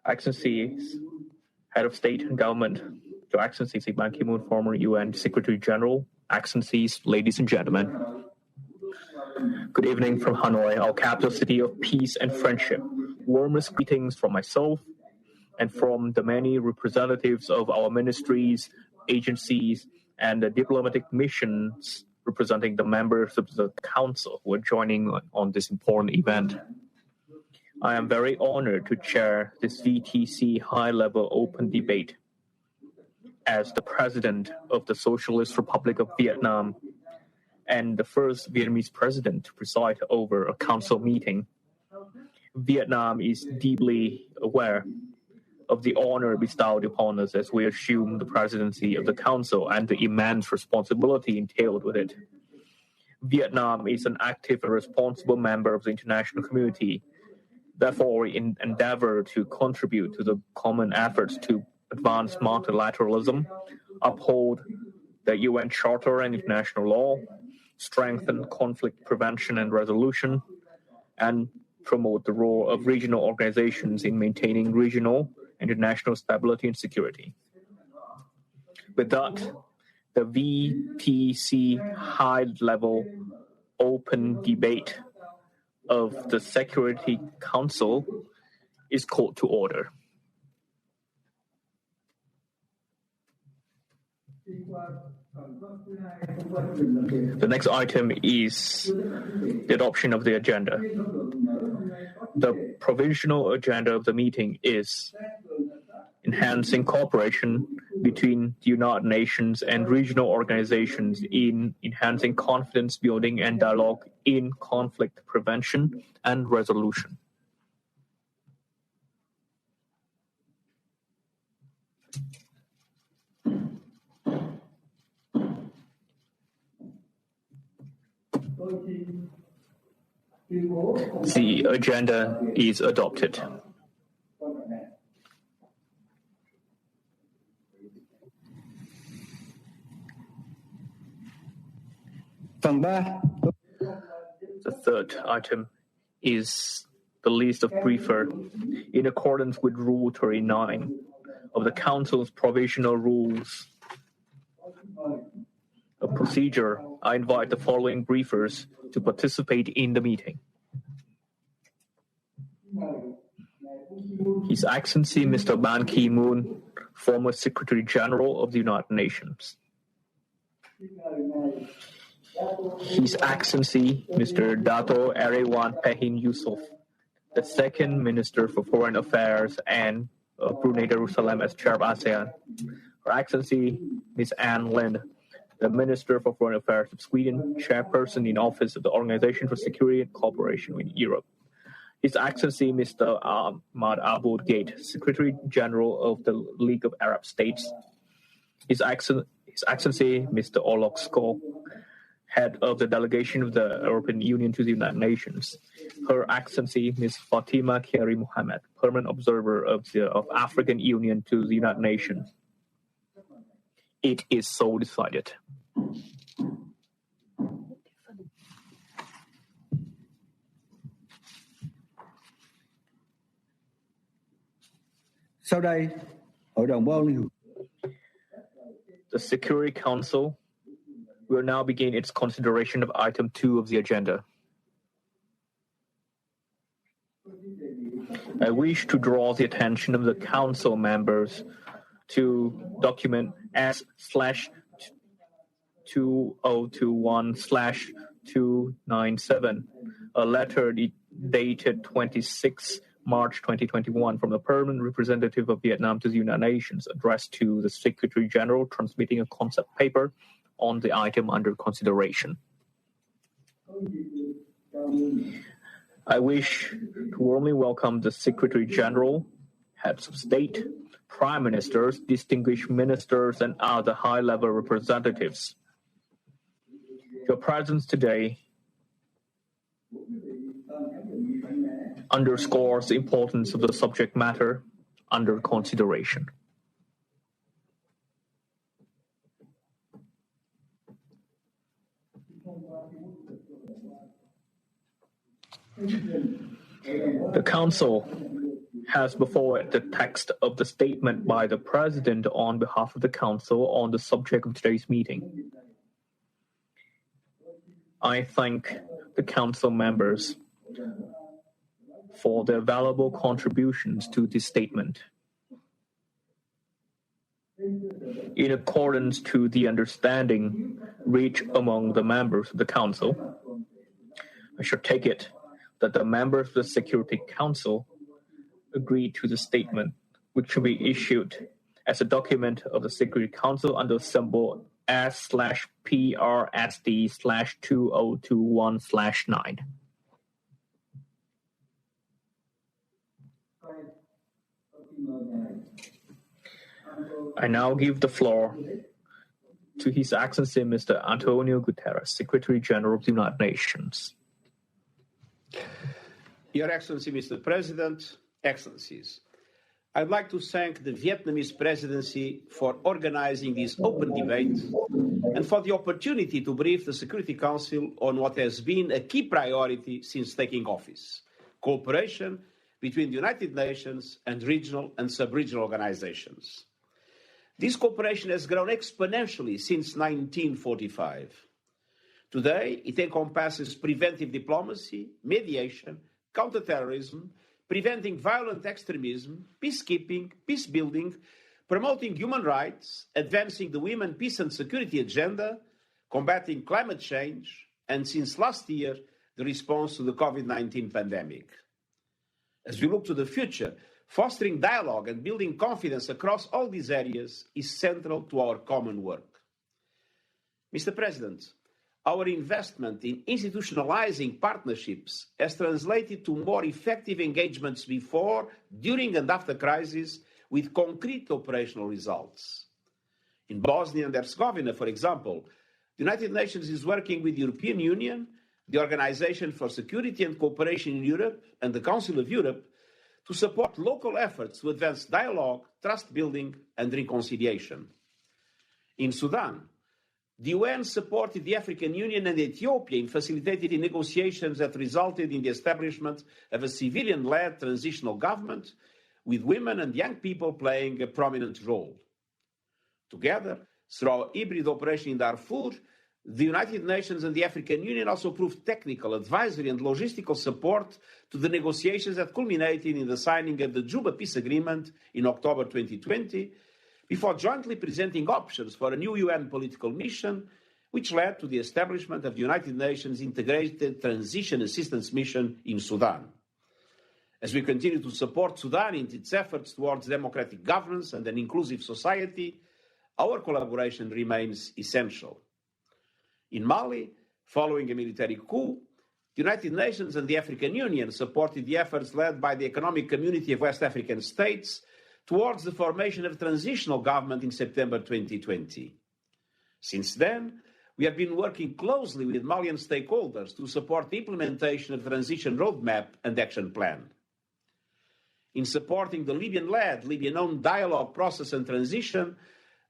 Excellencies, Head of State and Government, Your Excellency Ban Ki-moon, former UN Secretary General, Excellencies, ladies and gentlemen. Good evening from Hanoi, our capital city of peace and friendship. Warmest greetings from myself and from the many representatives of our ministries, agencies, and the diplomatic missions representing the members of the Council who are joining on this important event. I am very honored to chair this VTC high-level open debate. As the President of the Socialist Republic of Vietnam and the first Vietnamese President to preside over a Council meeting, Vietnam is deeply aware of the honor bestowed upon us as we assume the presidency of the Council and the immense responsibility entailed with it. Vietnam is an active and responsible member of the international community. Therefore, we endeavor to contribute to the common efforts to advance multilateralism, uphold the UN Charter and international law, strengthen conflict prevention and resolution, and promote the role of regional organizations in maintaining regional and international stability and security. With that, the VTC high-level open debate of the Security Council is called to order. The next item is the adoption of the agenda. The provisional agenda of the meeting is enhancing cooperation between the United Nations and regional organizations in enhancing confidence building and dialogue in conflict prevention and resolution. The agenda is adopted. The third item is the list of briefer in accordance with Rule 39 of the Council's Provisional Rules of Procedure. I invite the following briefers to participate in the meeting. His Excellency Mr. Ban Ki-moon, former Secretary General of the United Nations. His Excellency Mr. Dato' Erywan Pehin Yusof, the second Minister for Foreign Affairs and Brunei Darussalam as Chair of ASEAN. Her Excellency Ms. Anne Lind, the Minister for Foreign Affairs of Sweden, Chairperson in Office of the Organization for Security and Cooperation with Europe. His Excellency Mr. Ahmad Aboud Gate, Secretary General of the League of Arab States. His Excellency Mr. Olok Sko, Head of the Delegation of the European Union to the United Nations. Her Excellency Ms. Fatima Kheri Mohammed, Permanent Observer of African Union to the United Nations. It is so decided. Sau đây, Hội đồng Bảo an Liên Hợp Quốc. The Security Council will now begin its consideration of item 2 of the agenda. I wish to draw the attention of the Council members to document S/2021/297, a letter dated 26 March 2021 from the Permanent Representative of Vietnam to the United Nations, addressed to the Secretary General, transmitting a concept paper on the item under consideration. I wish to warmly welcome the Secretary General, heads of state, prime ministers, distinguished ministers, and other high-level representatives. Your presence today underscores the importance of the subject matter under consideration. The Council has before it the text of the statement by the President on behalf of the Council on the subject of today's meeting. I thank the Council members for their valuable contributions to this statement. In accordance to the understanding reached among the members of the Council, I shall take it that the members of the Security Council agreed to the statement, which should be issued as a document of the Security Council under symbol S/PRSD/2021/9. I now give the floor to His Excellency Mr. Antonio Guterres, Secretary General of the United Nations. Your Excellency, Mr. President, Excellencies, I'd like to thank the Vietnamese Presidency for organizing this open debate and for the opportunity to brief the Security Council on what has been a key priority since taking office: cooperation between the United Nations and regional and sub-regional organizations. This cooperation has grown exponentially since 1945. Today, it encompasses preventive diplomacy, mediation, counterterrorism, preventing violent extremism, peacekeeping, peacebuilding, promoting human rights, advancing the women, peace and security agenda, combating climate change, and since last year, the response to the COVID-19 pandemic. As we look to the future, fostering dialogue and building confidence across all these areas is central to our common work. Mr. President, our investment in institutionalizing partnerships has translated to more effective engagements before, during, and after crisis with concrete operational results. In Bosnia and Herzegovina, for example, the United Nations is working with the European Union, the Organization for Security and Cooperation in Europe, and the Council of Europe to support local efforts to advance dialogue, trust building, and reconciliation. In Sudan, the UN supported the African Union and Ethiopia in facilitating negotiations that resulted in the establishment of a civilian-led transitional government, with women and young people playing a prominent role. Together, through our hybrid operation in Darfur, the United Nations and the African Union also proved technical, advisory, and logistical support to the negotiations that culminated in the signing of the Juba Peace Agreement in October 2020, before jointly presenting options for a new UN political mission, which led to the establishment of the United Nations Integrated Transition Assistance Mission in Sudan. As we continue to support Sudan in its efforts towards democratic governance and an inclusive society, our collaboration remains essential. In Mali, following a military coup, the United Nations and the African Union supported the efforts led by the Economic Community of West African States towards the formation of a transitional government in September 2020. Since then, we have been working closely with Malian stakeholders to support the implementation of the transition roadmap and action plan. In supporting the Libyan-led, Libyan-owned dialogue process and transition,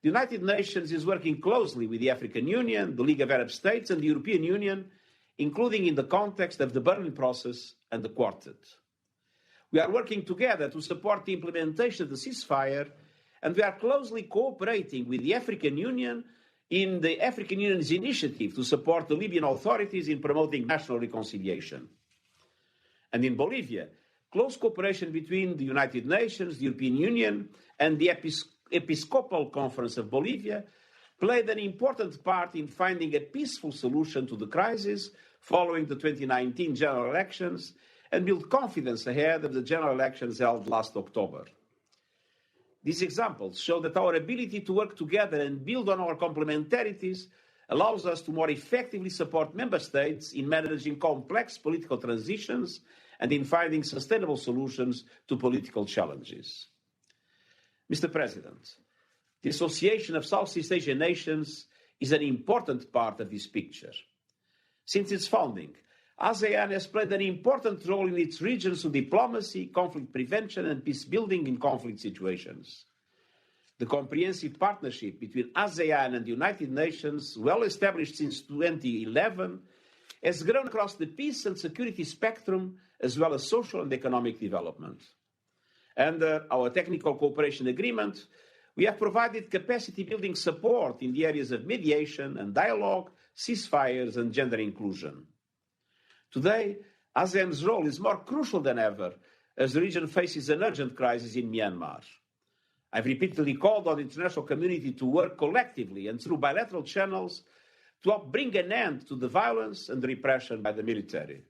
the United Nations is working closely with the African Union, the League of Arab States, and the European Union, including in the context of the Berlin process and the Quartet. We are working together to support the implementation of the ceasefire, and we are closely cooperating with the African Union in the African Union's initiative to support the Libyan authorities in promoting national reconciliation. And in Bolivia, close cooperation between the United Nations, the European Union, and the Episcopal Conference of Bolivia played an important part in finding a peaceful solution to the crisis following the 2019 general elections and build confidence ahead of the general elections held last October. These examples show that our ability to work together and build on our complementarities allows us to more effectively support member states in managing complex political transitions and in finding sustainable solutions to political challenges. Mr. President, the Association of Southeast Asian Nations is an important part of this picture. Since its founding, ASEAN has played an important role in its regions through diplomacy, conflict prevention, and peace building in conflict situations. The comprehensive partnership between ASEAN and the United Nations, well established since 2011, has grown across the peace and security spectrum as well as social and economic development. Under our technical cooperation agreement, we have provided capacity-building support in the areas of mediation and dialogue, ceasefires, and gender inclusion. Today, ASEAN's role is more crucial than ever as the region faces an urgent crisis in Myanmar. I've repeatedly called on the international community to work collectively and through bilateral channels to help bring an end to the violence and repression by the military.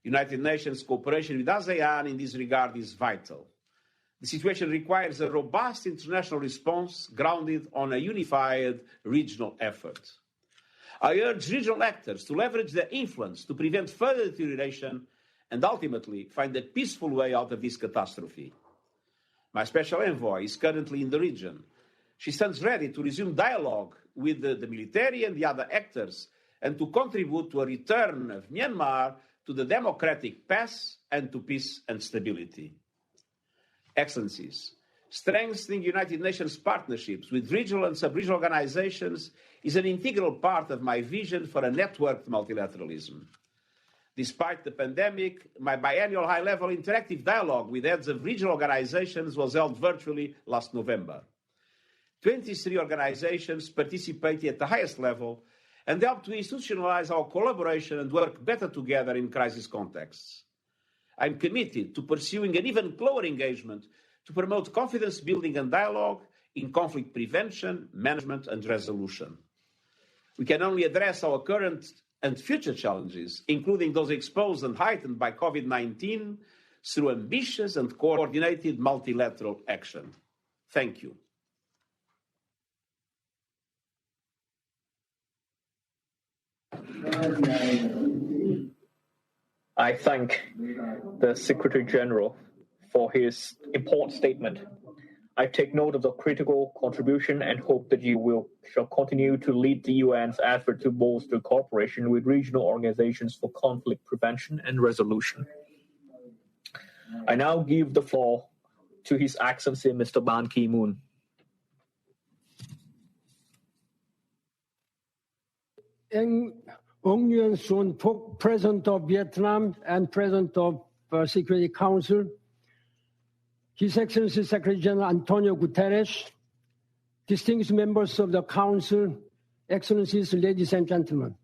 United Nations cooperation with ASEAN in this regard is vital. The situation requires a robust international response grounded on a unified regional effort. I urge regional actors to leverage their influence to prevent further deterioration and ultimately find a peaceful way out of this catastrophe. My special envoy is currently in the region. She stands ready to resume dialogue with the military and the other actors and to contribute to a return of Myanmar to the democratic path and to peace and stability. Excellencies, strengthening United Nations partnerships with regional and sub-regional organizations is an integral part of my vision for a networked multilateralism. Despite the pandemic, my biannual high-level interactive dialogue with heads of regional organizations was held virtually last November. 23 organizations participated at the highest level and helped to institutionalize our collaboration and work better together in crisis contexts. I'm committed to pursuing an even closer engagement to promote confidence building and dialogue in conflict prevention, management, and resolution. We can only address our current and future challenges, including those exposed and heightened by COVID-19, through ambitious and coordinated multilateral action. Thank you. I thank the Secretary General for his important statement. I take note of the critical contribution and hope that you shall continue to lead the UN's effort to bolster cooperation with regional organizations for conflict prevention and resolution. I now give the floor to His Excellency Mr. Ban Ki-moon. Nguyen, Xuan, Phuc, President of Vietnam and President of Security Council, His Excellency Secretary General Antonio Guterres, distinguished members of the Council, Excellencies, ladies and gentlemen.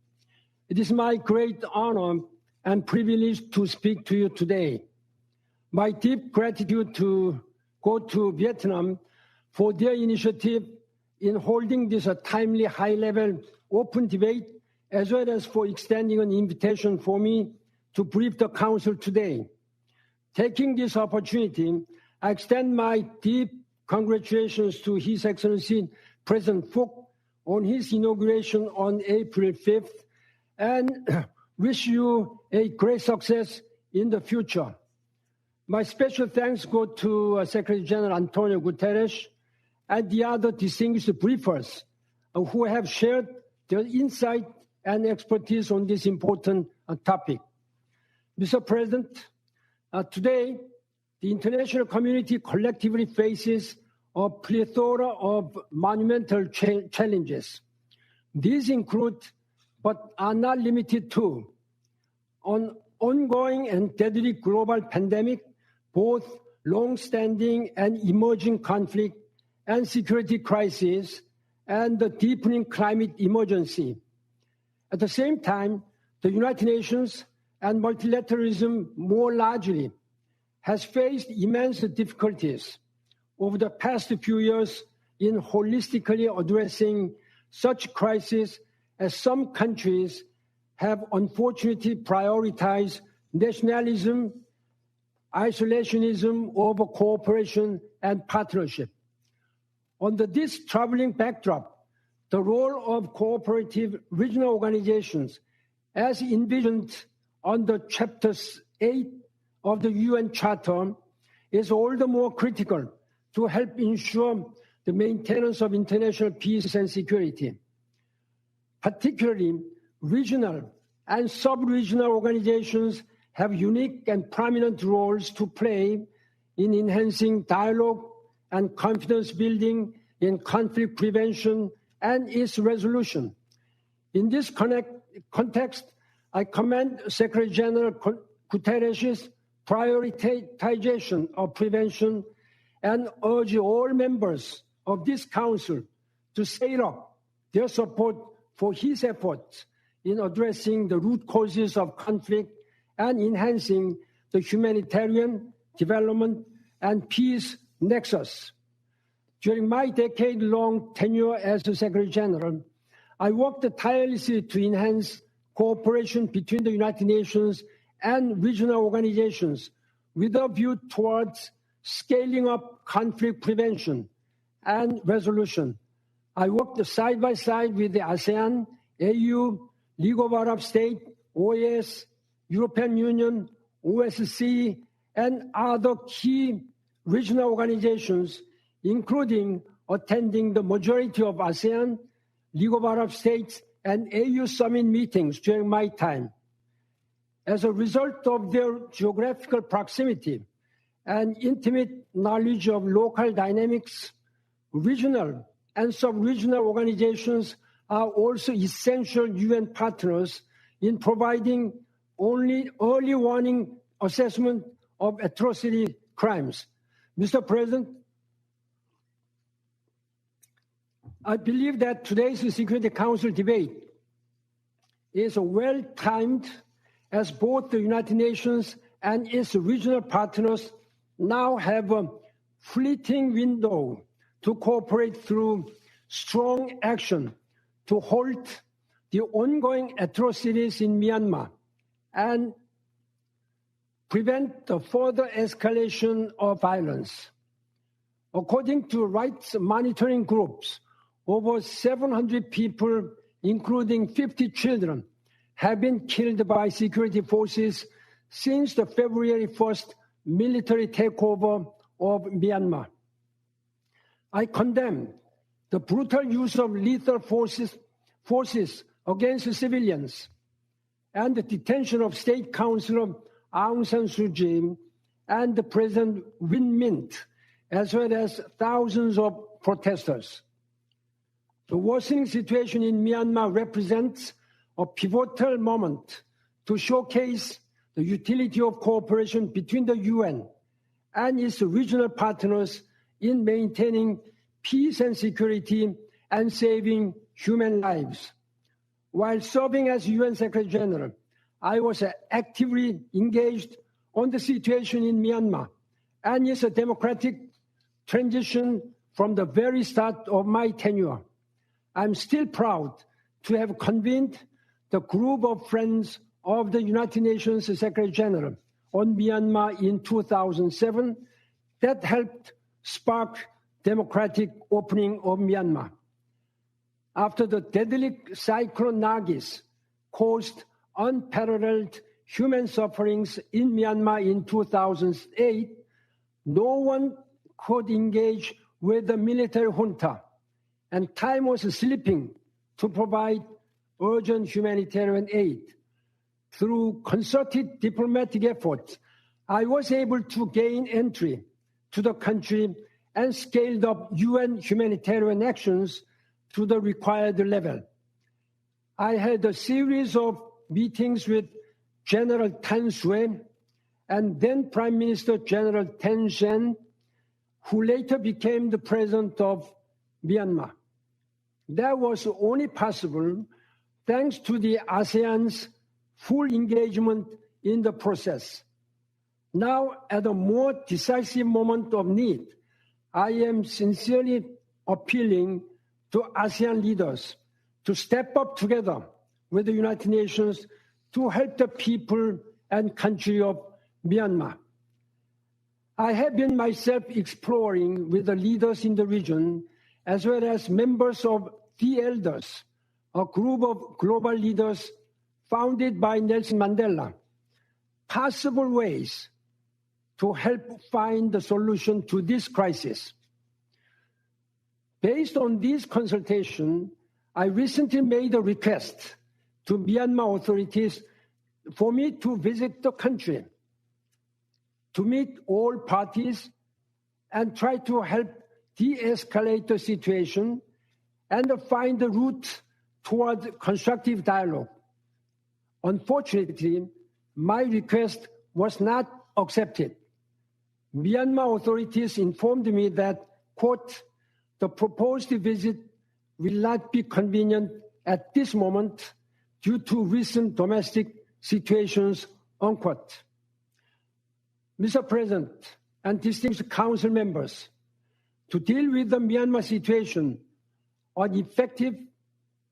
It is my great honor and privilege to speak to you today. My deep gratitude go to Vietnam for their initiative in holding this timely, high-level, open debate, as well as for extending an invitation for me to brief the Council today. Taking this opportunity, I extend my deep congratulations to His Excellency President Phuc on his inauguration on April 5th and wish you a great success in the future. My special thanks go to Secretary General Antonio Guterres and the other distinguished briefers who have shared their insight and expertise on this important topic. Mr. President, today, the international community collectively faces a plethora of monumental challenges. These include, but are not limited to, an ongoing and deadly global pandemic, both long-standing and emerging conflict and security crisis, and the deepening climate emergency. At the same time, the United Nations and multilateralism more largely has faced immense difficulties over the past few years in holistically addressing such crises, as some countries have unfortunately prioritized nationalism, isolationism over cooperation and partnership. Under this troubling backdrop, the role of cooperative regional organizations, as envisioned under Chapter 8 of the UN Charter, is all the more critical to help ensure the maintenance of international peace and security. Particularly, regional and sub-regional organizations have unique and prominent roles to play in enhancing dialogue and confidence building in conflict prevention and its resolution. In this context, I commend Secretary General Guterres' prioritization of prevention, and urge all members of this Council to scale up their support for his efforts in addressing the root causes of conflict and enhancing the humanitarian development and peace nexus. During my decade-long tenure as the Secretary General, I worked tirelessly to enhance cooperation between the United Nations and regional organizations with a view towards scaling up conflict prevention and resolution. I worked side by side with the ASEAN, AU, League of Arab States, OAS, European Union, OSCE, and other key regional organizations, including attending the majority of ASEAN, League of Arab States, and AU summit meetings during my time. As a result of their geographical proximity and intimate knowledge of local dynamics, regional and sub-regional organizations are also essential UN partners in providing only early warning assessment of atrocity crimes. Mr. President, I believe that today's Security Council debate is well-timed as both the United Nations and its regional partners now have a fleeting window to cooperate through strong action to halt the ongoing atrocities in Myanmar and prevent the further escalation of violence. According to rights monitoring groups, over 700 people, including 50 children, have been killed by security forces since the February 1st military takeover of Myanmar. I condemn the brutal use of lethal forces against civilians and the detention of State Councilor Aung San Suu Kyi and the President Win Myint, as well as thousands of protesters. The worsening situation in Myanmar represents a pivotal moment to showcase the utility of cooperation between the UN and its regional partners in maintaining peace and security and saving human lives. While serving as UN Secretary General, I was actively engaged on the situation in Myanmar and its democratic transition from the very start of my tenure. I'm still proud to have convened the group of friends of the United Nations Secretary General on Myanmar in 2007 that helped spark democratic opening of Myanmar. After the deadly cyclone Nargis caused unparalleled human sufferings in Myanmar in 2008, no one could engage with the military junta, and time was slipping to provide urgent humanitarian aid. Through concerted diplomatic efforts, I was able to gain entry to the country and scaled up UN humanitarian actions to the required level. I had a series of meetings with General Tan Xuan and then Prime Minister General Thein Sein, who later became the president of Myanmar. That was only possible thanks to the ASEAN's full engagement in the process. Now, at a more decisive moment of need, I am sincerely appealing to ASEAN leaders to step up together with the United Nations to help the people and country of Myanmar. I have been myself exploring with the leaders in the region, as well as members of the Elders, a group of global leaders founded by Nelson Mandela, possible ways to help find the solution to this crisis. Based on this consultation, I recently made a request to Myanmar authorities for me to visit the country, to meet all parties and try to help de-escalate the situation and find the route toward constructive dialogue. Unfortunately, my request was not accept it. Myanmar authorities informed me that, quote, the proposed visit will not be convenient at this moment due to recent domestic situations, unquote. Mr. President and distinguished council members, to deal with the Myanmar situation, an effective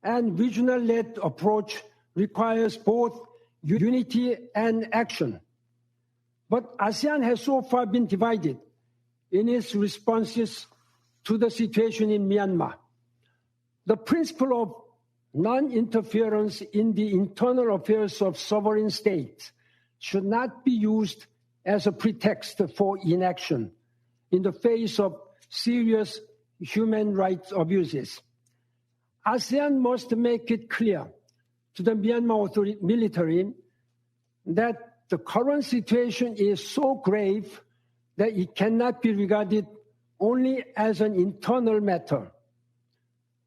and regional-led approach requires both unity and action. But ASEAN has so far been divided in its responses to the situation in Myanmar. The principle of non-interference in the internal affairs of sovereign states should not be used as a pretext for inaction in the face of serious human rights abuses. ASEAN must make it clear to the Myanmar military that the current situation is so grave that it cannot be regarded only as an internal matter.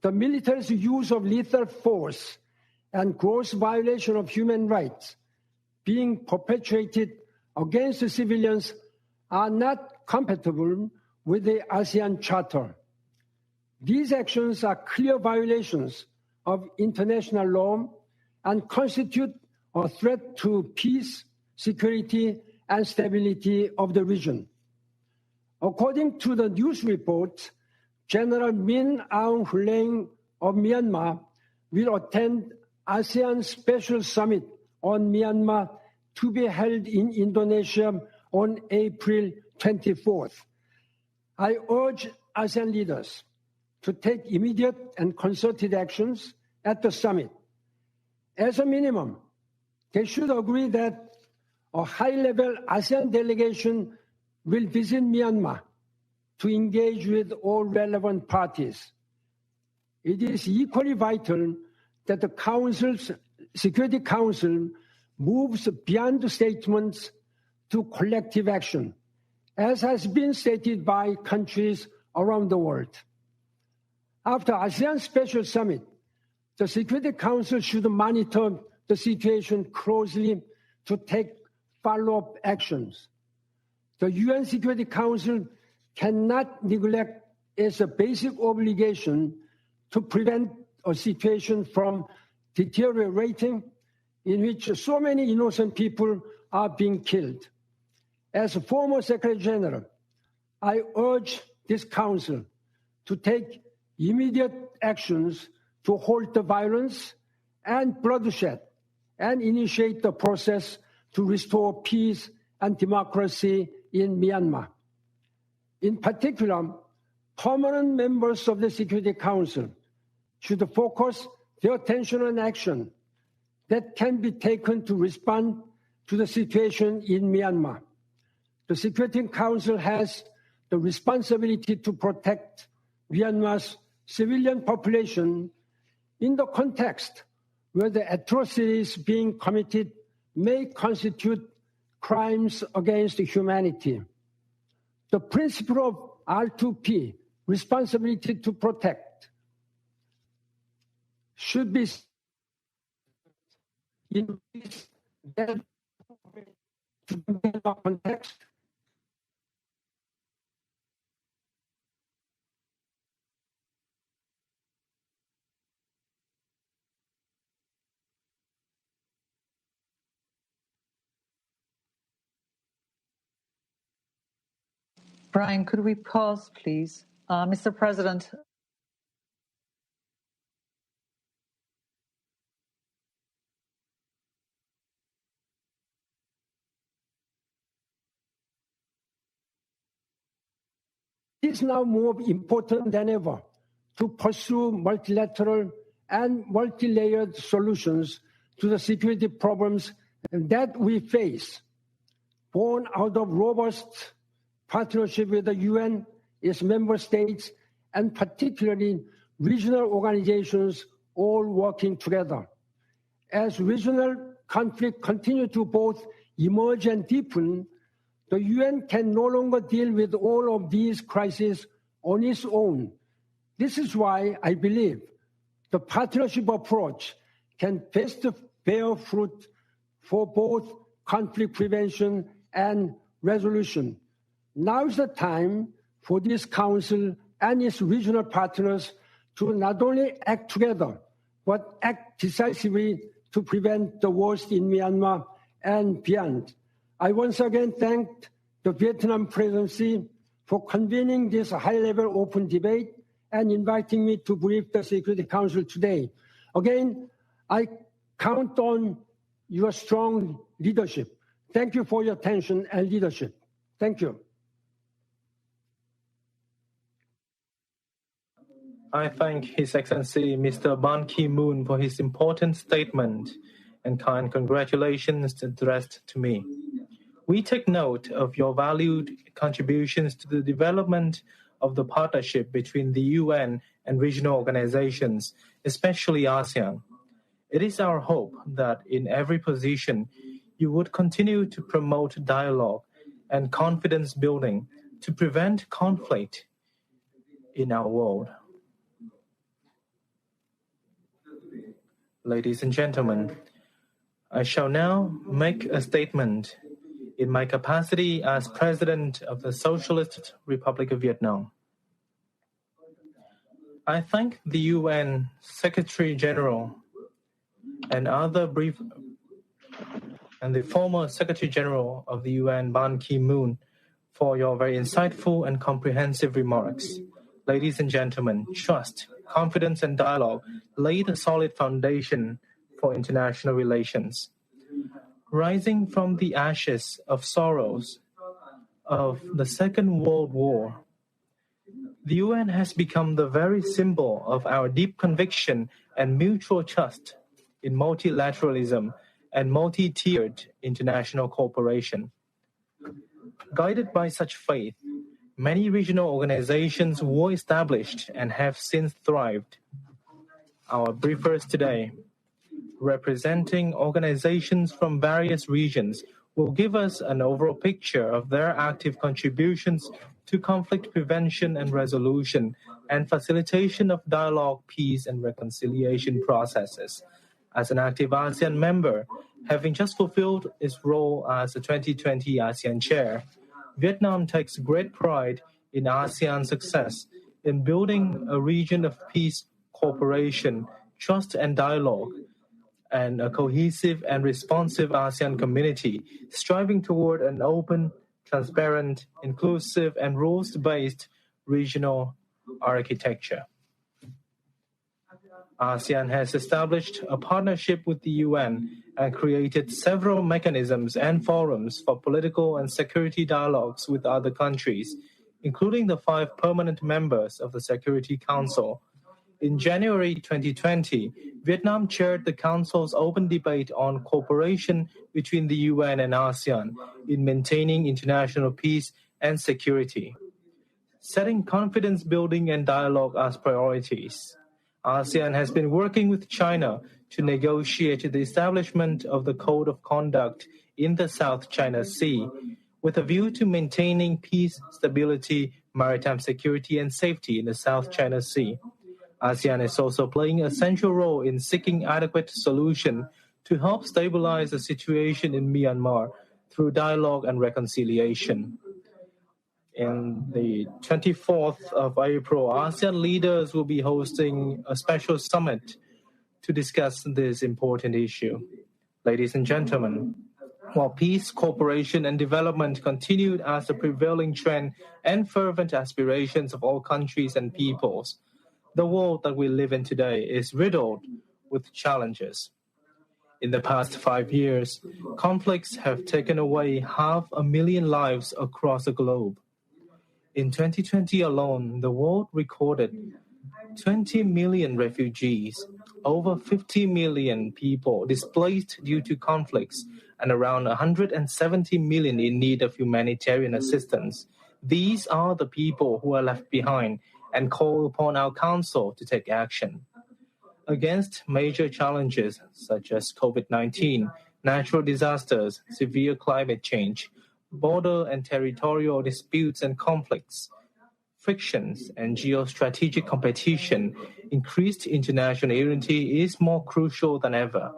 The military's use of lethal force and gross violation of human rights being perpetrated against the civilians are not compatible with the ASEAN Charter. These actions are clear violations of international law and constitute a threat to peace, security, and stability of the region. According to the news report, General Min Aung Hlaing of Myanmar will attend ASEAN Special Summit on Myanmar to be held in Indonesia on April 24th. I urge ASEAN leaders to take immediate and concerted actions at the summit. As a minimum, they should agree that a high-level ASEAN delegation will visit Myanmar to engage with all relevant parties. It is equally vital that the Security Council moves beyond statements to collective action, as has been stated by countries around the world. After ASEAN Special Summit, the Security Council should monitor the situation closely to take follow-up actions. The UN Security Council cannot neglect its basic obligation to prevent a situation from deteriorating in which so many innocent people are being killed. As a former Secretary General, I urge this Council to take immediate actions to halt the violence and bloodshed and initiate the process to restore peace and democracy in Myanmar. In particular, permanent members of the Security Council should focus their attention on action that can be taken to respond to the situation in Myanmar. The Security Council has the responsibility to protect Myanmar's civilian population in the context where the atrocities being committed may constitute crimes against humanity. The principle of R2P, responsibility to protect, should be in that context. Brian, could we pause, please? Mr. President. It is now more important than ever to pursue multilateral and multi-layered solutions to the security problems that we face, born out of robust partnership with the UN, its member states, and particularly regional organizations all working together. As regional conflict continue to both emerge and deepen, the UN can no longer deal with all of these crises on its own. This is why I believe the partnership approach can best bear fruit for both conflict prevention and resolution. Now is the time for this Council and its regional partners to not only act together, but act decisively to prevent the worst in Myanmar and beyond. I once again thank the Vietnam presidency for convening this high-level open debate and inviting me to brief the Security Council today. Again, I count on your strong leadership. Thank you for your attention and leadership. Thank you. I thank His Excellency Mr. Ban Ki-moon for his important statement and kind congratulations addressed to me. We take note of your valued contributions to the development of the partnership between the UN and regional organizations, especially ASEAN. It is our hope that in every position, you would continue to promote dialogue and confidence building to prevent conflict in our world. Ladies and gentlemen, I shall now make a statement in my capacity as President of the Socialist Republic of Vietnam. I thank the UN Secretary General and the former Secretary General of the UN, Ban Ki-moon, for your very insightful and comprehensive remarks. Ladies and gentlemen, trust, confidence, and dialogue laid a solid foundation for international relations. Rising from the ashes of sorrows of the Second World War, the UN has become the very symbol of our deep conviction and mutual trust in multilateralism and multi-tiered international cooperation. Guided by such faith, many regional organizations were established and have since thrived. Our briefers today, representing organizations from various regions, will give us an overall picture of their active contributions to conflict prevention and resolution and facilitation of dialogue, peace, and reconciliation processes. As an active ASEAN member, having just fulfilled its role as the 2020 ASEAN Chair, Vietnam takes great pride in ASEAN's success in building a region of peace, cooperation, trust, and dialogue, and a cohesive and responsive ASEAN community, striving toward an open, transparent, inclusive, and rules-based regional architecture. ASEAN has established a partnership with the UN and created several mechanisms and forums for political and security dialogues with other countries, including the 5 permanent members of the Security Council. In January 2020, Vietnam chaired the Council's open debate on cooperation between the UN and ASEAN in maintaining international peace and security. Setting confidence building and dialogue as priorities, ASEAN has been working with China to negotiate the establishment of the Code of Conduct in the South China Sea, with a view to maintaining peace, stability, maritime security, and safety in the South China Sea. ASEAN is also playing a central role in seeking adequate solution to help stabilize the situation in Myanmar through dialogue and reconciliation. In the 24th of April, ASEAN leaders will be hosting a special summit to discuss this important issue. Ladies and gentlemen, while peace, cooperation, and development continued as the prevailing trend and fervent aspirations of all countries and peoples, the world that we live in today is riddled with challenges. In the past 5 years, conflicts have taken away 500,000 lives across the globe. In 2020 alone, the world recorded 20 million refugees, over 50 million people displaced due to conflicts, and around 170 million in need of humanitarian assistance. These are the people who are left behind and call upon our Council to take action. Against major challenges such as COVID-19, natural disasters, severe climate change, border and territorial disputes and conflicts, frictions, and geostrategic competition, increased international unity is more crucial than ever.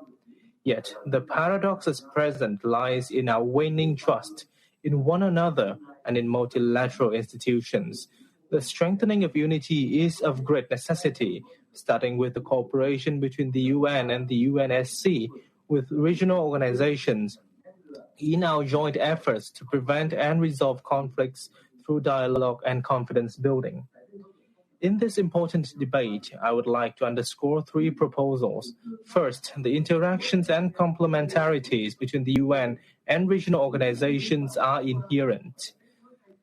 Yet, the paradox at present lies in our waning trust in one another and in multilateral institutions. The strengthening of unity is of great necessity, starting with the cooperation between the UN and the UNSC with regional organizations in our joint efforts to prevent and resolve conflicts through dialogue and confidence building. In this important debate, I would like to underscore three proposals. First, the interactions and complementarities between the UN and regional organizations are inherent.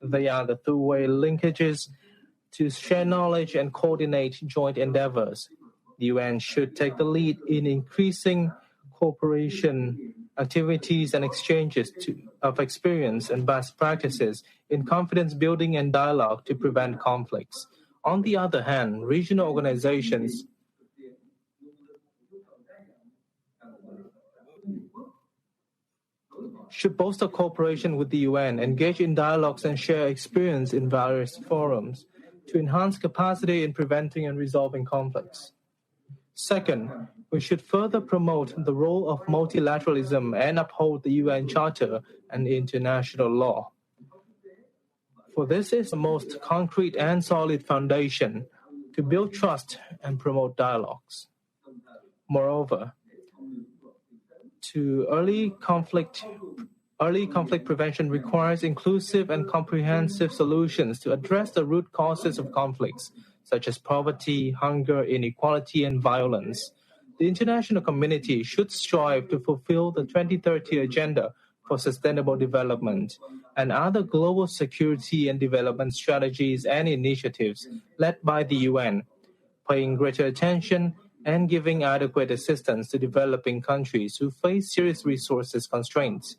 They are the two-way linkages to share knowledge and coordinate joint endeavors. The UN should take the lead in increasing cooperation activities and exchanges of experience and best practices in confidence building and dialogue to prevent conflicts. On the other hand, regional organizations should bolster cooperation with the UN, engage in dialogues and share experience in various forums to enhance capacity in preventing and resolving conflicts. Second, we should further promote the role of multilateralism and uphold the UN Charter and international law. For this is the most concrete and solid foundation to build trust and promote dialogues. Moreover, early conflict prevention requires inclusive and comprehensive solutions to address the root causes of conflicts, such as poverty, hunger, inequality, and violence. The international community should strive to fulfill the 2030 Agenda for Sustainable Development and other global security and development strategies and initiatives led by the UN, paying greater attention and giving adequate assistance to developing countries who face serious resources constraints.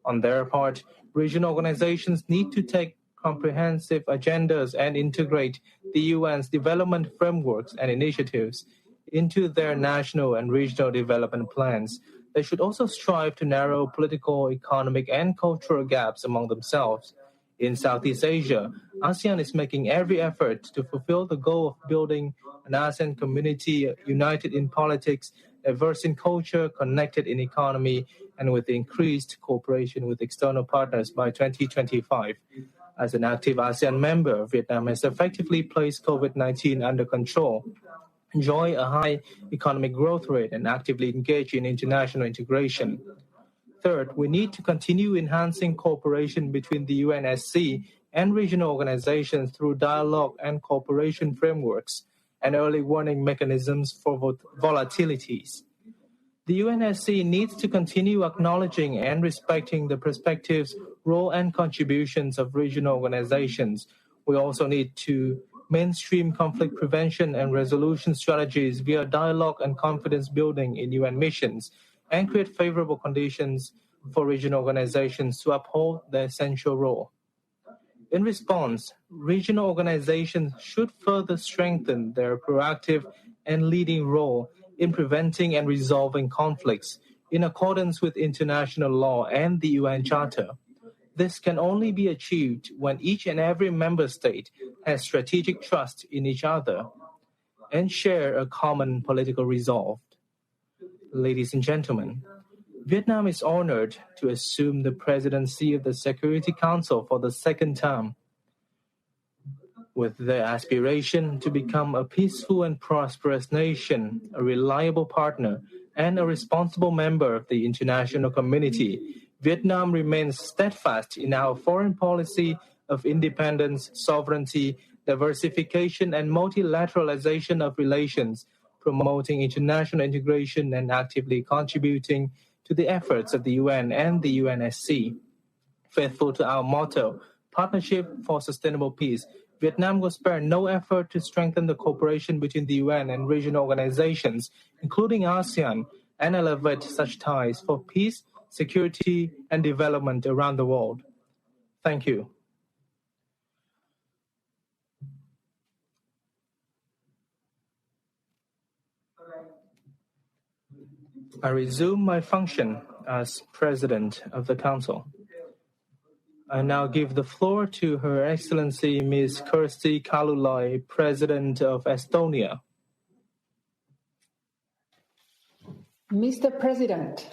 On their part, regional organizations need to take comprehensive agendas and integrate the UN's development frameworks and initiatives into their national and regional development plans. They should also strive to narrow political, economic, and cultural gaps among themselves. In Southeast Asia, ASEAN is making every effort to fulfill the goal of building an ASEAN community united in politics, diverse in culture, connected in economy, and with increased cooperation with external partners by 2025. As an active ASEAN member, Vietnam has effectively placed COVID-19 under control, enjoy a high economic growth rate, and actively engage in international integration. Third, we need to continue enhancing cooperation between the UNSC and regional organizations through dialogue and cooperation frameworks and early warning mechanisms for volatilities. The UNSC needs to continue acknowledging and respecting the perspectives, role, and contributions of regional organizations. We also need to mainstream conflict prevention and resolution strategies via dialogue and confidence building in UN missions, and create favorable conditions for regional organizations to uphold their essential role. In response, regional organizations should further strengthen their proactive and leading role in preventing and resolving conflicts in accordance with international law and the UN Charter. This can only be achieved when each and every member state has strategic trust in each other and share a common political resolve. Ladies and gentlemen, Vietnam is honored to assume the presidency of the Security Council for the second term. With the aspiration to become a peaceful and prosperous nation, a reliable partner, and a responsible member of the international community, Vietnam remains steadfast in our foreign policy of independence, sovereignty, diversification, and multilateralization of relations, promoting international integration and actively contributing to the efforts of the UN and the UNSC. Faithful to our motto, Partnership for Sustainable Peace, Vietnam will spare no effort to strengthen the cooperation between the UN and regional organizations, including ASEAN, and elevate such ties for peace, security, and development around the world. Thank you. I resume my function as President of the Council. I now give the floor to Her Excellency Ms. Kirsti Kalulai, President of Estonia. Mr. President,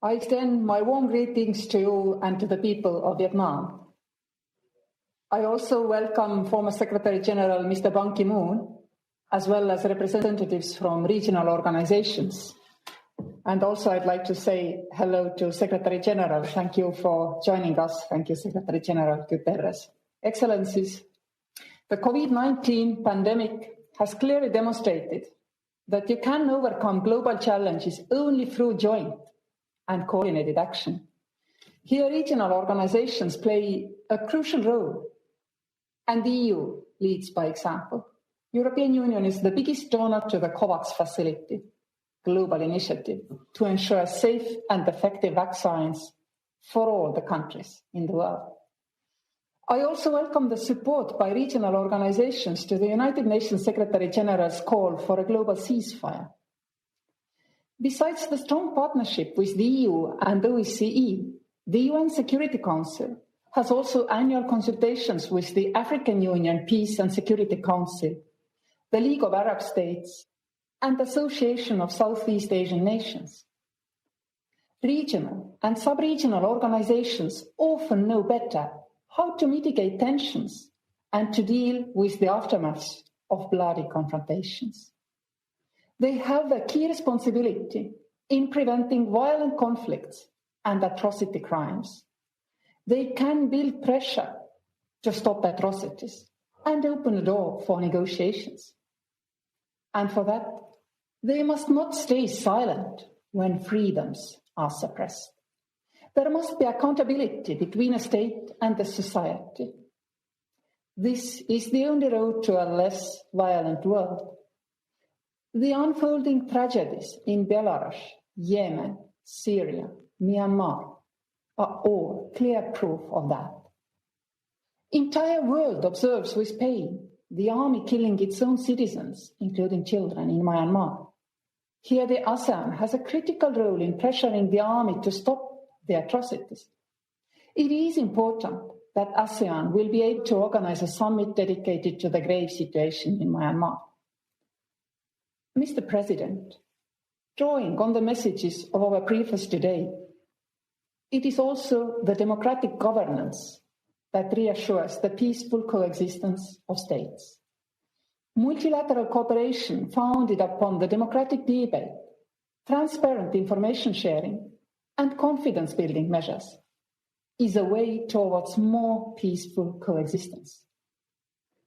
I extend my warm greetings to you and to the people of Vietnam. I also welcome former Secretary General Mr. Ban Ki-moon, as well as representatives from regional organizations. And also I'd like to say hello to Secretary General. Thank you for joining us. Thank you, Secretary General Guterres. Excellencies, the COVID-19 pandemic has clearly demonstrated that you can overcome global challenges only through joint and coordinated action. Here, regional organizations play a crucial role, and the EU leads by example. European Union is the biggest donor to the COVAX facility, global initiative to ensure safe and effective vaccines for all the countries in the world. I also welcome the support by regional organizations to the United Nations Secretary General's call for a global ceasefire. Besides the strong partnership with the EU and OSCE, the UN Security Council has also annual consultations with the African Union Peace and Security Council, the League of Arab States, and the Association of Southeast Asian Nations. Regional and sub-regional organizations often know better how to mitigate tensions and to deal with the aftermath of bloody confrontations. They have a key responsibility in preventing violent conflicts and atrocity crimes. They can build pressure to stop atrocities and open the door for negotiations. And for that, they must not stay silent when freedoms are suppressed. There must be accountability between a state and a society. This is the only road to a less violent world. The unfolding tragedies in Belarus, Yemen, Syria, Myanmar are all clear proof of that. Entire world observes with pain the army killing its own citizens, including children, in Myanmar. Here the ASEAN has a critical role in pressuring the army to stop the atrocities. It is important that ASEAN will be able to organize a summit dedicated to the grave situation in Myanmar. Mr. President, drawing on the messages of our briefers today, it is also the democratic governance that reassures the peaceful coexistence of states. Multilateral cooperation founded upon the democratic debate, transparent information sharing, and confidence-building measures is a way towards more peaceful coexistence.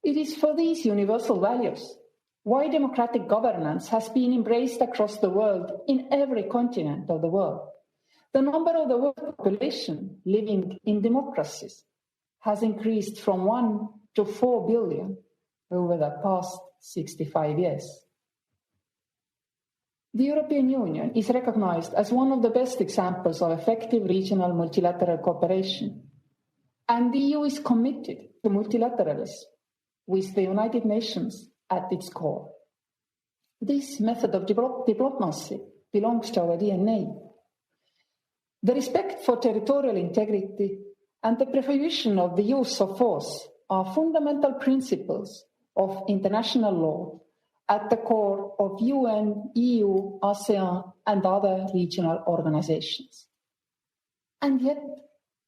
It is for these universal values why democratic governance has been embraced across the world in every continent of the world. The number of the world population living in democracies has increased from 1 to 4 billion over the past 65 years. The European Union is recognized as one of the best examples of effective regional multilateral cooperation, and the EU is committed to multilateralism with the United Nations at its core. This method of diplomacy belongs to our DNA. The respect for territorial integrity and the prohibition of the use of force are fundamental principles of international law at the core of UN, EU, ASEAN, and other regional organizations. And yet,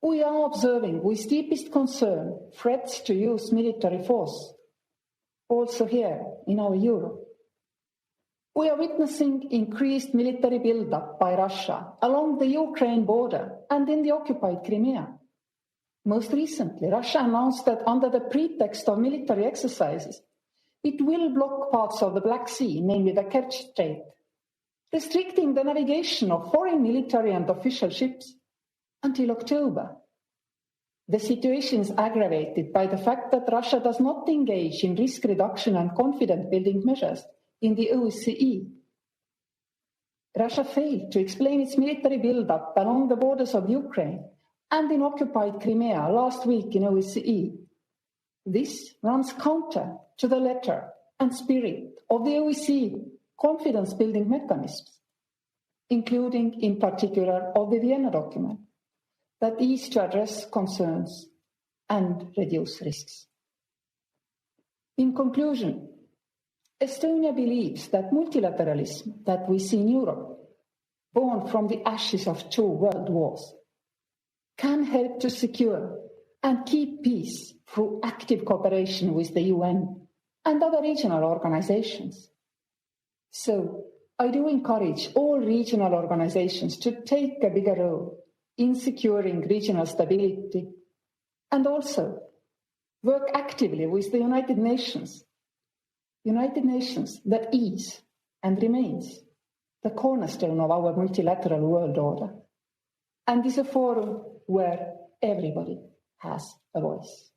we are observing with deepest concern threats to use military force, also here in our Europe. We are witnessing increased military buildup by Russia along the Ukraine border and in the occupied Crimea. Most recently, Russia announced that under the pretext of military exercises, it will block parts of the Black Sea, namely the Kerch Strait, restricting the navigation of foreign military and official ships until October. The situation is aggravated by the fact that Russia does not engage in risk reduction and confidence-building measures in the OSCE. Russia failed to explain its military buildup along the borders of Ukraine and in occupied Crimea last week in OSCE. This runs counter to the letter and spirit of the OSCE confidence-building mechanisms, including in particular of the Vienna document, that is to address concerns and reduce risks. In conclusion, Estonia believes that multilateralism that we see in Europe born from the ashes of 2 world wars, can help to secure and keep peace through active cooperation with the UN and other regional organizations. So I do encourage all regional organizations to take a bigger role in securing regional stability and also work actively with the United Nations that is and remains the cornerstone of our multilateral world order and is a forum where everybody has a voice.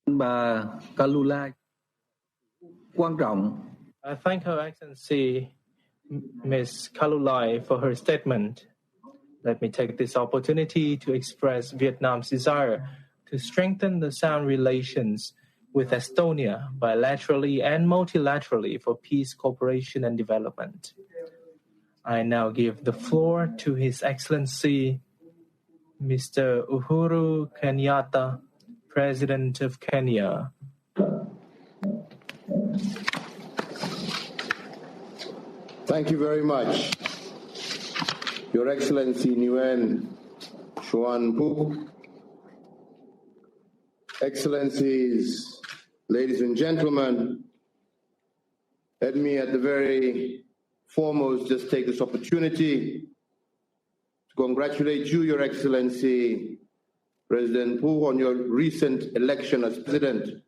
Bà Kalula quan trọng. I thank Her Excellency Ms. Kalulai for her statement. Let me take this opportunity to express Vietnam's desire to strengthen the sound relations with Estonia bilaterally and multilaterally for peace, cooperation, and development. I now give the floor to His Excellency Mr. Uhuru Kenyatta, President of Kenya. Thank you very much. Your Excellency Nguyen, Xuan, Phuc, Excellencies, ladies and gentlemen, let me at the very foremost just take this opportunity to congratulate you, Your Excellency President Phuc, on your recent election as President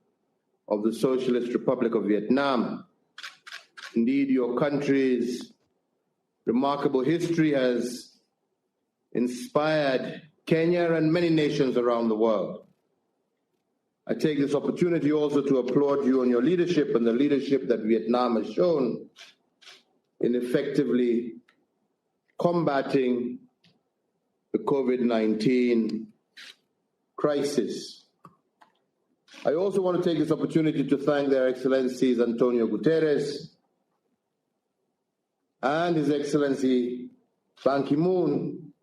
of the Socialist Republic of Vietnam. Indeed, your country's remarkable history has inspired Kenya and many nations around the world. I take this opportunity also to applaud you on your leadership and the leadership that Vietnam has shown in effectively combating the COVID-19 crisis. I also want to take this opportunity to thank Their Excellencies Antonio Guterres and His Excellency Ban Ki-moon,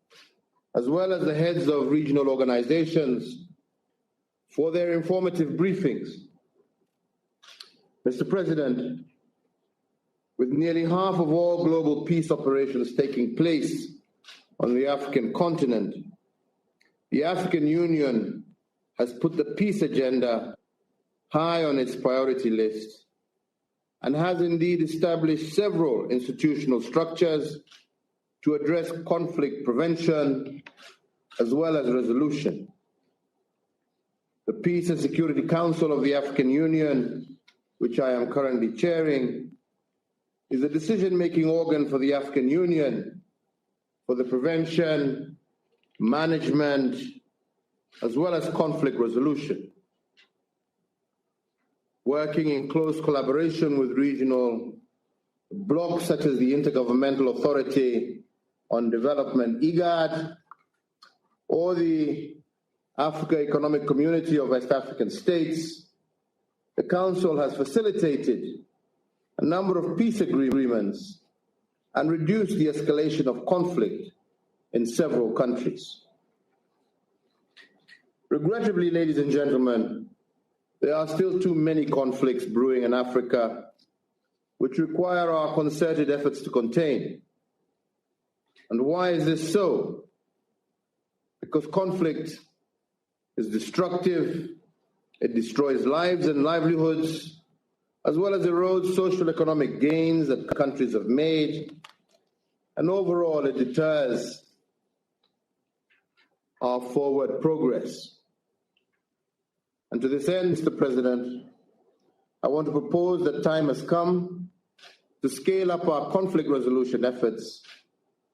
as well as the heads of regional organizations for their informative briefings. Mr. President, with nearly half of all global peace operations taking place on the African continent, the African Union has put the peace agenda high on its priority list and has indeed established several institutional structures to address conflict prevention as well as resolution. The Peace and Security Council of the African Union, which I am currently chairing, is a decision-making organ for the African Union for the prevention, management, as well as conflict resolution. Working in close collaboration with regional blocs such as the Intergovernmental Authority on Development, IGAD, or the Africa Economic Community of West African States, the Council has facilitated a number of peace agreements and reduced the escalation of conflict in several countries. Regrettably, ladies and gentlemen, there are still too many conflicts brewing in Africa which require our concerted efforts to contain. And why is this so? Because conflict is destructive, it destroys lives and livelihoods, as well as erodes social economic gains that countries have made, and overall it deters our forward progress. And to this end, Mr. President, I want to propose that time has come to scale up our conflict resolution efforts,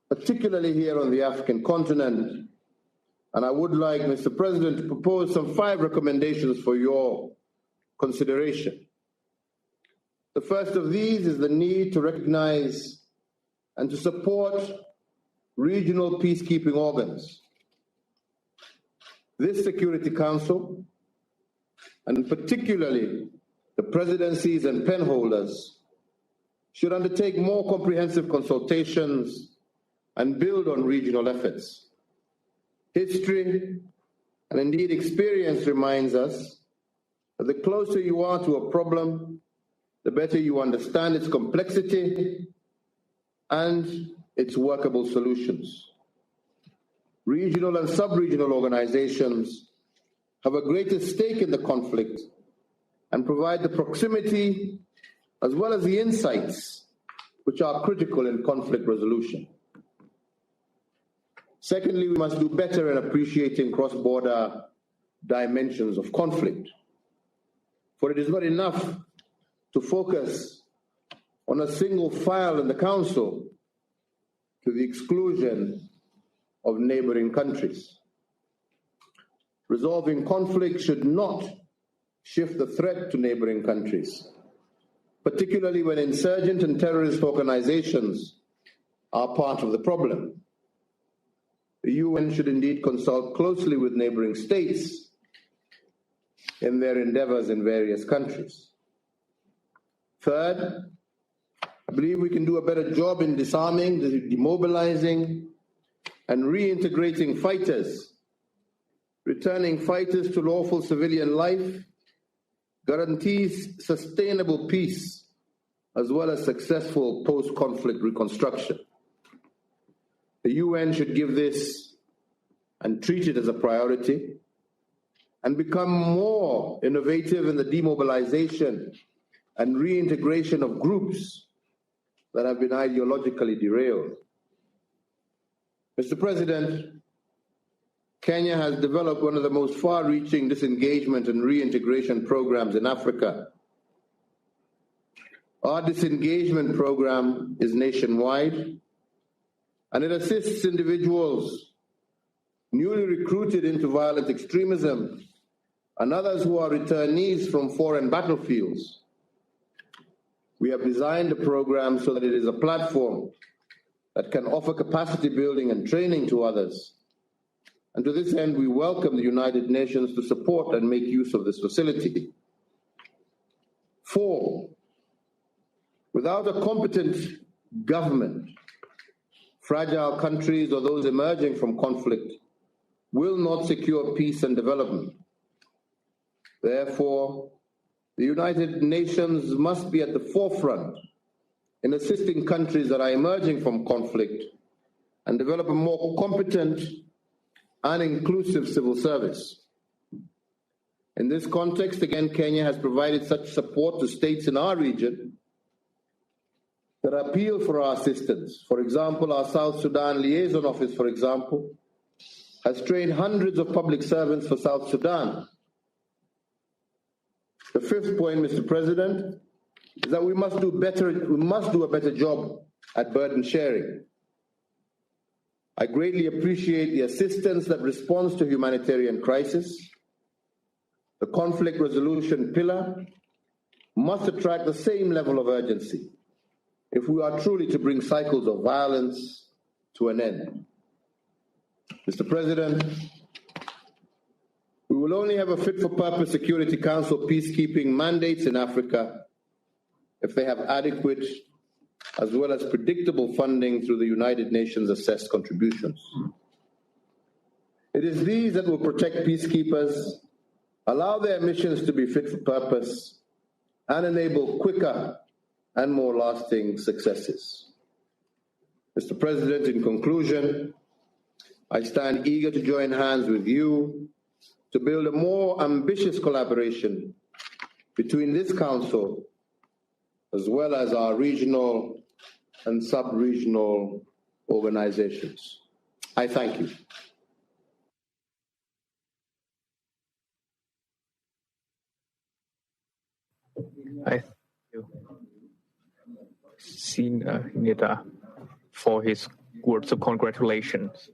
particularly here on the African continent. And I would like, Mr. President, to propose some 5 recommendations for your consideration. The first of these is the need to recognize and to support regional peacekeeping organs. This Security Council, and particularly the presidencies and penholders, should undertake more comprehensive consultations and build on regional efforts. History, and indeed experience, reminds us that the closer you are to a problem, the better you understand its complexity and its workable solutions. Regional and sub-regional organizations have a greater stake in the conflict and provide the proximity as well as the insights which are critical in conflict resolution. Secondly, we must do better in appreciating cross-border dimensions of conflict. For it is not enough to focus on a single file in the Council to the exclusion of neighboring countries. Resolving conflict should not shift the threat to neighboring countries, particularly when insurgent and terrorist organizations are part of the problem. The UN should indeed consult closely with neighboring states in their endeavors in various countries. Third, I believe we can do a better job in disarming, demobilizing, and reintegrating fighters. Returning fighters to lawful civilian life guarantees sustainable peace as well as successful post-conflict reconstruction. The UN should give this and treat it as a priority and become more innovative in the demobilization and reintegration of groups that have been ideologically derailed. Mr. President, Kenya has developed one of the most far-reaching disengagement and reintegration programs in Africa. Our disengagement program is nationwide, and it assists individuals newly recruited into violent extremism and others who are returnees from foreign battlefields. We have designed the program so that it is a platform that can offer capacity building and training to others. And to this end, we welcome the United Nations to support and make use of this facility. 4, without a competent government, fragile countries or those emerging from conflict will not secure peace and development. Therefore, the United Nations must be at the forefront in assisting countries that are emerging from conflict and develop a more competent and inclusive civil service. In this context, again, Kenya has provided such support to states in our region that appeal for our assistance. For example, our South Sudan Liaison Office, for example, has trained hundreds of public servants for South Sudan. The 5th point, Mr. President, is that we must do a better job at burden sharing. I greatly appreciate the assistance that responds to humanitarian crisis. The conflict resolution pillar must attract the same level of urgency if we are truly to bring cycles of violence to an end. Mr. President, we will only have a fit-for-purpose Security Council peacekeeping mandates in Africa if they have adequate as well as predictable funding through the United Nations assessed contributions. It is these that will protect peacekeepers, allow their missions to be fit for purpose, and enable quicker and more lasting successes. Mr. President, in conclusion, I stand eager to join hands with you to build a more ambitious collaboration between this Council as well as our regional and sub-regional organizations. I thank you. I thank you, Senior Nita, for his words of congratulations.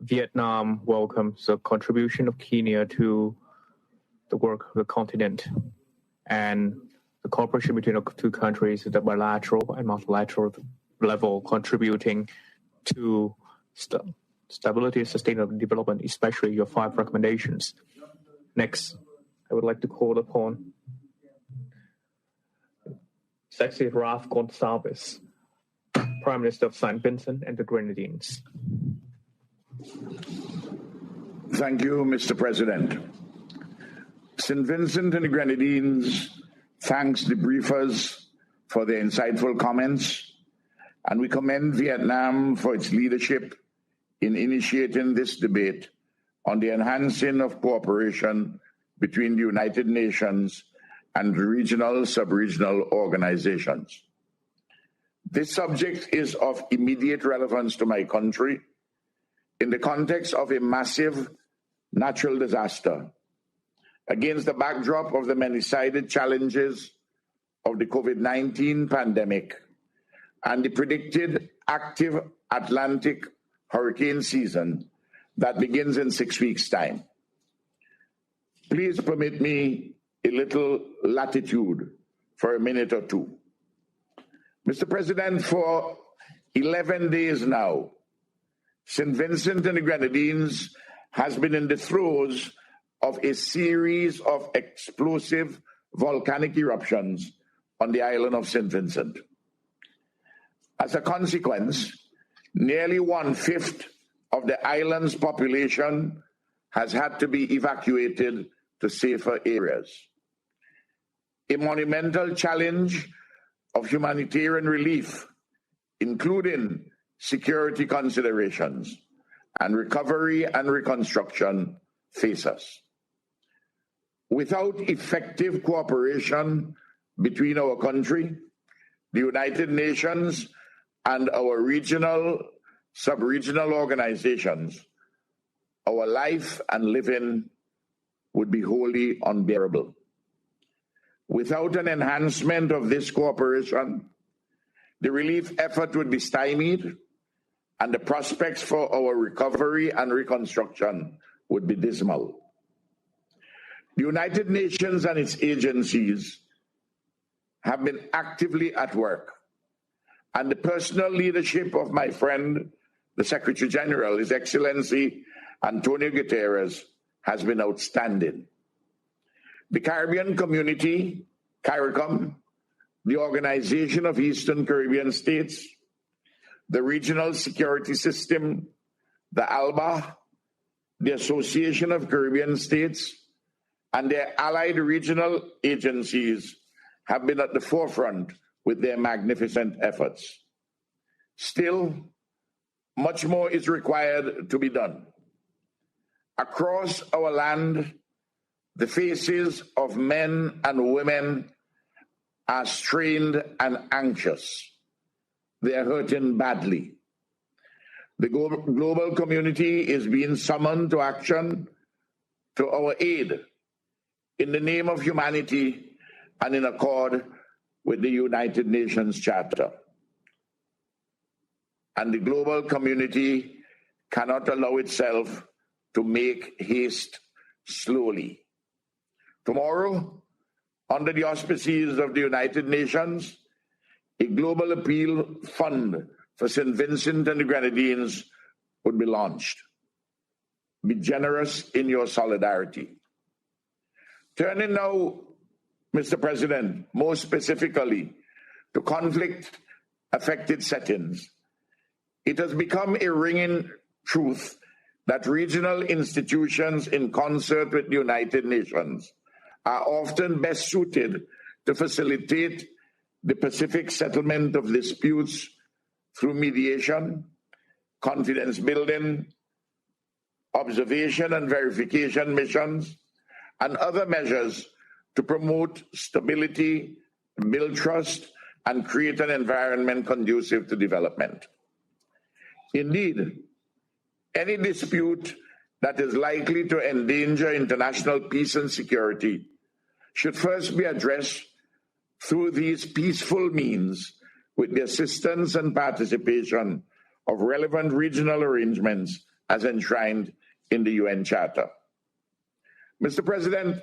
Vietnam welcomes the contribution of Kenya to the work of the continent and the cooperation between the two countries at the bilateral and multilateral level, contributing to stability and sustainable development, especially your 5 recommendations. Next, I would like to call upon Secretary Ralph Gonsalves, Prime Minister of St. Vincent and the Grenadines. Thank you, Mr. President. St. Vincent and the Grenadines thanks the briefers for their insightful comments, and we commend Vietnam for its leadership in initiating this debate on the enhancing of cooperation between the United Nations and regional, sub-regional organizations. This subject is of immediate relevance to my country in the context of a massive natural disaster against the backdrop of the many-sided challenges of the COVID-19 pandemic and the predicted active Atlantic hurricane season that begins in 6 weeks' time. Please permit me a little latitude for a minute or two. Mr. President, for 11 days now, St. Vincent and the Grenadines has been in the throes of a series of explosive volcanic eruptions on the island of St. Vincent. As a consequence, nearly 1/5 of the island's population has had to be evacuated to safer areas. A monumental challenge of humanitarian relief, including security considerations and recovery and reconstruction, face us. Without effective cooperation between our country, the United Nations, and our regional, sub-regional organizations, our life and living would be wholly unbearable. Without an enhancement of this cooperation, the relief effort would be stymied, and the prospects for our recovery and reconstruction would be dismal. The United Nations and its agencies have been actively at work, and the personal leadership of my friend, the Secretary General, His Excellency Antonio Guterres, has been outstanding. The Caribbean Community, CARICOM, the Organization of Eastern Caribbean States, the Regional Security System, the ALBA, the Association of Caribbean States, and their allied regional agencies have been at the forefront with their magnificent efforts. Still, much more is required to be done. Across our land, the faces of men and women are strained and anxious. They are hurting badly. The global community is being summoned to action to our aid in the name of humanity and in accord with the United Nations Charter. And the global community cannot allow itself to make haste slowly. Tomorrow, under the auspices of the United Nations, a global appeal fund for St. Vincent and the Grenadines would be launched. Be generous in your solidarity. Turning now, Mr. President, more specifically to conflict-affected settings, it has become a ringing truth that regional institutions in concert with the United Nations are often best suited to facilitate the Pacific settlement of disputes through mediation, confidence building, observation and verification missions, and other measures to promote stability, build trust, and create an environment conducive to development. Indeed, any dispute that is likely to endanger international peace and security should first be addressed through these peaceful means with the assistance and participation of relevant regional arrangements as enshrined in the UN Charter. Mr. President,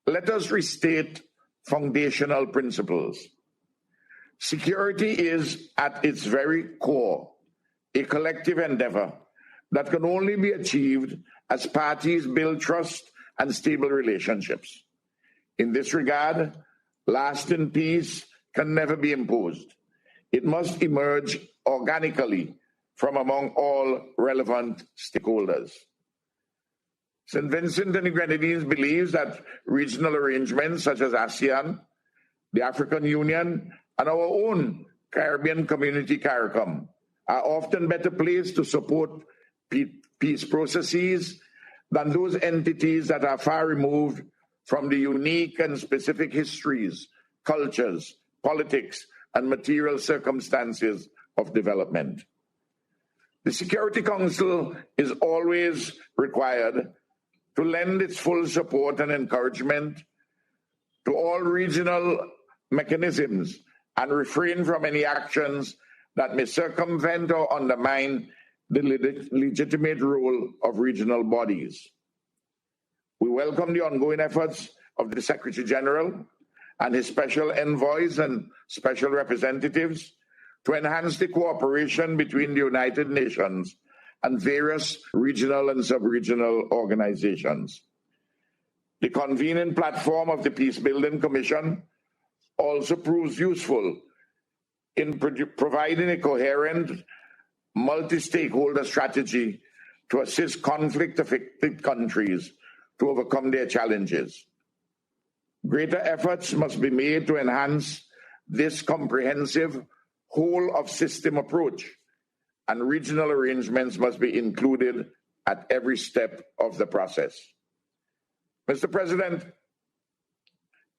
let us restate foundational principles. Security is, at its very core, a collective endeavor that can only be achieved as parties build trust and stable relationships. In this regard, lasting peace can never be imposed. It must emerge organically from among all relevant stakeholders. St. Vincent and the Grenadines believes that regional arrangements such as ASEAN the African Union, and our own Caribbean Community CARICOM are often better placed to support peace processes than those entities that are far removed from the unique and specific histories, cultures, politics, and material circumstances of development. The Security Council is always required to lend its full support and encouragement to all regional mechanisms and refrain from any actions that may circumvent or undermine the legitimate role of regional bodies. We welcome the ongoing efforts of the Secretary General and his special envoys and special representatives to enhance the cooperation between the United Nations and various regional and sub-regional organizations. The convening platform of the Peace Building Commission also proves useful in providing a coherent, multi-stakeholder strategy to assist conflict-affected countries to overcome their challenges. Greater efforts must be made to enhance this comprehensive whole-of-system approach, and regional arrangements must be included at every step of the process. Mr. President,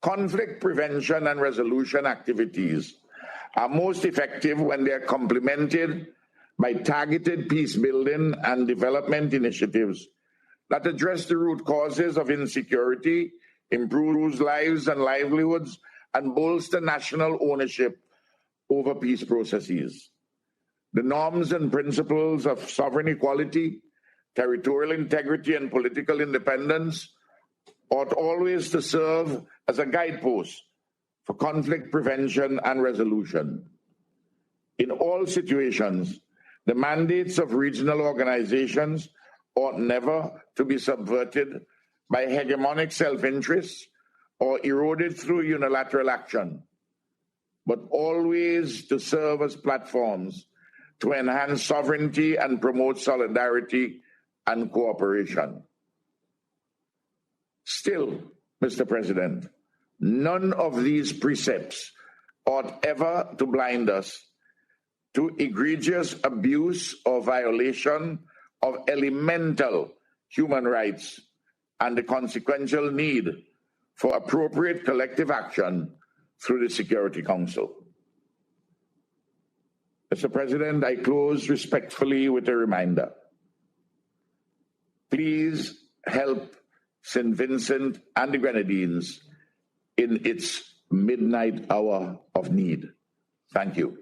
conflict prevention and resolution activities are most effective when they are complemented by targeted peace-building and development initiatives that address the root causes of insecurity, improve lives and livelihoods, and bolster national ownership over peace processes. The norms and principles of sovereign equality, territorial integrity, and political independence ought always to serve as a guidepost for conflict prevention and resolution. In all situations, the mandates of regional organizations ought never to be subverted by hegemonic self-interest or eroded through unilateral action, but always to serve as platforms to enhance sovereignty and promote solidarity and cooperation. Still, Mr. President, none of these precepts ought ever to blind us to egregious abuse or violation of elemental human rights and the consequential need for appropriate collective action through the Security Council. Mr. President, I close respectfully with a reminder. Please help St. Vincent and the Grenadines in its midnight hour of need. Thank you.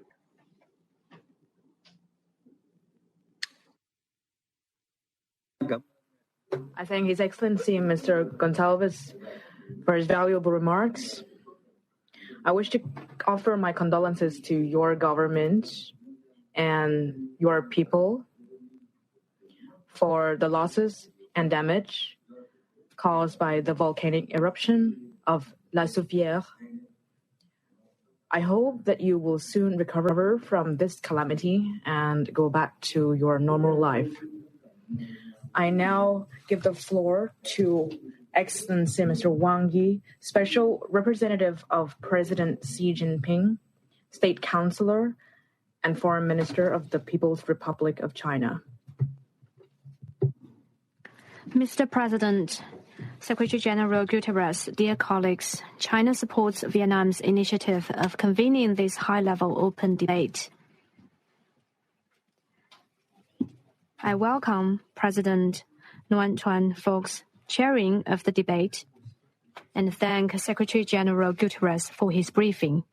I thank His Excellency Mr. Gonçalves for his valuable remarks. I wish to offer my condolences to your government and your people for the losses and damage caused by the volcanic eruption of La Souvière. I hope that you will soon recover from this calamity and go back to your normal life. I now give the floor to Excellency Mr. Wang Yi, Special Representative of President Xi Jinping, State Councilor, and Foreign Minister of the People's Republic of China. Mr. President, Secretary General Guterres, dear colleagues, China supports Vietnam's initiative of convening this high-level open debate. I welcome President Nguyen Phuc's chairing of the debate and thank Secretary General Guterres for his briefing.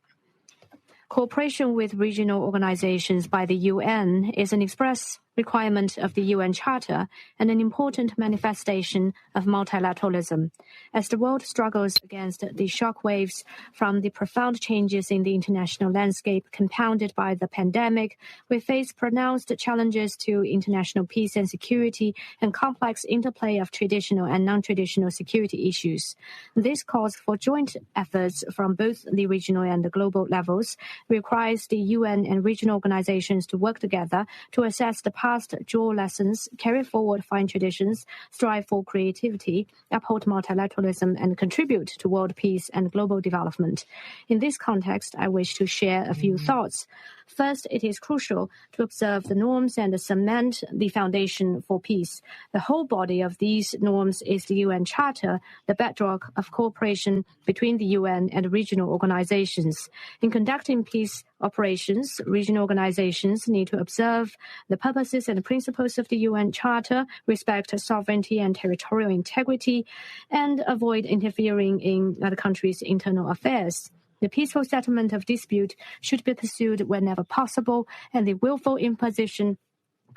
Cooperation with regional organizations by the UN is an express requirement of the UN Charter and an important manifestation of multilateralism. As the world struggles against the shockwaves from the profound changes in the international landscape compounded by the pandemic, we face pronounced challenges to international peace and security and complex interplay of traditional and non-traditional security issues. This calls for joint efforts from both the regional and the global levels, requires the UN and regional organizations to work together to assess the past draw lessons, carry forward fine traditions, strive for creativity, uphold multilateralism, and contribute to world peace and global development. In this context, I wish to share a few thoughts. First, it is crucial to observe the norms and cement the foundation for peace. The whole body of these norms is the UN Charter, the bedrock of cooperation between the UN and regional organizations. In conducting peace operations, regional organizations need to observe the purposes and principles of the UN Charter, respect sovereignty and territorial integrity, and avoid interfering in other countries' internal affairs. The peaceful settlement of dispute should be pursued whenever possible, and the willful imposition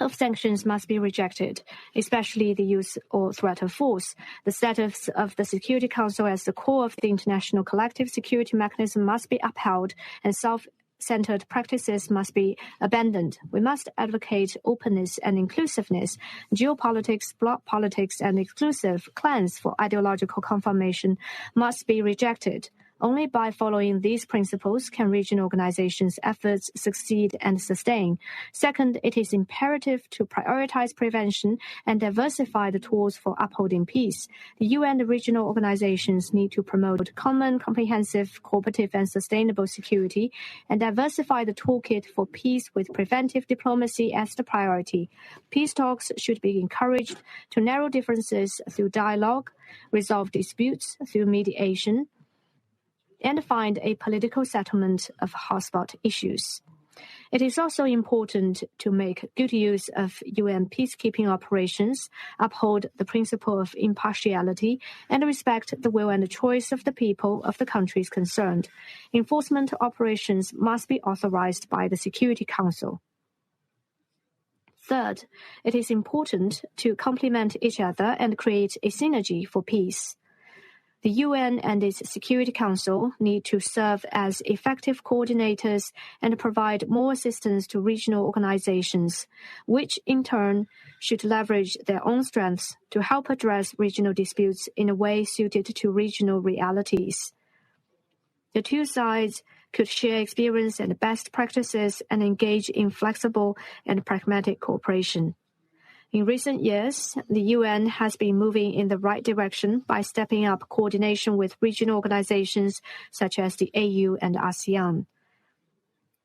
of sanctions must be rejected, especially the use or threat of force. The status of the Security Council as the core of the international collective security mechanism must be upheld, and self-centered practices must be abandoned. We must advocate openness and inclusiveness. Geopolitics, bloc politics, and exclusive clans for ideological confirmation must be rejected. Only by following these principles can regional organizations' efforts succeed and sustain. Second, it is imperative to prioritize prevention and diversify the tools for upholding peace. The UN and regional organizations need to promote common, comprehensive, cooperative, and sustainable security, and diversify the toolkit for peace with preventive diplomacy as the priority. Peace talks should be encouraged to narrow differences through dialogue, resolve disputes through mediation, and find a political settlement of hotspot issues. It is also important to make good use of UN peacekeeping operations, uphold the principle of impartiality, and respect the will and the choice of the people of the countries concerned. Enforcement operations must be authorized by the Security Council. Third, it is important to complement each other and create a synergy for peace. The UN and its Security Council need to serve as effective coordinators and provide more assistance to regional organizations, which in turn should leverage their own strengths to help address regional disputes in a way suited to regional realities. The two sides could share experience and best practices and engage in flexible and pragmatic cooperation. In recent years, the UN has been moving in the right direction by stepping up coordination with regional organizations such as the AU and ASEAN.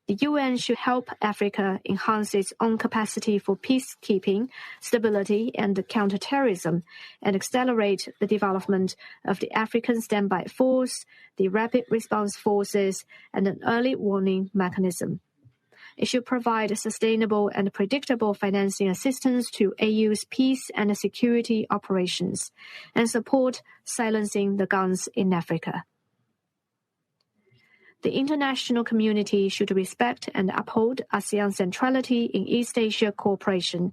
The UN should help Africa enhance its own capacity for peacekeeping, stability, and counterterrorism, and accelerate the development of the African Standby Force, the Rapid Response Forces, and an early warning mechanism. It should provide sustainable and predictable financing assistance to AU's peace and security operations, and support silencing the guns in Africa. The international community should respect and uphold ASEAN's centrality in East Asia cooperation.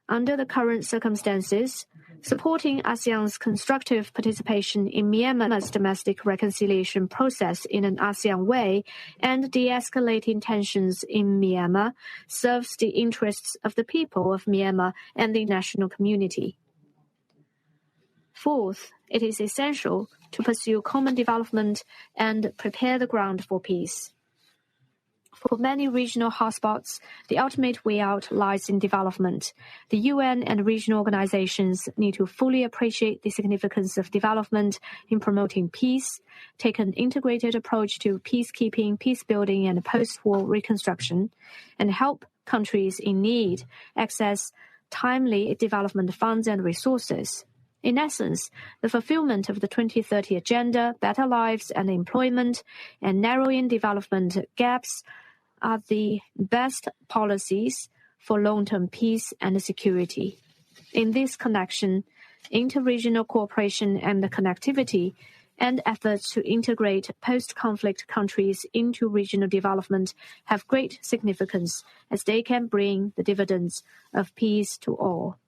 Under the current circumstances, supporting ASEAN's constructive participation in Myanmar's domestic reconciliation process in an ASEAN way and de-escalating tensions in Myanmar serves the interests of the people of Myanmar and the international community. Fourth, it is essential to pursue common development and prepare the ground for peace. For many regional hotspots, the ultimate way out lies in development. The UN and regional organizations need to fully appreciate the significance of development in promoting peace, take an integrated approach to peacekeeping, peace-building, and post-war reconstruction, and help countries in need access timely development funds and resources. In essence, the fulfillment of the 2030 Agenda, better lives and employment, and narrowing development gaps are the best policies for long-term peace and security. In this connection, inter-regional cooperation and connectivity and efforts to integrate post-conflict countries into regional development have great significance as they can bring the dividends of peace to all.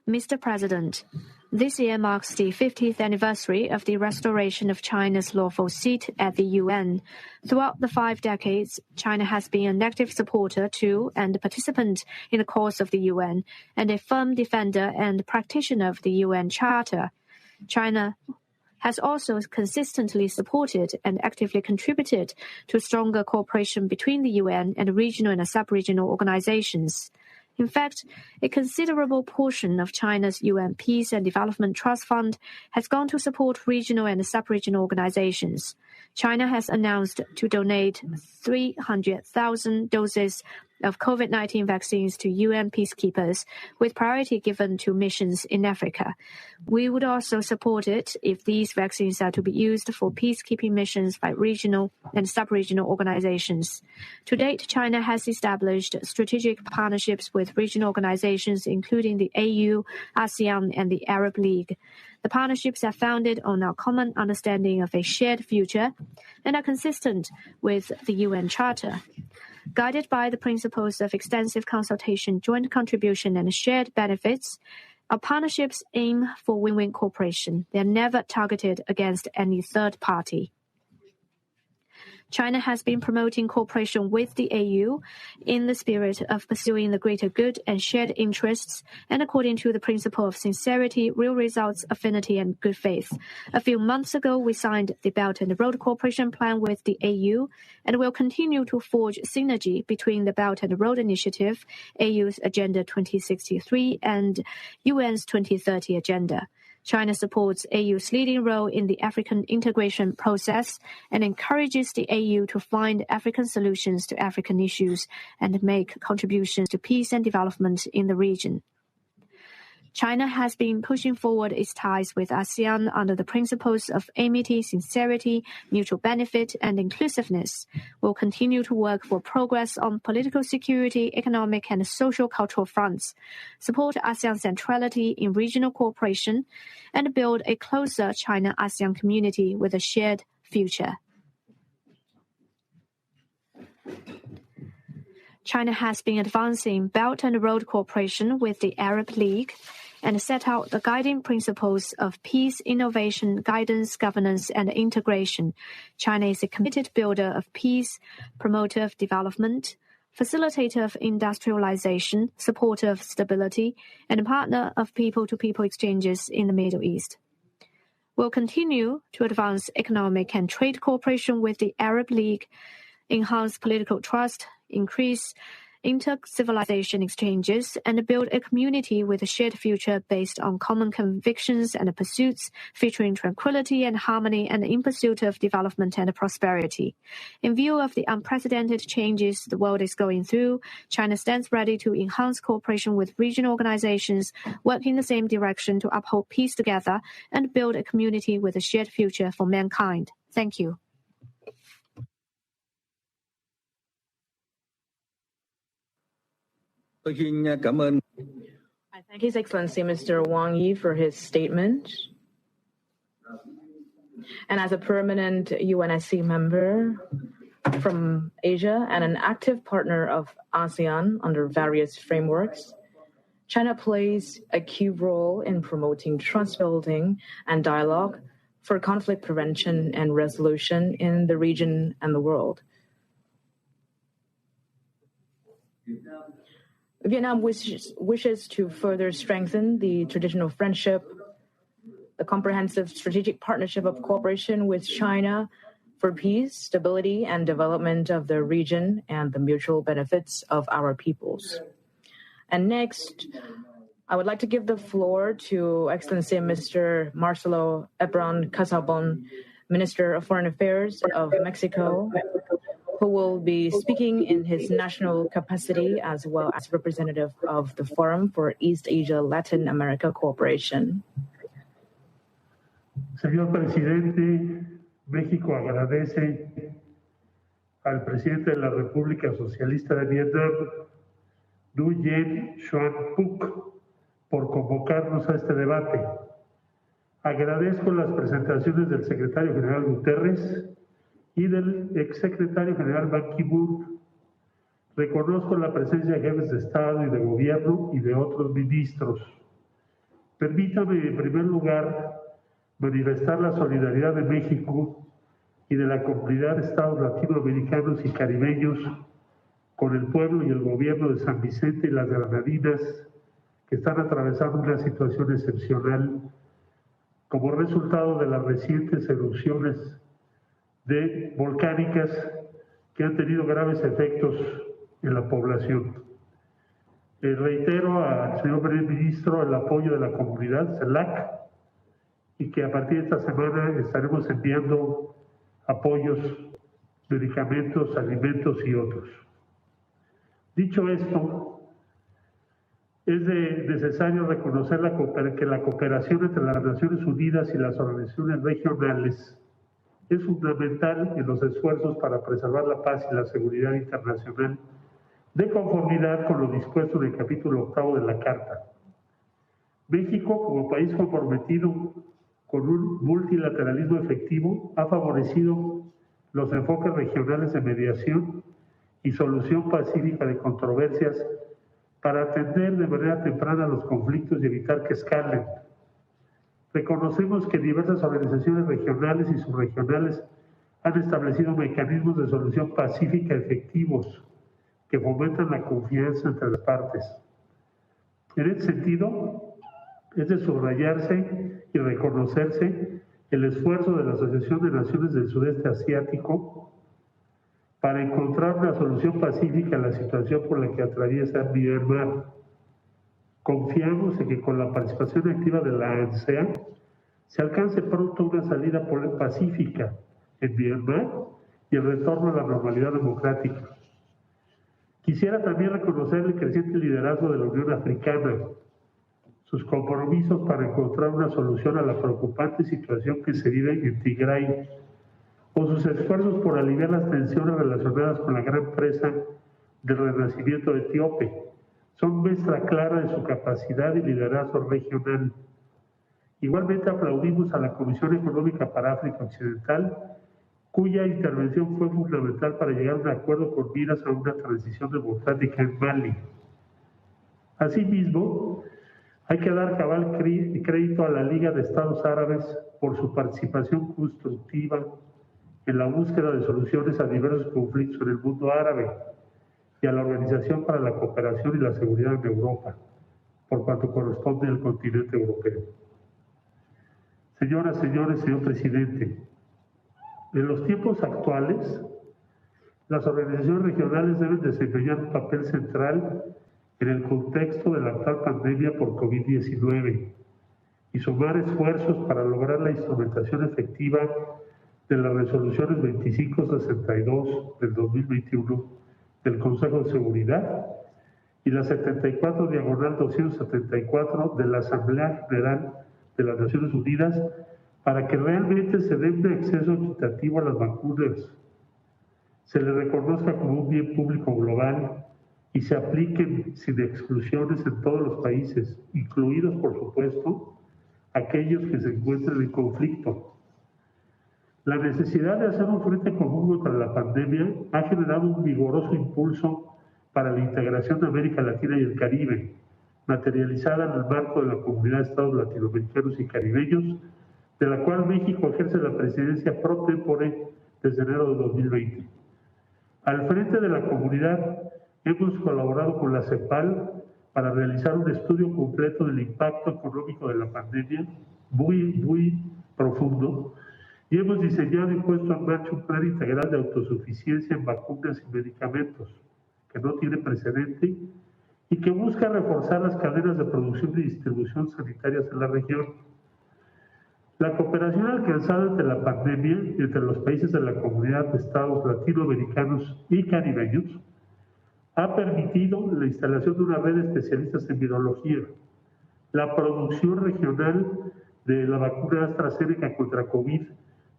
Mr. President, this year marks the 50th anniversary of the restoration of China's lawful seat at the UN. Throughout the 5 decades, China has been an active supporter to and participant in the cause of the UN, and a firm defender and practitioner of the UN Charter. China has also consistently supported and actively contributed to stronger cooperation between the UN and regional and sub-regional organizations. In fact, a considerable portion of China's UN Peace and Development Trust Fund has gone to support regional and sub-regional organizations. China has announced to donate 300,000 doses of COVID-19 vaccines to UN peacekeepers, with priority given to missions in Africa. We would also support it if these vaccines are to be used for peacekeeping missions by regional and sub-regional organizations. To date, China has established strategic partnerships with regional organizations, including the AU, ASEAN, and the Arab League. The partnerships are founded on our common understanding of a shared future and are consistent with the UN Charter. Guided by the principles of extensive consultation, joint contribution, and shared benefits, our partnerships aim for win-win cooperation. They are never targeted against any third party. China has been promoting cooperation with the AU in the spirit of pursuing the greater good and shared interests, and according to the principle of sincerity, real results, affinity, and good faith. A few months ago, we signed the Belt and Road Cooperation Plan with the AU, and will continue to forge synergy between the Belt and Road Initiative, AU's Agenda 2063, and UN's 2030 Agenda. China supports AU's leading role in the African integration process and encourages the AU to find African solutions to African issues and make contributions to peace and development in the region. China has been pushing forward its ties with ASEAN under the principles of amity, sincerity, mutual benefit, and inclusiveness. We'll continue to work for progress on political security, economic, and social-cultural fronts, support ASEAN centrality in regional cooperation, and build a closer China-ASEAN community with a shared future. China has been advancing Belt and Road cooperation with the Arab League and set out the guiding principles of peace, innovation, guidance, governance, and integration. China is a committed builder of peace, promoter of development, facilitator of industrialization, supporter of stability, and a partner of people-to-people exchanges in the Middle East. We'll continue to advance economic and trade cooperation with the Arab League, enhance political trust, increase inter-civilization exchanges, and build a community with a shared future based on common convictions and pursuits, featuring tranquility and harmony, and in pursuit of development and prosperity. In view of the unprecedented changes the world is going through, China stands ready to enhance cooperation with regional organizations, work in the same direction to uphold peace together, and build a community with a shared future for mankind. Thank you. I thank His Excellency Mr. Wang Yi for his statement. And as a permanent UNSC member from Asia and an active partner of ASEAN under various frameworks, China plays a key role in promoting trust building and dialogue for conflict prevention and resolution in the region and the world. Vietnam wishes to further strengthen the traditional friendship, the comprehensive strategic partnership of cooperation with China for peace, stability, and development of the region and the mutual benefits of our peoples. And next, I would like to give the floor to Excellency Mr. Marcelo Ebrard Casaubon, Minister of Foreign Affairs of Mexico, who will be speaking in his national capacity as well as representative of the Forum for East Asia-Latin America Cooperation. Señor Presidente, México agradece al presidente de la República Socialista de Vietnam, Nguyen Xuan Phuc, por convocarnos a este debate. Agradezco las presentaciones del secretario general Guterres y del exsecretario general Ban Ki-moon. Reconozco la presencia de jefes de Estado y de Gobierno y de otros ministros. Permítame, en primer lugar, manifestar la solidaridad de México y de la comunidad de Estados latinoamericanos y caribeños con el pueblo y el gobierno de San Vicente y las Granadinas, que están atravesando una situación excepcional como resultado de las recientes erupciones volcánicas que han tenido graves efectos en la población. Reitero al señor primer ministro el apoyo de la comunidad CELAC y que a partir de esta semana estaremos enviando apoyos, medicamentos, alimentos y otros. Dicho esto, es necesario reconocer que la cooperación entre las Naciones Unidas y las organizaciones regionales es fundamental en los esfuerzos para preservar la paz y la seguridad internacional, de conformidad con lo dispuesto en el capítulo 8 de la Carta. México, como país comprometido con un multilateralismo efectivo, ha favorecido los enfoques regionales de mediación y solución pacífica de controversias para atender de manera temprana los conflictos y evitar que escalen. Reconocemos que diversas organizaciones regionales y subregionales han establecido mecanismos de solución pacífica efectivos que fomentan la confianza entre las partes. En este sentido, es de subrayarse y reconocerse el esfuerzo de la Asociación de Naciones del Sudeste Asiático para encontrar una solución pacífica a la situación por la que atraviesa Myanmar. Confiamos en que con la participación activa de la ANSEA se alcance pronto una salida pacífica en Myanmar y el retorno a la normalidad democrática. Quisiera también reconocer el creciente liderazgo de la Unión Africana, sus compromisos para encontrar una solución a la preocupante situación que se vive en Tigray, o sus esfuerzos por aliviar las tensiones relacionadas con la gran presa del renacimiento etíope, son muestra clara de su capacidad y liderazgo regional. Igualmente aplaudimos a la Comisión Económica para África Occidental, cuya intervención fue fundamental para llegar a un acuerdo con miras a una transición democrática en Mali. Asimismo, hay que dar cabal crédito a la Liga de Estados Árabes por su participación constructiva en la búsqueda de soluciones a diversos conflictos en el mundo árabe y a la Organización para la Cooperación y la Seguridad en Europa, por cuanto corresponde al continente europeo. Señoras, señores, señor presidente, en los tiempos actuales, las organizaciones regionales deben desempeñar un papel central en el contexto de la actual pandemia por COVID-19 y sumar esfuerzos para lograr la instrumentación efectiva de las resoluciones 2562 del 2021 del Consejo de Seguridad y la 74/274 de la Asamblea General de las Naciones Unidas para que realmente se dé un acceso equitativo a las vacunas, se le reconozca como un bien público global y se apliquen sin exclusiones en todos los países, incluidos, por supuesto, aquellos que se encuentran en conflicto. La necesidad de hacer un frente común contra la pandemia ha generado un vigoroso impulso para la integración de América Latina y el Caribe, materializada en el marco de la Comunidad de Estados Latinoamericanos y Caribeños, de la cual México ejerce la presidencia pro tempore desde enero de 2020. Al frente de la comunidad, hemos colaborado con la CEPAL para realizar un estudio completo del impacto económico de la pandemia, muy profundo, y hemos diseñado y puesto en marcha un plan integral de autosuficiencia en vacunas y medicamentos, que no tiene precedente y que busca reforzar las cadenas de producción y distribución sanitarias en la región. La cooperación alcanzada ante la pandemia entre los países de la Comunidad de Estados Latinoamericanos y Caribeños ha permitido la instalación de una red de especialistas en virología, la producción regional de la vacuna AstraZeneca contra COVID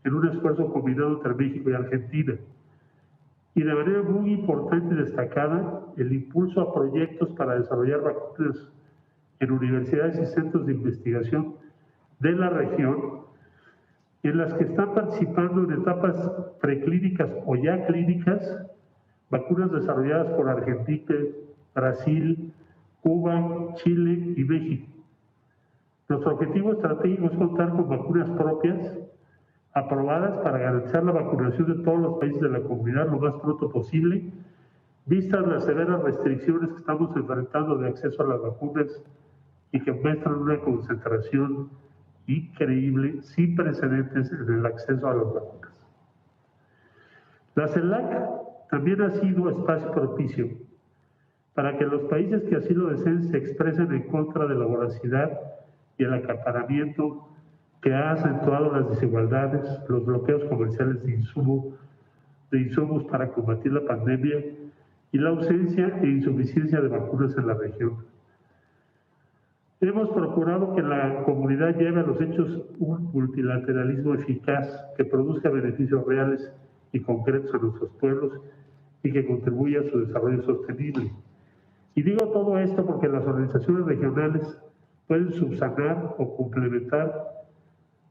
en un esfuerzo combinado entre México y Argentina, y de manera muy importante y destacada, el impulso a proyectos para desarrollar vacunas en universidades y centros de investigación de la región, en las que están participando en etapas preclínicas o ya clínicas, vacunas desarrolladas por Argentina, Brasil, Cuba, Chile y México. Nuestro objetivo estratégico es contar con vacunas propias aprobadas para garantizar la vacunación de todos los países de la comunidad lo más pronto posible, vistas las severas restricciones que estamos enfrentando de acceso a las vacunas y que muestran una concentración increíble, sin precedentes en el acceso a las vacunas. La CELAC también ha sido espacio propicio para que los países que así lo deseen se expresen en contra de la voracidad y el acaparamiento que ha acentuado las desigualdades, los bloqueos comerciales de insumos para combatir la pandemia y la ausencia e insuficiencia de vacunas en la región. Hemos procurado que la comunidad lleve a los hechos un multilateralismo eficaz que produzca beneficios reales y concretos a nuestros pueblos y que contribuya a su desarrollo sostenible. Y digo todo esto porque las organizaciones regionales pueden subsanar o complementar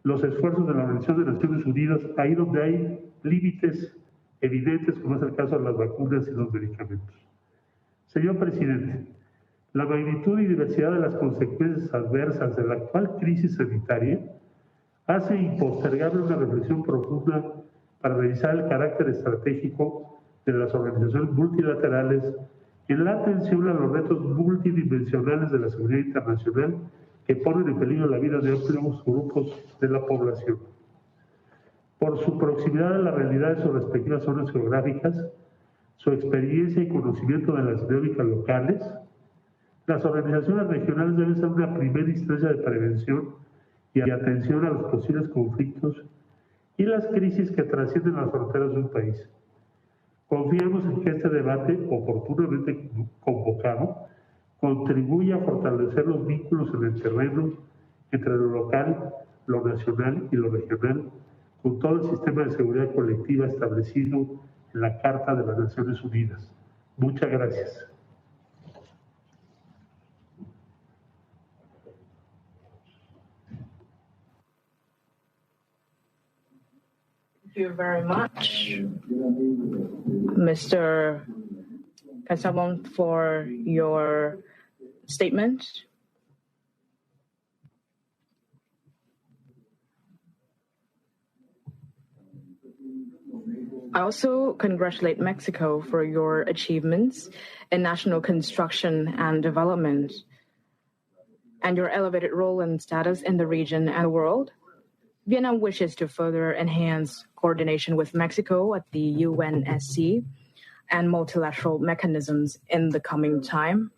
los esfuerzos de la Organización de Naciones Unidas ahí donde hay límites evidentes, como es el caso de las vacunas y los medicamentos. Señor presidente, la magnitud y diversidad de las consecuencias adversas de la actual crisis sanitaria hace impostergable una reflexión profunda para revisar el carácter estratégico de las organizaciones multilaterales en la atención a los retos multidimensionales de la seguridad internacional que ponen en peligro la vida de amplios grupos de la población. Por su proximidad a la realidad de sus respectivas zonas geográficas, su experiencia y conocimiento de las dinámicas locales, las organizaciones regionales deben ser una primera instancia de prevención y atención a los posibles conflictos y las crisis que trascienden las fronteras de un país. Confiamos en que este debate, oportunamente convocado, contribuya a fortalecer los vínculos en el terreno entre lo local, lo nacional y lo regional, con todo el sistema de seguridad colectiva establecido en la Carta de las Naciones Unidas. Muchas gracias. Thank you very much, Mr. Casaubon, for your statement. I also congratulate Mexico for your achievements in national construction and development and your elevated role and status in the region and the world. Vietnam wishes to further enhance coordination with Mexico at the UNSC and multilateral mechanisms in the coming time.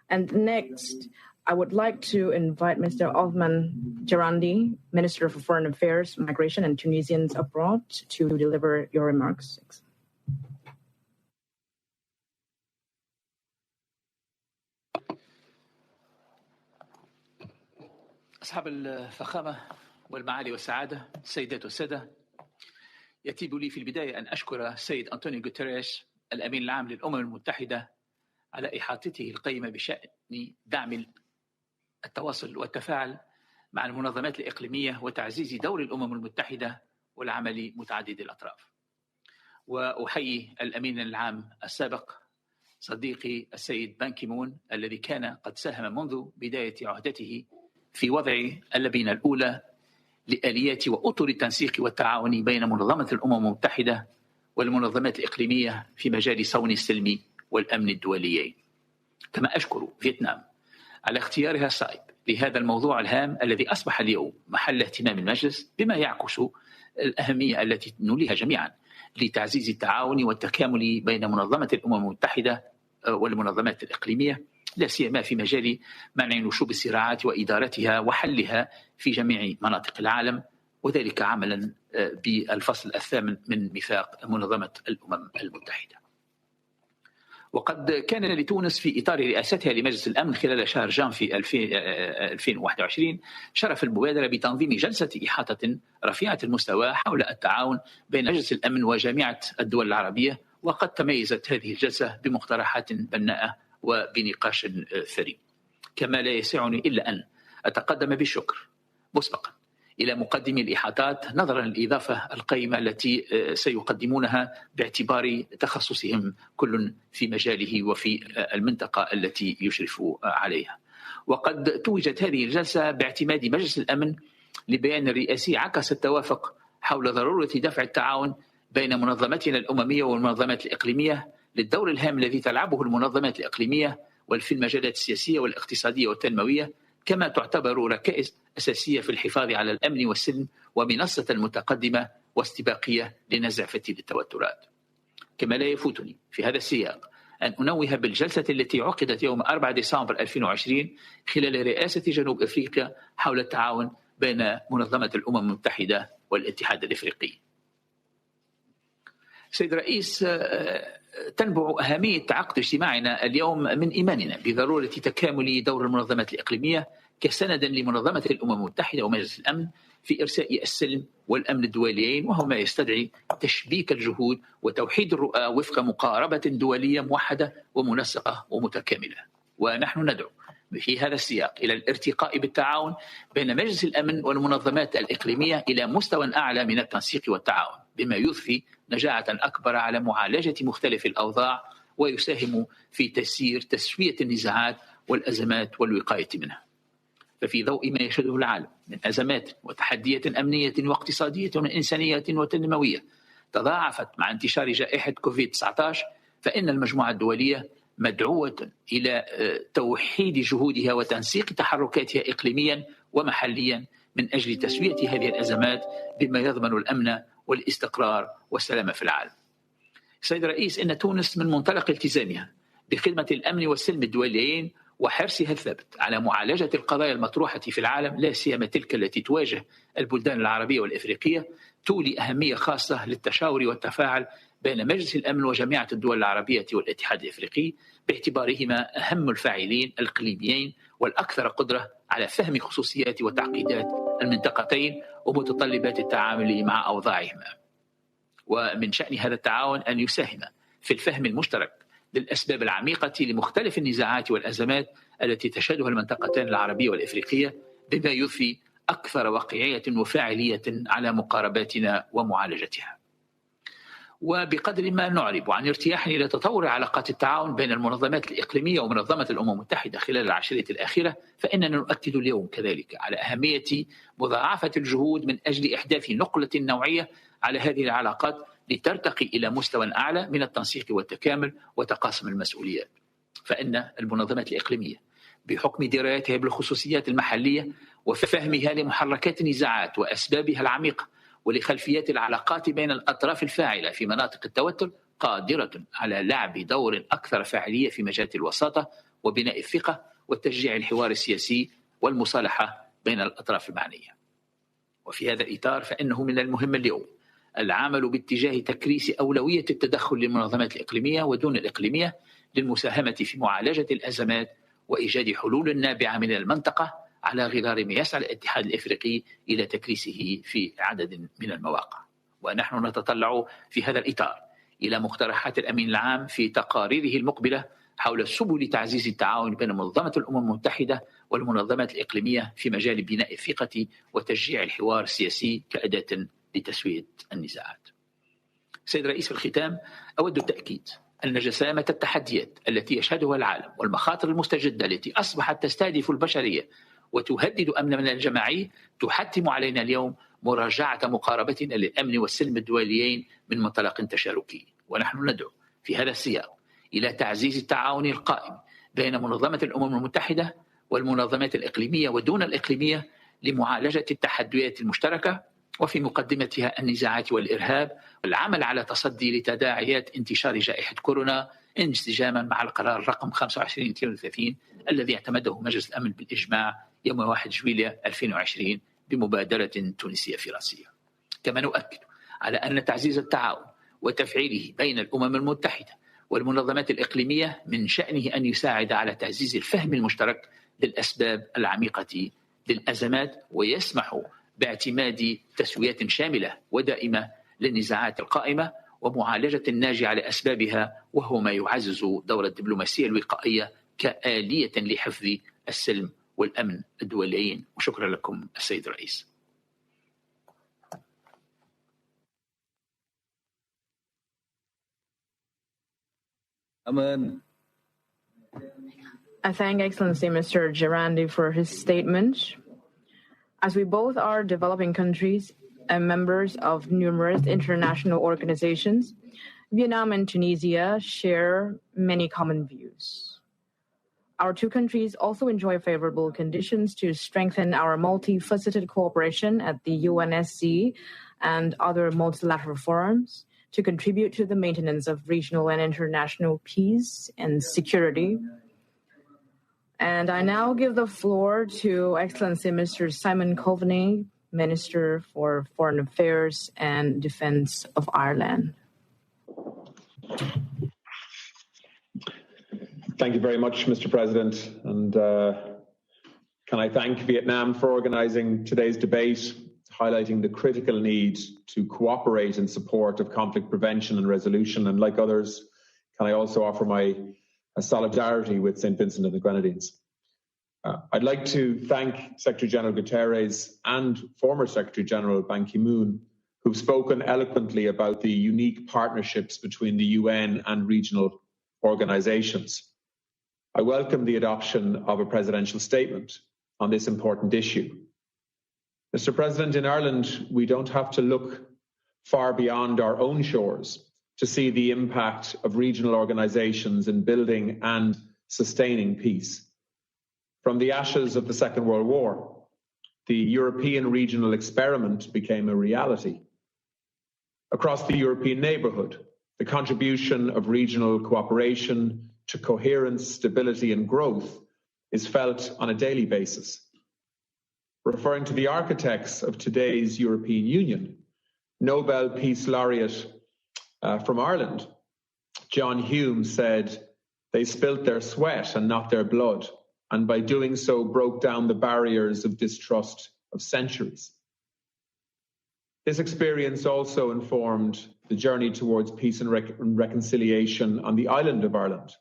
And next, I would like to invite Mr. Othman Jarandi, Minister for Foreign Affairs, Migration and Tunisians Abroad, to deliver your remarks. أصحاب الفخامة والمعالي والسعادة، السيدات والسادة، يطيب لي في البداية أن أشكر السيد أنطونيو غوتيريش الأمين العام للأمم المتحدة على إحاطته القيمة بشأن دعم التواصل والتفاعل مع المنظمات الإقليمية وتعزيز دور الأمم المتحدة والعمل متعدد الأطراف. وأحيي الأمين العام السابق صديقي السيد بان كيمون الذي كان قد ساهم منذ بداية عهدته في وضع اللبنة الأولى لآليات وأطر التنسيق والتعاون بين منظمة الأمم المتحدة والمنظمات الإقليمية في مجال صون السلم والأمن الدوليين. كما أشكر فيتنام على اختيارها الصائب لهذا الموضوع الهام الذي أصبح اليوم محل اهتمام المجلس، بما يعكس الأهمية التي نوليها جميعا لتعزيز التعاون والتكامل بين منظمة الأمم المتحدة والمنظمات الإقليمية، لا سيما في مجال منع نشوب الصراعات وإدارتها وحلها في جميع مناطق العالم، وذلك عملا بالفصل 8 من ميثاق منظمة الأمم المتحدة. وقد كان لتونس في إطار رئاستها لمجلس الأمن خلال شهر جانفي 2021 شرف المبادرة بتنظيم جلسة إحاطة رفيعة المستوى حول التعاون بين مجلس الأمن وجامعة الدول العربية، وقد تميزت هذه الجلسة بمقترحات بناءة وبنقاش ثري. كما لا يسعني إلا أن أتقدم بالشكر مسبقا إلى مقدمي الإحاطات نظرا للإضافة القيمة التي سيقدمونها باعتبار تخصصهم كل في مجاله وفي المنطقة التي يشرف عليها. وقد توجت هذه الجلسة باعتماد مجلس الأمن لبيان الرئاسي عكس التوافق حول ضرورة دفع التعاون بين منظمتنا الأممية والمنظمات الإقليمية للدور الهام الذي تلعبه المنظمات الإقليمية وفي المجالات السياسية والاقتصادية والتنموية، كما تعتبر ركائز أساسية في الحفاظ على الأمن والسلم ومنصة متقدمة واستباقية لنزع فتيل التوترات. كما لا يفوتني في هذا السياق أن أنوه بالجلسة التي عقدت يوم 4 ديسمبر 2020 خلال رئاسة جنوب أفريقيا حول التعاون بين منظمة الأمم المتحدة والاتحاد الإفريقي. سيد الرئيس، تنبع أهمية عقد اجتماعنا اليوم من إيماننا بضرورة تكامل دور المنظمات الإقليمية كسند لمنظمة الأمم المتحدة ومجلس الأمن في إرساء السلم والأمن الدوليين، وهو ما يستدعي تشبيك الجهود وتوحيد الرؤى وفق مقاربة دولية موحدة ومنسقة ومتكاملة. ونحن ندعو في هذا السياق إلى الارتقاء بالتعاون بين مجلس الأمن والمنظمات الإقليمية إلى مستوى أعلى من التنسيق والتعاون، بما يضفي نجاعة أكبر على معالجة مختلف الأوضاع ويساهم في تسيير تسوية النزاعات والأزمات والوقاية منها. ففي ضوء ما يشهده العالم من أزمات وتحديات أمنية واقتصادية وإنسانية وتنموية تضاعفت مع انتشار جائحة كوفيد-19، فإن المجموعة الدولية مدعوة إلى توحيد جهودها وتنسيق تحركاتها إقليميا ومحليا من أجل تسوية هذه الأزمات بما يضمن الأمن والاستقرار والسلام في العالم. سيد الرئيس، إن تونس من منطلق التزامها بخدمة الأمن والسلم الدوليين وحرصها الثابت على معالجة القضايا المطروحة في العالم، لا سيما تلك التي تواجه البلدان العربية والإفريقية، تولي أهمية خاصة للتشاور والتفاعل بين مجلس الأمن وجامعة الدول العربية والاتحاد الإفريقي، باعتبارهما أهم الفاعلين الإقليميين والأكثر قدرة على فهم خصوصيات وتعقيدات المنطقتين ومتطلبات التعامل مع أوضاعهما. ومن شأن هذا التعاون أن يساهم في الفهم المشترك للأسباب العميقة لمختلف النزاعات والأزمات التي تشهدها المنطقتان العربية والإفريقية، بما يضفي أكثر واقعية وفاعلية على مقارباتنا ومعالجتها. وبقدر ما نعرب عن ارتياحنا إلى تطور علاقات التعاون بين المنظمات الإقليمية ومنظمة الأمم المتحدة خلال العشرية الأخيرة، فإننا نؤكد اليوم كذلك على أهمية مضاعفة الجهود من أجل إحداث نقلة نوعية على هذه العلاقات لترتقي إلى مستوى أعلى من التنسيق والتكامل وتقاسم المسؤوليات. فإن المنظمات الإقليمية بحكم درايتها بالخصوصيات المحلية وفهمها لمحركات النزاعات وأسبابها العميقة ولخلفيات العلاقات بين الأطراف الفاعلة في مناطق التوتر، قادرة على لعب دور أكثر فاعلية في مجال الوساطة وبناء الثقة وتشجيع الحوار السياسي والمصالحة بين الأطراف المعنية. وفي هذا الإطار فإنه من المهم اليوم العمل باتجاه تكريس أولوية التدخل للمنظمات الإقليمية ودون الإقليمية للمساهمة في معالجة الأزمات وإيجاد حلول نابعة من المنطقة على غرار ما يسعى الاتحاد الإفريقي إلى تكريسه في عدد من المواقع. ونحن نتطلع في هذا الإطار إلى مقترحات الأمين العام في تقاريره المقبلة حول سبل تعزيز التعاون بين منظمة الأمم المتحدة والمنظمات الإقليمية في مجال بناء الثقة وتشجيع الحوار السياسي كأداة لتسوية النزاعات. سيد الرئيس، في الختام أود التأكيد أن جسامة التحديات التي يشهدها العالم والمخاطر المستجدة التي أصبحت تستهدف البشرية وتهدد أمننا الجماعي تحتم علينا اليوم مراجعة مقاربتنا للأمن والسلم الدوليين من منطلق تشاركي. ونحن ندعو في هذا السياق إلى تعزيز التعاون القائم بين منظمة الأمم المتحدة والمنظمات الإقليمية ودون الإقليمية لمعالجة التحديات المشتركة، وفي مقدمتها النزاعات والإرهاب، والعمل على تصدي لتداعيات انتشار جائحة كورونا انسجاما مع القرار رقم 2532 الذي اعتمده مجلس الأمن بالإجماع يوم 1 جويلية 2020 بمبادرة تونسية فرنسية. كما نؤكد على أن تعزيز التعاون وتفعيله بين الأمم المتحدة والمنظمات الإقليمية من شأنه أن يساعد على تعزيز الفهم المشترك للأسباب العميقة للأزمات، ويسمح باعتماد تسويات شاملة ودائمة للنزاعات القائمة ومعالجة الناجعة لأسبابها، وهو ما يعزز دور الدبلوماسية الوقائية كآلية لحفظ السلم والأمن الدوليين. وشكرا لكم السيد الرئيس. Amen. I thank Excellency Mr. Gerandi for his statement. As we both are developing countries and members of numerous international organizations, Vietnam and Tunisia share many common views. Our two countries also enjoy favorable conditions to strengthen our multifaceted cooperation at the UNSC and other multilateral forums to contribute to the maintenance of regional and international peace and security. And I now give the floor to Excellency Mr. Simon Coveney, Minister for Foreign Affairs and Defence of Ireland. Thank you very much, Mr. President. And can I thank Vietnam for organising today's debate, highlighting the critical need to cooperate in support of conflict prevention and resolution. And like others, can I also offer my solidarity with St. Vincent and the Grenadines. I'd like to thank Secretary General Guterres and former Secretary General Ban Ki-moon, who've spoken eloquently about the unique partnerships between the UN and regional organisations. I welcome the adoption of a presidential statement on this important issue. Mr. President, in Ireland, we don't have to look far beyond our own shores to see the impact of regional organisations in building and sustaining peace. From the ashes of the Second World War, the European regional experiment became a reality. Across the European neighbourhood, the contribution of regional cooperation to coherence, stability and growth is felt on a daily basis. Referring to the architects of today's European Union, Nobel Peace Laureate from Ireland, John Hume, said, "They spilt their sweat and not their blood, and by doing so broke down the barriers of distrust of centuries." This experience also informed the journey towards peace and reconciliation on the island of Ireland.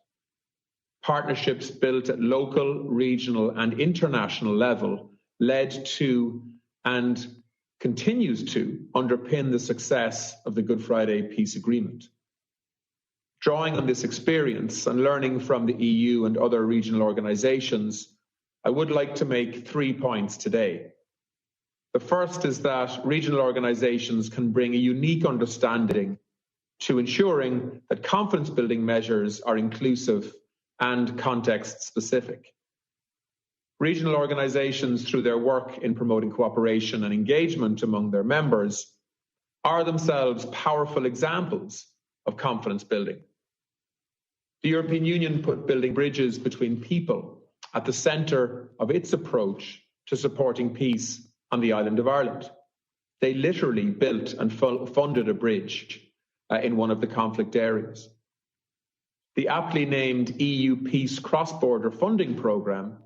Partnerships built at local, regional and international level led to and continues to underpin the success of the Good Friday Peace Agreement. Drawing on this experience and learning from the EU and other regional organisations, I would like to make 3 points today. The first is that regional organisations can bring a unique understanding to ensuring that confidence-building measures are inclusive and context-specific. Regional organisations, through their work in promoting cooperation and engagement among their members, are themselves powerful examples of confidence building. The European Union put building bridges between people at the centre of its approach to supporting peace on the island of Ireland. They literally built and funded a bridge in one of the conflict areas. The aptly named EU Peace Cross-Border Funding Programme,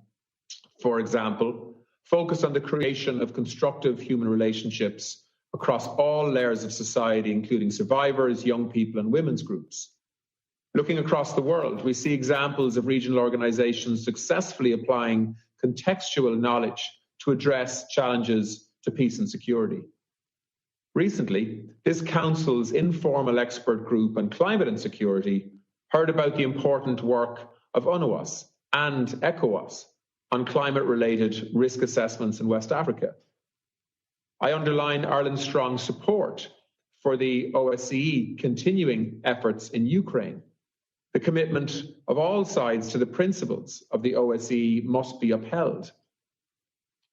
for example, focused on the creation of constructive human relationships across all layers of society, including survivors, young people and women's groups. Looking across the world, we see examples of regional organisations successfully applying contextual knowledge to address challenges to peace and security. Recently, this Council's informal expert group on climate and security heard about the important work of UNOWAS and ECOWAS on climate-related risk assessments in West Africa. I underline Ireland's strong support for the OSCE continuing efforts in Ukraine. The commitment of all sides to the principles of the OSCE must be upheld.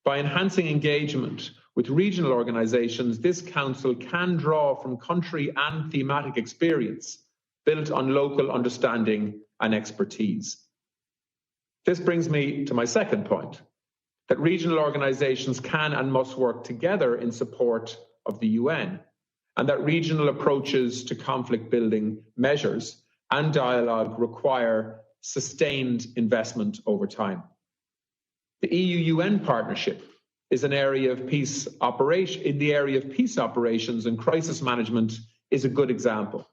By enhancing engagement with regional organisations, this Council can draw from country and thematic experience built on local understanding and expertise. This brings me to my second point, that regional organisations can and must work together in support of the UN, and that regional approaches to conflict building measures and dialogue require sustained investment over time. The EU-UN partnership is an area of peace operation. In the area of peace operations and crisis management is a good example.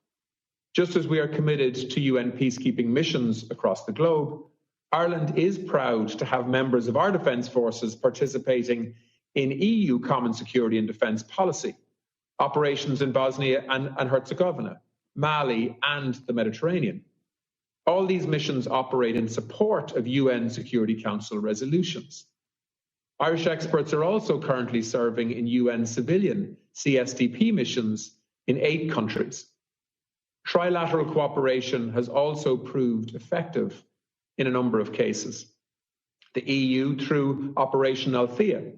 Just as we are committed to UN peacekeeping missions across the globe, Ireland is proud to have members of our defence forces participating in EU common security and defence policy, operations in Bosnia and Herzegovina, Mali and the Mediterranean. All these missions operate in support of UN Security Council resolutions. Irish experts are also currently serving in UN civilian CSDP missions in 8 countries. Trilateral cooperation has also proved effective in a number of cases. The EU, through Operation Althea,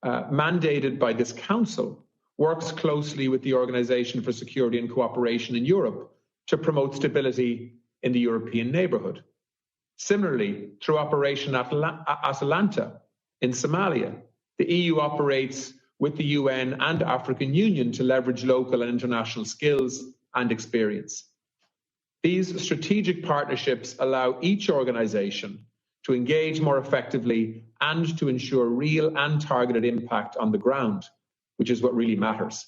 mandated by this Council, works closely with the Organisation for Security and Cooperation in Europe to promote stability in the European neighbourhood. Similarly, through Operation Atalanta in Somalia, the EU operates with the UN and African Union to leverage local and international skills and experience. These strategic partnerships allow each organisation to engage more effectively and to ensure real and targeted impact on the ground, which is what really matters.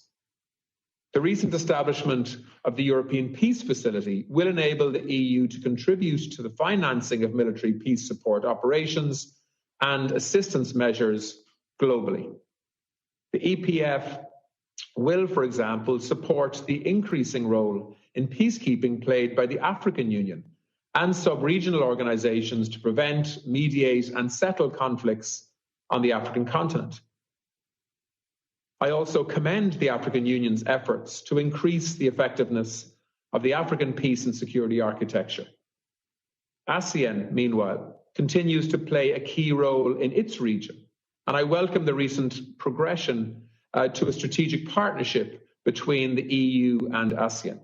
The recent establishment of the European Peace Facility will enable the EU to contribute to the financing of military peace support operations and assistance measures globally. The EPF will, for example, support the increasing role in peacekeeping played by the African Union and sub-regional organisations to prevent, mediate and settle conflicts on the African continent. I also commend the African Union's efforts to increase the effectiveness of the African peace and security architecture. ASEAN, meanwhile, continues to play a key role in its region, and I welcome the recent progression to a strategic partnership between the EU and ASEAN.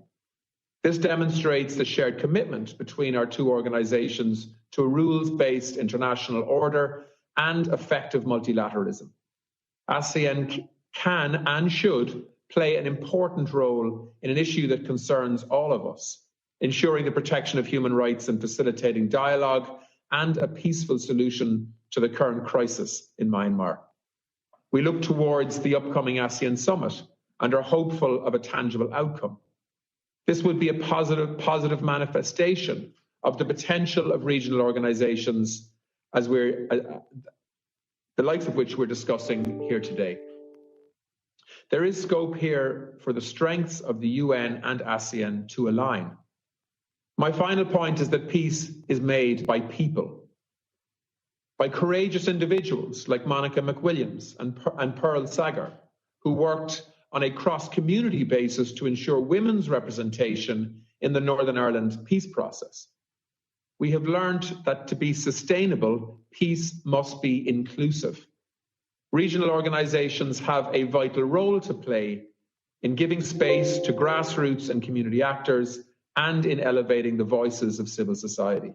This demonstrates the shared commitment between our two organisations to a rules-based international order and effective multilateralism. ASEAN can and should play an important role in an issue that concerns all of us, ensuring the protection of human rights and facilitating dialogue and a peaceful solution to the current crisis in Myanmar. We look towards the upcoming ASEAN summit and are hopeful of a tangible outcome. This would be a positive manifestation of the potential of regional organisations as the likes of which we're discussing here today. There is scope here for the strengths of the UN and ASEAN to align. My final point is that peace is made by people, by courageous individuals like Monica McWilliams and Pearl Sagar, who worked on a cross-community basis to ensure women's representation in the Northern Ireland peace process. We have learned that to be sustainable, peace must be inclusive. Regional organisations have a vital role to play in giving space to grassroots and community actors and in elevating the voices of civil society.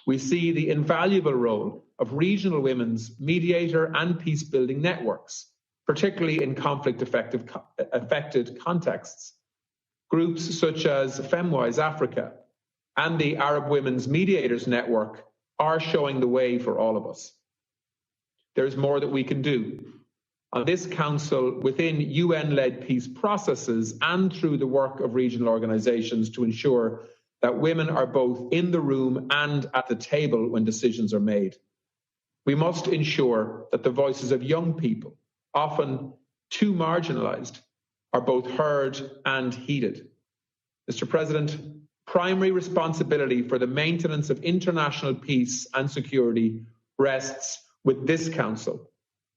We see the invaluable role of regional women's mediator and peace-building networks, particularly in conflict-affected contexts. Groups such as FemWise Africa and the Arab Women's Mediators Network are showing the way for all of us. There is more that we can do on this Council within UN-led peace processes and through the work of regional organisations to ensure that women are both in the room and at the table when decisions are made. We must ensure that the voices of young people, often too marginalised, are both heard and heeded. Mr. President, primary responsibility for the maintenance of international peace and security rests with this Council.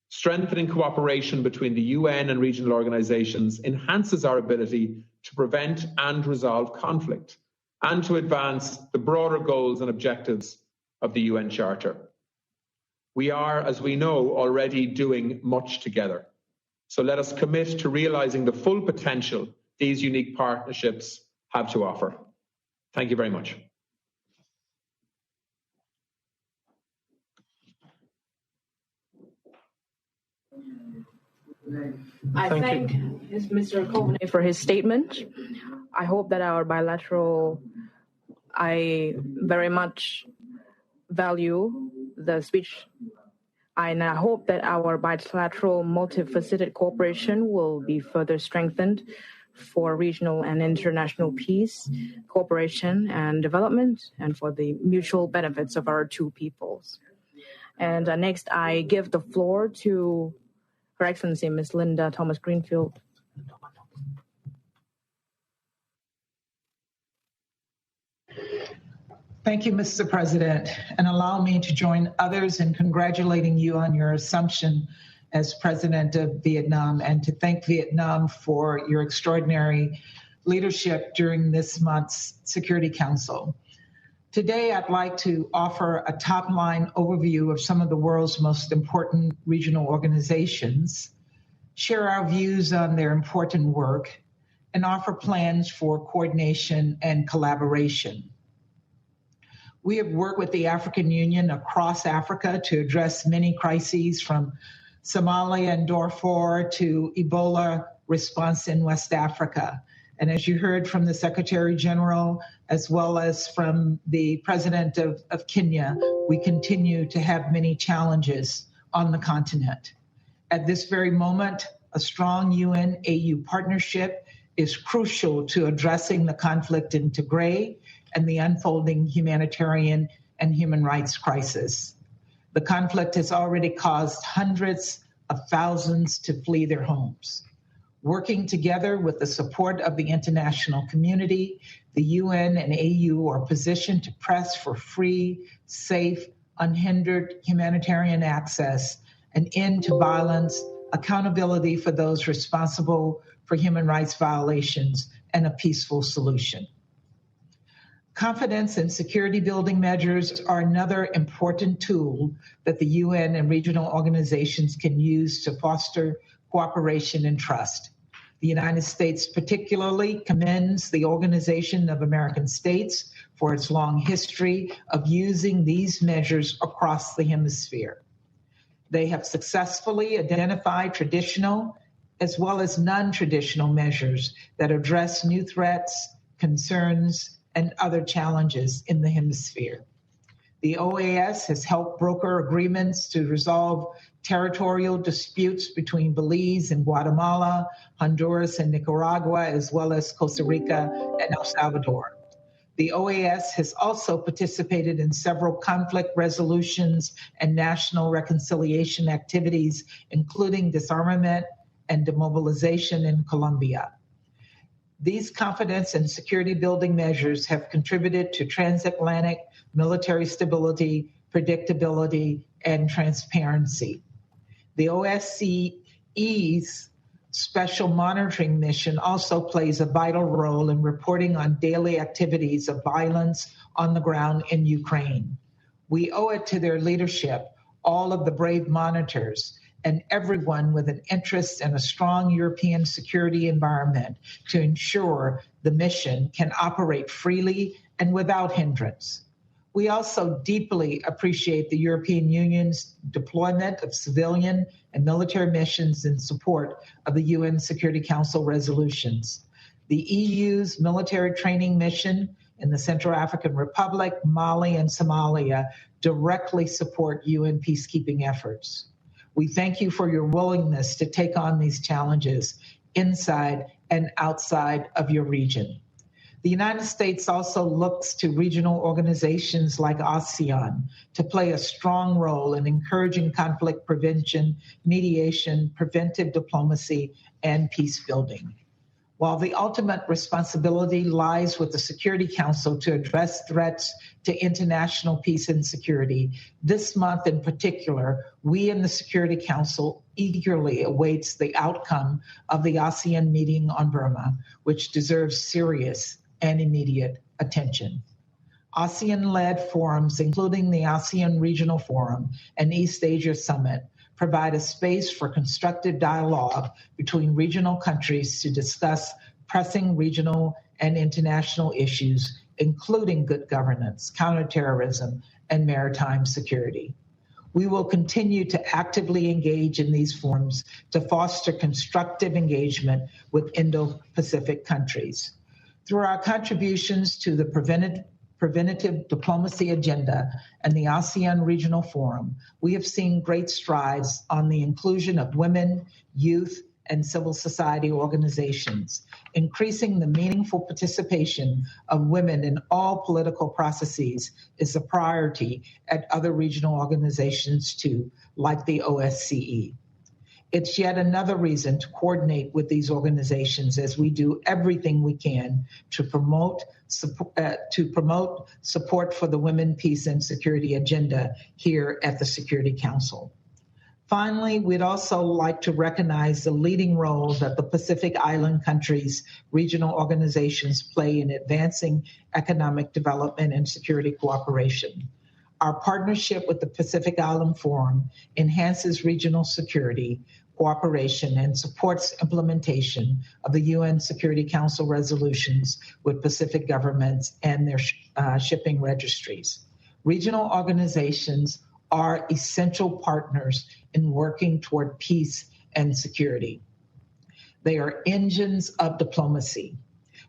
Strengthening cooperation between the UN and regional organisations enhances our ability to prevent and resolve conflict and to advance the broader goals and objectives of the UN Charter. We are, as we know, already doing much together. So let us commit to realising the full potential these unique partnerships have to offer. Thank you very much. I thank Mr. Coveney for his statement. I hope that I very much value the speech, and I hope that our bilateral multifaceted cooperation will be further strengthened for regional and international peace, cooperation and development, and for the mutual benefits of our two peoples. And next, I give the floor to Her Excellency Ms. Linda Thomas-Greenfield. Thank you, Mr. President, and allow me to join others in congratulating you on your assumption as President of Vietnam and to thank Vietnam for your extraordinary leadership during this month's Security Council. Today, I'd like to offer a top-line overview of some of the world's most important regional organizations, share our views on their important work, and offer plans for coordination and collaboration. We have worked with the African Union across Africa to address many crises, from Somalia and Darfur to Ebola response in West Africa. And as you heard from the Secretary General, as well as from the President of Kenya, we continue to have many challenges on the continent. At this very moment, a strong UN-AU partnership is crucial to addressing the conflict in Tigray and the unfolding humanitarian and human rights crisis. The conflict has already caused hundreds of thousands to flee their homes. Working together with the support of the international community, the UN and AU are positioned to press for free, safe, unhindered humanitarian access, an end to violence, accountability for those responsible for human rights violations, and a peaceful solution. Confidence and security building measures are another important tool that the UN and regional organizations can use to foster cooperation and trust. The United States particularly commends the Organization of American States for its long history of using these measures across the hemisphere. They have successfully identified traditional as well as non-traditional measures that address new threats, concerns, and other challenges in the hemisphere. The OAS has helped broker agreements to resolve territorial disputes between Belize and Guatemala, Honduras and Nicaragua, as well as Costa Rica and El Salvador. The OAS has also participated in several conflict resolutions and national reconciliation activities, including disarmament and demobilization in Colombia. These confidence and security building measures have contributed to transatlantic military stability, predictability, and transparency. The OSCE's Special Monitoring Mission also plays a vital role in reporting on daily activities of violence on the ground in Ukraine. We owe it to their leadership, all of the brave monitors, and everyone with an interest in a strong European security environment to ensure the mission can operate freely and without hindrance. We also deeply appreciate the European Union's deployment of civilian and military missions in support of the UN Security Council resolutions. The EU's military training mission in the Central African Republic, Mali, and Somalia directly support UN peacekeeping efforts. We thank you for your willingness to take on these challenges inside and outside of your region. The United States also looks to regional organizations like ASEAN to play a strong role in encouraging conflict prevention, mediation, preventive diplomacy, and peace building. While the ultimate responsibility lies with the Security Council to address threats to international peace and security, this month in particular, we in the Security Council eagerly awaits the outcome of the ASEAN meeting on Burma, which deserves serious and immediate attention. ASEAN-led forums, including the ASEAN Regional Forum and East Asia Summit, provide a space for constructive dialogue between regional countries to discuss pressing regional and international issues, including good governance, counterterrorism, and maritime security. We will continue to actively engage in these forums to foster constructive engagement with Indo-Pacific countries. Through our contributions to the preventative diplomacy agenda and the ASEAN Regional Forum, we have seen great strides on the inclusion of women, youth, and civil society organizations. Increasing the meaningful participation of women in all political processes is a priority at other regional organizations too, like the OSCE. It's yet another reason to coordinate with these organizations as we do everything we can to promote support for the Women, Peace, and Security agenda here at the Security Council. Finally, we'd also like to recognize the leading role that the Pacific Island countries' regional organizations play in advancing economic development and security cooperation. Our partnership with the Pacific Island Forum enhances regional security cooperation and supports implementation of the UN Security Council resolutions with Pacific governments and their shipping registries. Regional organizations are essential partners in working toward peace and security. They are engines of diplomacy.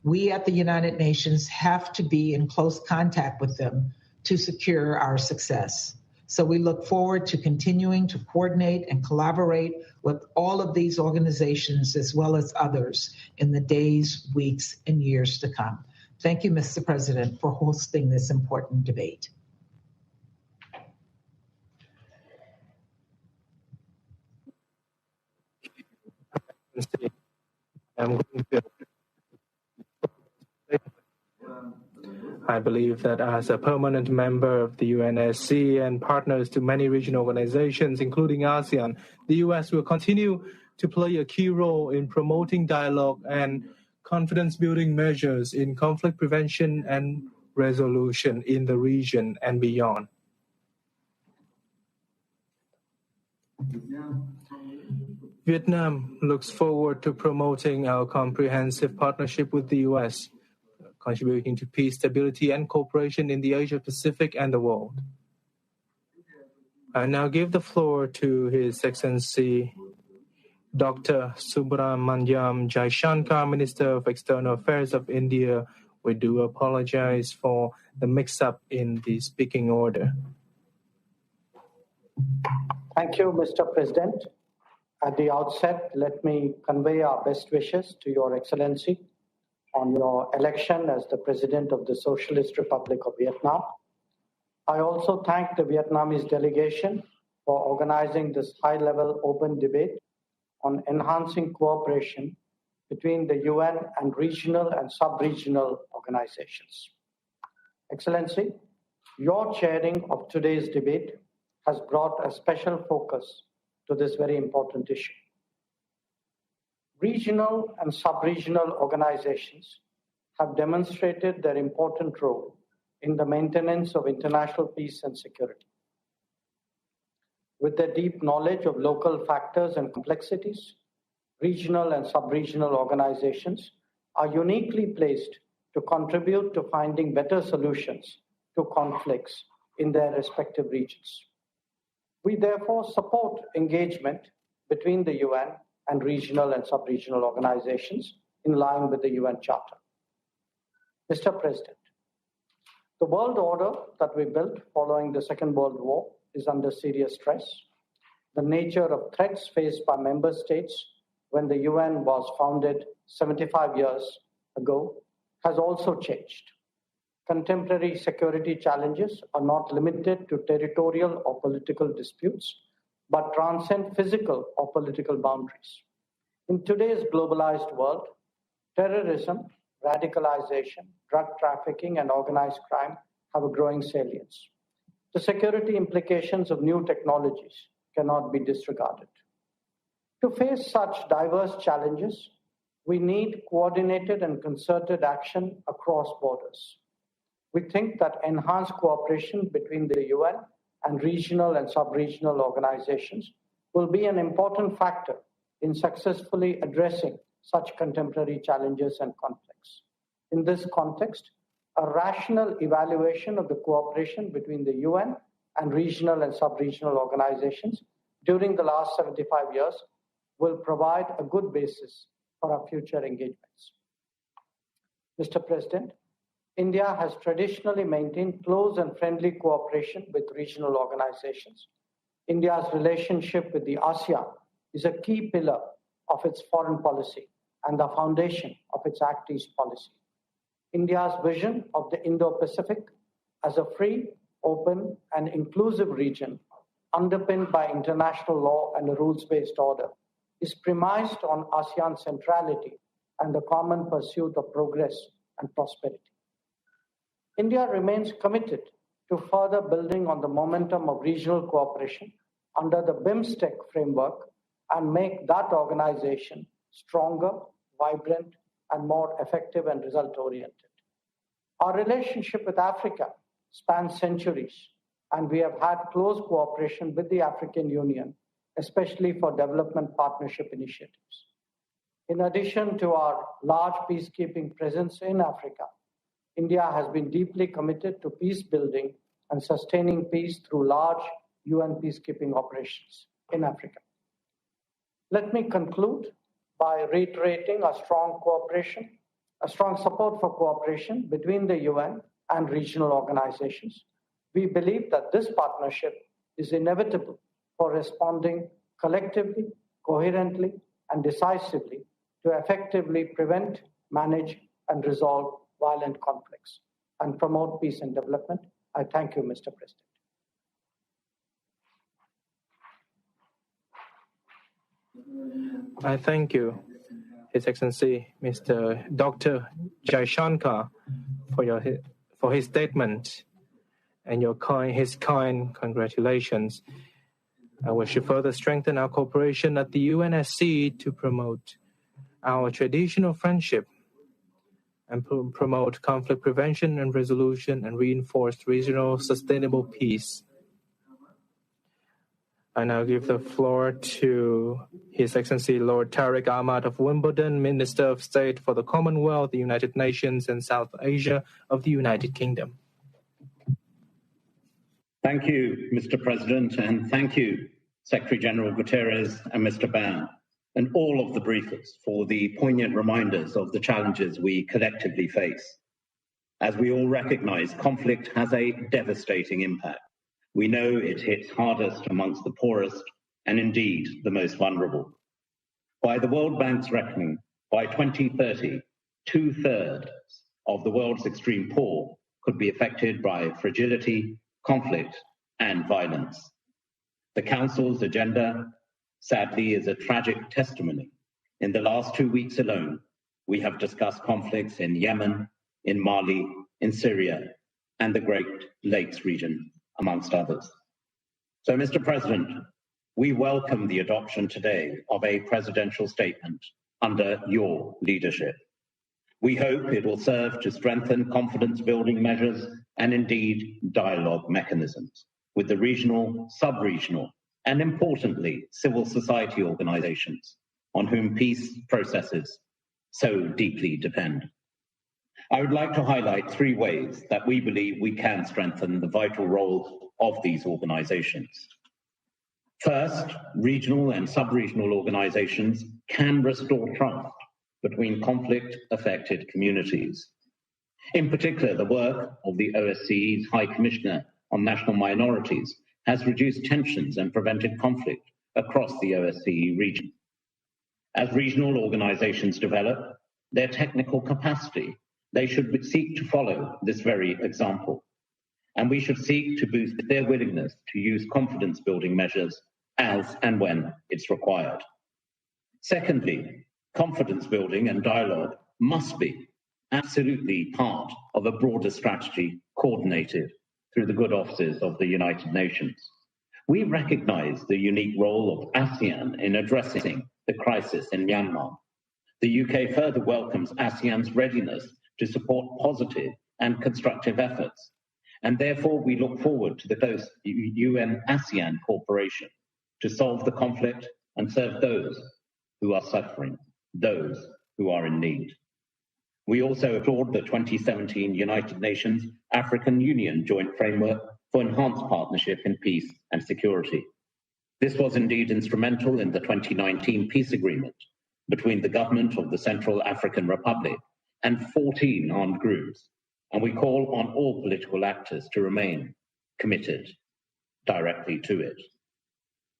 We at the United Nations have to be in close contact with them to secure our success. So we look forward to continuing to coordinate and collaborate with all of these organizations as well as others in the days, weeks, and years to come. Thank you, Mr. President, for hosting this important debate. I believe that as a permanent member of the UNSC and partners to many regional organizations, including ASEAN, the U.S. will continue to play a key role in promoting dialogue and confidence-building measures in conflict prevention and resolution in the region and beyond. Vietnam looks forward to promoting our comprehensive partnership with the U.S., contributing to peace, stability, and cooperation in the Asia-Pacific and the world. I now give the floor to His Excellency Dr. Subramaniam Jaishankar, Minister of External Affairs of India. We do apologize for the mix-up in the speaking order. Thank you, Mr. President. At the outset, let me convey our best wishes to Your Excellency on your election as the President of the Socialist Republic of Vietnam. I also thank the Vietnamese delegation for organizing this high-level open debate on enhancing cooperation between the UN and regional and sub-regional organizations. Excellency, your chairing of today's debate has brought a special focus to this very important issue. Regional and sub-regional organizations have demonstrated their important role in the maintenance of international peace and security. With their deep knowledge of local factors and complexities, regional and sub-regional organizations are uniquely placed to contribute to finding better solutions to conflicts in their respective regions. We therefore support engagement between the UN and regional and sub-regional organizations in line with the UN Charter. Mr. President, the world order that we built following the Second World War is under serious stress. The nature of threats faced by member states when the UN was founded 75 years ago has also changed. Contemporary security challenges are not limited to territorial or political disputes, but transcend physical or political boundaries. In today's globalized world, terrorism, radicalization, drug trafficking, and organized crime have a growing salience. The security implications of new technologies cannot be disregarded. To face such diverse challenges, we need coordinated and concerted action across borders. We think that enhanced cooperation between the UN and regional and sub-regional organizations will be an important factor in successfully addressing such contemporary challenges and conflicts. In this context, a rational evaluation of the cooperation between the UN and regional and sub-regional organizations during the last 75 years will provide a good basis for our future engagements. Mr. President, India has traditionally maintained close and friendly cooperation with regional organizations. India's relationship with the ASEAN is a key pillar of its foreign policy and the foundation of its Act East policy. India's vision of the Indo-Pacific as a free, open, and inclusive region underpinned by international law and a rules-based order is premised on ASEAN centrality and the common pursuit of progress and prosperity. India remains committed to further building on the momentum of regional cooperation under the BIMSTEC framework and make that organization stronger, vibrant, and more effective and result-oriented. Our relationship with Africa spans centuries, and we have had close cooperation with the African Union, especially for development partnership initiatives. In addition to our large peacekeeping presence in Africa, India has been deeply committed to peace building and sustaining peace through large UN peacekeeping operations in Africa. Let me conclude by reiterating a strong support for cooperation between the UN and regional organizations. We believe that this partnership is inevitable for responding collectively, coherently, and decisively to effectively prevent, manage, and resolve violent conflicts and promote peace and development. I thank you, Mr. President. I thank you, His Excellency, Mr. Dr. Jaishankar, for his statement and his kind congratulations. We should further strengthen our cooperation at the UNSC to promote our traditional friendship and promote conflict prevention and resolution and reinforce regional sustainable peace. I now give the floor to His Excellency Lord Tariq Ahmad of Wimbledon, Minister of State for the Commonwealth, the United Nations, and South Asia of the United Kingdom. Thank you, Mr. President, and thank you, Secretary General Guterres and Mr. Ban, and all of the briefers for the poignant reminders of the challenges we collectively face. As we all recognize, conflict has a devastating impact. We know it hits hardest amongst the poorest and indeed the most vulnerable. By the World Bank's reckoning, by 2030, 2/3 of the world's extreme poor could be affected by fragility, conflict, and violence. The Council's agenda, sadly, is a tragic testimony. In the last 2 weeks alone, we have discussed conflicts in Yemen, in Mali, in Syria, and the Great Lakes region, amongst others. So, Mr. President, we welcome the adoption today of a presidential statement under your leadership. We hope it will serve to strengthen confidence-building measures and indeed dialogue mechanisms with the regional, sub-regional, and importantly, civil society organizations on whom peace processes so deeply depend. I would like to highlight 3 ways that we believe we can strengthen the vital role of these organizations. First, regional and sub-regional organizations can restore trust between conflict-affected communities. In particular, the work of the OSCE's High Commissioner on National Minorities has reduced tensions and prevented conflict across the OSCE region. As regional organizations develop their technical capacity, they should seek to follow this very example. And we should seek to boost their willingness to use confidence-building measures as and when it's required. Secondly, confidence building and dialogue must be absolutely part of a broader strategy coordinated through the good offices of the United Nations. We recognize the unique role of ASEAN in addressing the crisis in Myanmar. The UK further welcomes ASEAN's readiness to support positive and constructive efforts, and therefore we look forward to the close UN-ASEAN cooperation to solve the conflict and serve those who are suffering, those who are in need. We also applaud the 2017 United Nations African Union Joint Framework for Enhanced Partnership in Peace and Security. This was indeed instrumental in the 2019 peace agreement between the government of the Central African Republic and 14 armed groups, and we call on all political actors to remain committed directly to it.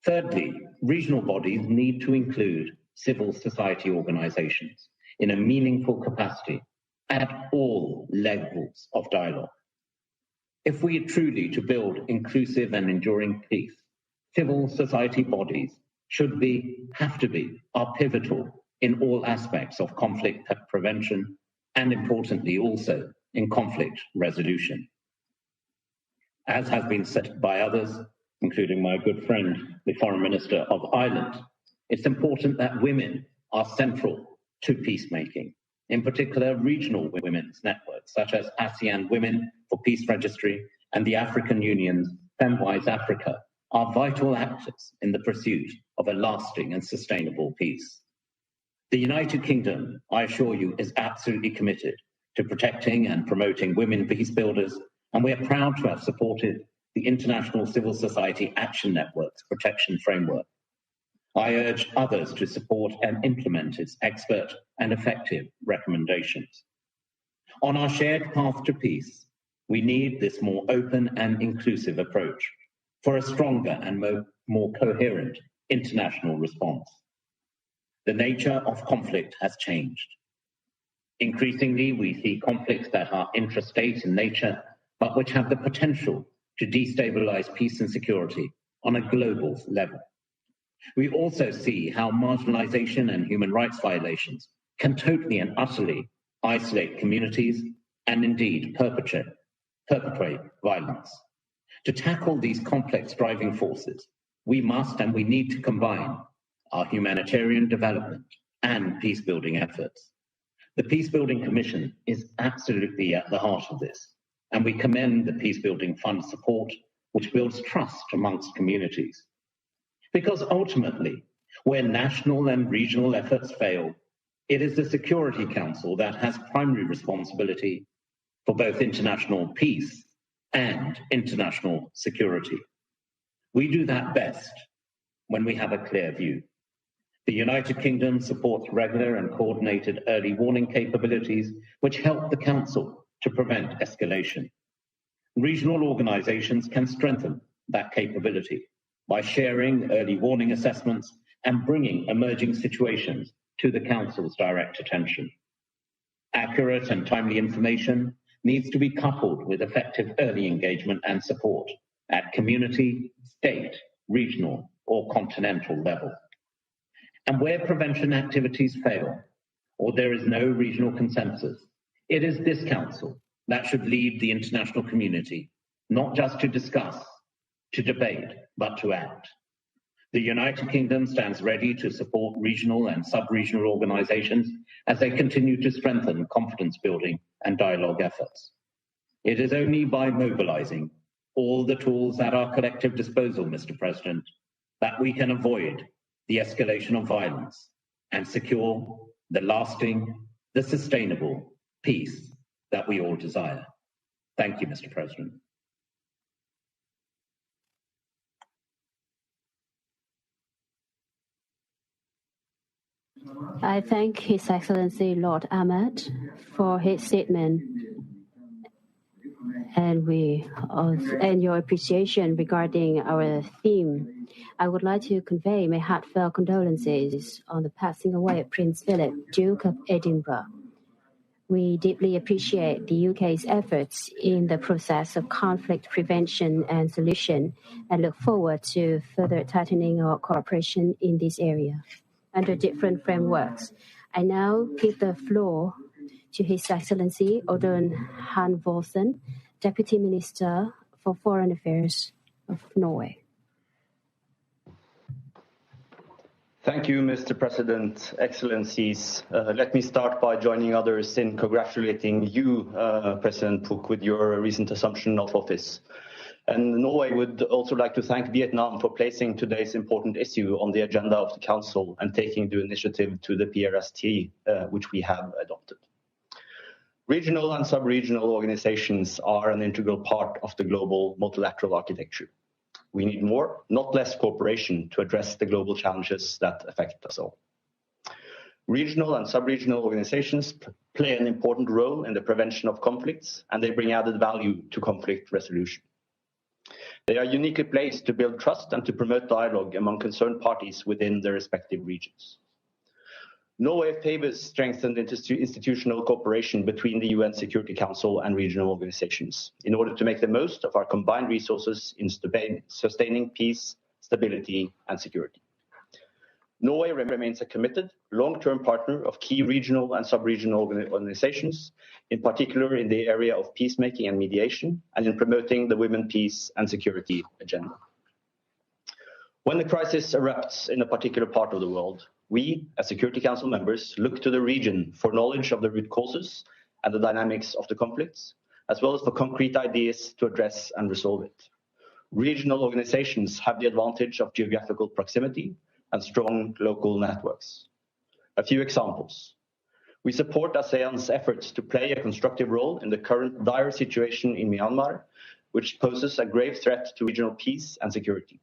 Thirdly, regional bodies need to include civil society organizations in a meaningful capacity at all levels of dialogue. If we are truly to build inclusive and enduring peace, civil society bodies are pivotal in all aspects of conflict prevention and importantly also in conflict resolution. As has been said by others, including my good friend, the Foreign Minister of Ireland, it's important that women are central to peacemaking, in particular regional women's networks, such as ASEAN Women for Peace Registry and the African Union's Femwise Africa, are vital actors in the pursuit of a lasting and sustainable peace. The United Kingdom, I assure you, is absolutely committed to protecting and promoting women peace builders, and we are proud to have supported the International Civil Society Action Network's protection framework. I urge others to support and implement its expert and effective recommendations. On our shared path to peace, we need this more open and inclusive approach for a stronger and more coherent international response. The nature of conflict has changed. Increasingly, we see conflicts that are intrastate in nature, but which have the potential to destabilize peace and security on a global level. We also see how marginalization and human rights violations can totally and utterly isolate communities and indeed perpetrate violence. To tackle these complex driving forces, we must and we need to combine our humanitarian development and peace-building efforts. The Peacebuilding Commission is absolutely at the heart of this, and we commend the Peacebuilding Fund support, which builds trust amongst communities. Because ultimately, where national and regional efforts fail, it is the Security Council that has primary responsibility for both international peace and international security. We do that best when we have a clear view. The United Kingdom supports regular and coordinated early warning capabilities which help the Council to prevent escalation. Regional organizations can strengthen that capability by sharing early warning assessments and bringing emerging situations to the Council's direct attention. Accurate and timely information needs to be coupled with effective early engagement and support at community, state, regional, or continental level. And where prevention activities fail, or there is no regional consensus, it is this Council that should lead the international community, not just to discuss, to debate, but to act. The United Kingdom stands ready to support regional and sub-regional organizations as they continue to strengthen confidence building and dialogue efforts. It is only by mobilizing all the tools at our collective disposal, Mr. President, that we can avoid the escalation of violence and secure the lasting, the sustainable peace that we all desire. Thank you, Mr. President. I thank His Excellency Lord Ahmed for his statement and your appreciation regarding our theme. I would like to convey my heartfelt condolences on the passing away of Prince Philip, Duke of Edinburgh. We deeply appreciate the UK's efforts in the process of conflict prevention and solution and look forward to further tightening our cooperation in this area under different frameworks. I now give the floor to His Excellency Audun Hanvoldsen, Deputy Minister for Foreign Affairs of Norway. Thank you, Mr. President, Excellencies. Let me start by joining others in congratulating you, President Phuc, with your recent assumption of office. And Norway would also like to thank Vietnam for placing today's important issue on the agenda of the Council and taking the initiative to the PRST, which we have adopted. Regional and sub-regional organizations are an integral part of the global multilateral architecture. We need more, not less, cooperation to address the global challenges that affect us all. Regional and sub-regional organizations play an important role in the prevention of conflicts, and they bring added value to conflict resolution. They are uniquely placed to build trust and to promote dialogue among concerned parties within their respective regions. Norway favors strengthened institutional cooperation between the UN Security Council and regional organizations in order to make the most of our combined resources in sustaining peace, stability, and security. Norway remains a committed, long-term partner of key regional and sub-regional organizations, in particular in the area of peacemaking and mediation, and in promoting the women, peace, and security agenda. When the crisis erupts in a particular part of the world, we, as Security Council members, look to the region for knowledge of the root causes and the dynamics of the conflicts, as well as for concrete ideas to address and resolve it. Regional organizations have the advantage of geographical proximity and strong local networks. A few examples. We support ASEAN's efforts to play a constructive role in the current dire situation in Myanmar, which poses a grave threat to regional peace and security.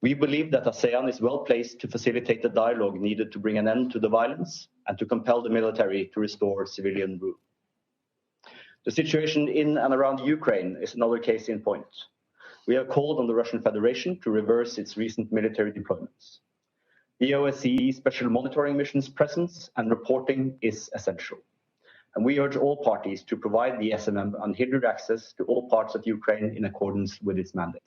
We believe that ASEAN is well placed to facilitate the dialogue needed to bring an end to the violence and to compel the military to restore civilian rule. The situation in and around Ukraine is another case in point. We have called on the Russian Federation to reverse its recent military deployments. The OSCE Special Monitoring Mission's presence and reporting is essential. And we urge all parties to provide the SMM unhindered access to all parts of Ukraine in accordance with its mandate.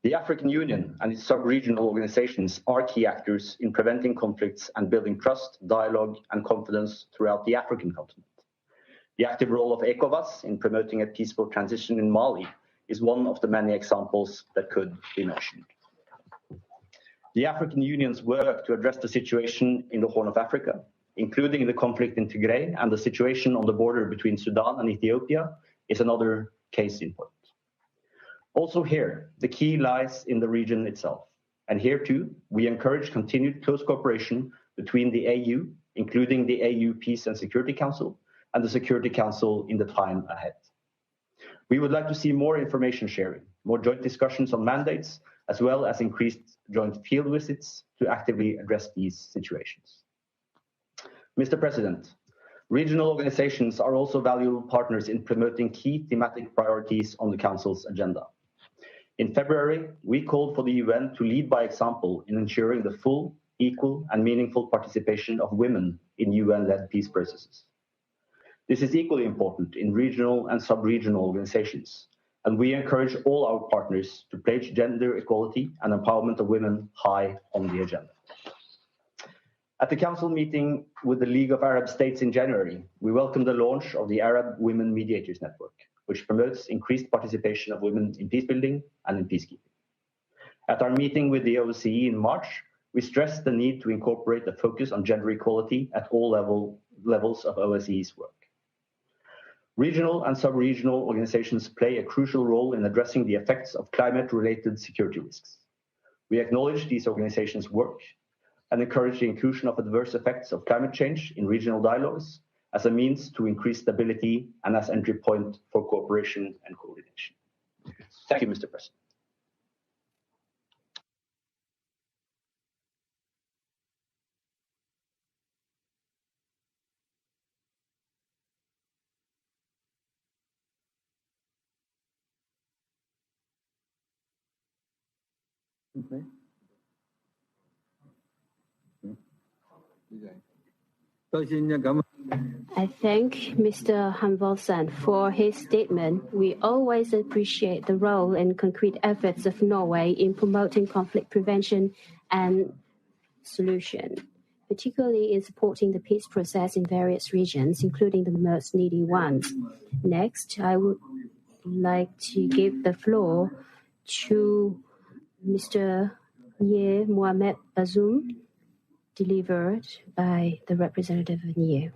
The African Union and its sub-regional organizations are key actors in preventing conflicts and building trust, dialogue, and confidence throughout the African continent. The active role of ECOWAS in promoting a peaceful transition in Mali is one of the many examples that could be mentioned. The African Union's work to address the situation in the Horn of Africa, including the conflict in Tigray and the situation on the border between Sudan and Ethiopia, is another case in point. Also here, the key lies in the region itself. And here too, we encourage continued close cooperation between the AU, including the AU Peace and Security Council, and the Security Council in the time ahead. We would like to see more information sharing, more joint discussions on mandates, as well as increased joint field visits to actively address these situations. Mr. President, regional organizations are also valuable partners in promoting key thematic priorities on the Council's agenda. In February, we called for the UN to lead by example in ensuring the full, equal, and meaningful participation of women in UN-led peace processes. This is equally important in regional and sub-regional organizations, and we encourage all our partners to place gender equality and empowerment of women high on the agenda. At the Council meeting with the League of Arab States in January, we welcomed the launch of the Arab Women Mediators Network, which promotes increased participation of women in peacebuilding and in peacekeeping. At our meeting with the OSCE in March, we stressed the need to incorporate a focus on gender equality at all levels of OSCE's work. Regional and sub-regional organizations play a crucial role in addressing the effects of climate-related security risks. We acknowledge these organizations' work and encourage the inclusion of adverse effects of climate change in regional dialogues as a means to increase stability and as entry point for cooperation and coordination. Thank you, Mr. President. I thank Mr. Hanvoldsen for his statement. We always appreciate the role and concrete efforts of Norway in promoting conflict prevention and solution, particularly in supporting the peace process in various regions, including the most needy ones. Next, I would like to give the floor to Mr. Nye Mohamed Bazoum, delivered by the representative of Nye.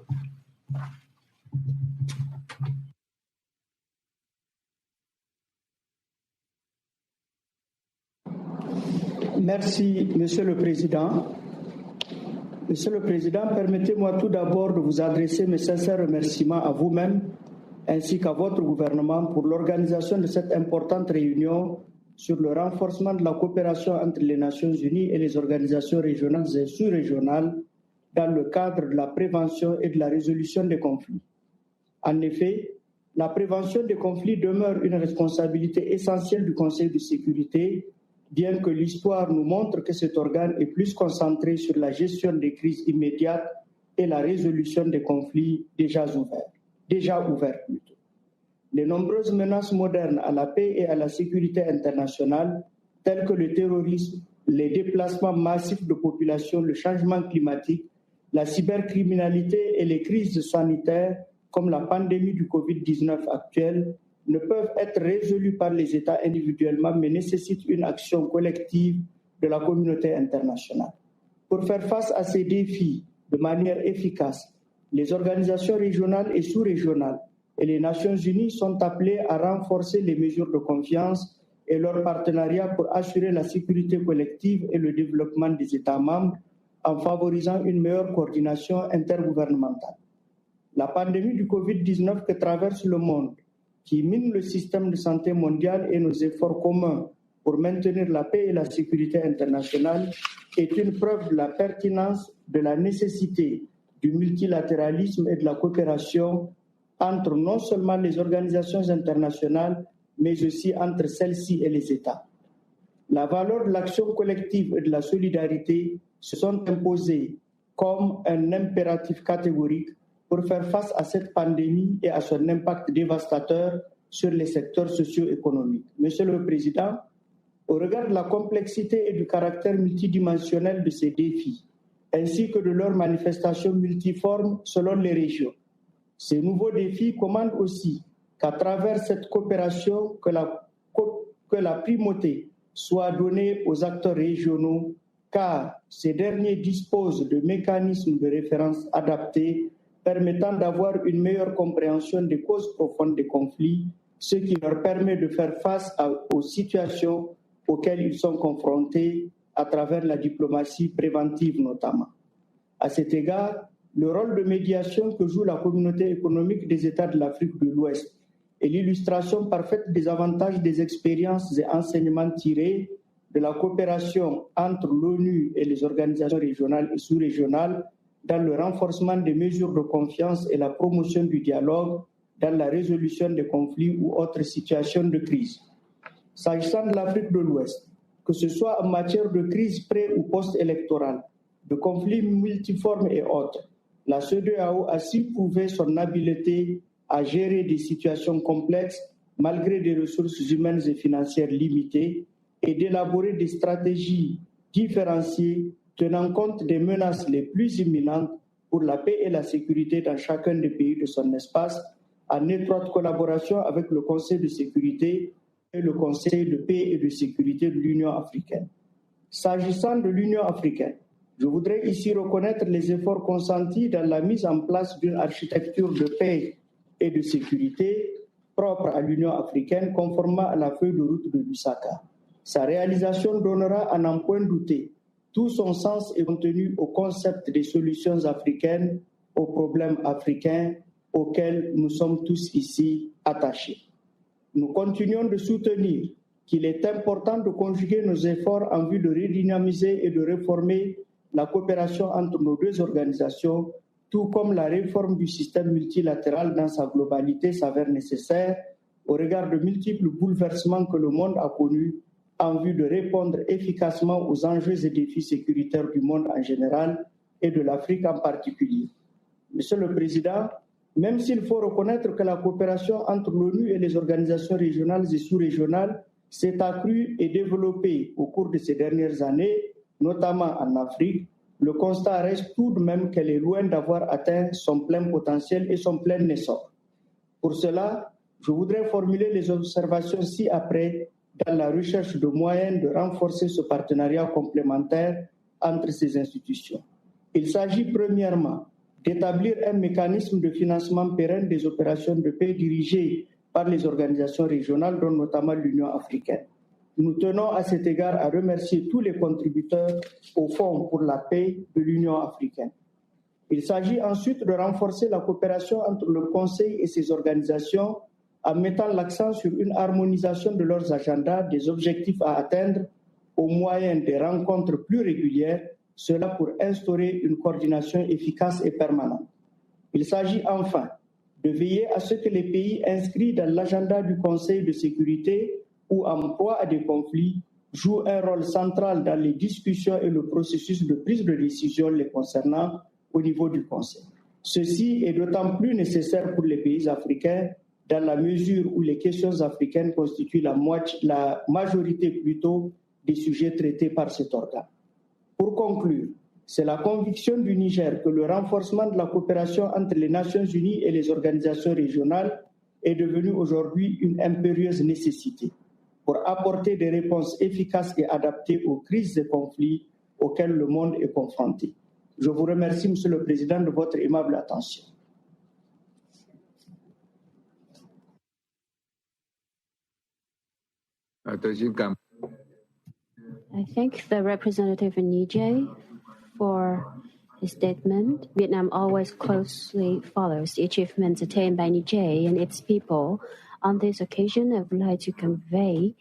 Merci, Monsieur le Président. Monsieur le Président, permettez-moi tout d'abord de vous adresser mes sincères remerciements à vous-même ainsi qu'à votre gouvernement pour l'organisation de cette importante réunion sur le renforcement de la coopération entre les Nations Unies et les organisations régionales et sous-régionales dans le cadre de la prévention et de la résolution des conflits. En effet, la prévention des conflits demeure une responsabilité essentielle du Conseil de sécurité, bien que l'histoire nous montre que cet organe est plus concentré sur la gestion des crises immédiates et la résolution des conflits déjà ouverts. Les nombreuses menaces modernes à la paix et à la sécurité internationale, telles que le terrorisme, les déplacements massifs de population, le changement climatique, la cybercriminalité et les crises sanitaires comme la pandémie du Covid-19 actuelle, ne peuvent être résolus par les États individuellement, mais nécessitent une action collective de la communauté internationale. Pour faire face à ces défis de manière efficace, les organisations régionales et sous-régionales et les Nations Unies sont appelées à renforcer les mesures de confiance et leur partenariat pour assurer la sécurité collective et le développement des États membres en favorisant une meilleure coordination intergouvernementale. La pandémie du Covid-19 que traverse le monde, qui mine le système de santé mondial et nos efforts communs pour maintenir la paix et la sécurité internationale, est une preuve de la pertinence, de la nécessité du multilatéralisme et de la coopération entre non seulement les organisations internationales, mais aussi entre celles-ci et les États. La valeur de l'action collective et de la solidarité se sont imposées comme un impératif catégorique pour faire face à cette pandémie et à son impact dévastateur sur les secteurs socio-économiques. Monsieur le Président, au regard de la complexité et du caractère multidimensionnel de ces défis, ainsi que de leurs manifestations multiformes selon les régions, ces nouveaux défis commandent aussi qu'à travers cette coopération, que la primauté soit donnée aux acteurs régionaux, car ces derniers disposent de mécanismes de référence adaptés permettant d'avoir une meilleure compréhension des causes profondes des conflits, ce qui leur permet de faire face aux situations auxquelles ils sont confrontés à travers la diplomatie préventive notamment. À cet égard, le rôle de médiation que joue la communauté économique des États de l'Afrique de l'Ouest est l'illustration parfaite des avantages des expériences et enseignements tirés de la coopération entre l'ONU et les organisations régionales et sous-régionales dans le renforcement des mesures de confiance et la promotion du dialogue dans la résolution des conflits ou autres situations de crise. S'agissant de l'Afrique de l'Ouest, que ce soit en matière de crise pré- ou post-électorale, de conflits multiformes et autres, la CEDEAO a su prouver son habileté à gérer des situations complexes malgré des ressources humaines et financières limitées et d'élaborer des stratégies différenciées tenant compte des menaces les plus imminentes pour la paix et la sécurité dans chacun des pays de son espace, en étroite collaboration avec le Conseil de sécurité et le Conseil de paix et de sécurité de l'Union africaine. S'agissant de l'Union africaine, je voudrais ici reconnaître les efforts consentis dans la mise en place d'une architecture de paix et de sécurité propre à l'Union africaine, conformément à la feuille de route de Lusaka. Sa réalisation donnera, à n'en point douter, tout son sens et contenu au concept des solutions africaines aux problèmes africains auxquels nous sommes tous ici attachés. Nous continuons de soutenir qu'il est important de conjuguer nos efforts en vue de redynamiser et de réformer la coopération entre nos deux organisations, tout comme la réforme du système multilatéral dans sa globalité s'avère nécessaire au regard de multiples bouleversements que le monde a connus en vue de répondre efficacement aux enjeux et défis sécuritaires du monde en général et de l'Afrique en particulier. Monsieur le Président, même s'il faut reconnaître que la coopération entre l'ONU et les organisations régionales et sous-régionales s'est accrue et développée au cours de ces dernières années, notamment en Afrique, le constat reste tout de même qu'elle est loin d'avoir atteint son plein potentiel et son plein essor. Pour cela, je voudrais formuler les observations ci-après dans la recherche de moyens de renforcer ce partenariat complémentaire entre ces institutions. Il s'agit premièrement d'établir un mécanisme de financement pérenne des opérations de paix dirigées par les organisations régionales, dont notamment l'Union africaine. Nous tenons à cet égard à remercier tous les contributeurs au Fonds pour la paix de l'Union africaine. Il s'agit ensuite de renforcer la coopération entre le Conseil et ses organisations en mettant l'accent sur une harmonisation de leurs agendas, des objectifs à atteindre au moyen des rencontres plus régulières, cela pour instaurer une coordination efficace et permanente. Il s'agit enfin de veiller à ce que les pays inscrits dans l'agenda du Conseil de sécurité ou en proie à des conflits jouent un rôle central dans les discussions et le processus de prise de décision les concernant au niveau du Conseil. Ceci est d'autant plus nécessaire pour les pays africains dans la mesure où les questions africaines constituent la majorité plutôt des sujets traités par cet organe. Pour conclure, c'est la conviction du Niger que le renforcement de la coopération entre les Nations Unies et les organisations régionales est devenue aujourd'hui une impérieuse nécessité pour apporter des réponses efficaces et adaptées aux crises et conflits auxquels le monde est confronté. Je vous remercie, Monsieur le Président, de votre aimable attention. I thank the representative of Niger for his statement. Vietnam always closely follows the achievements attained by Niger and its people. On this occasion, I would like to convey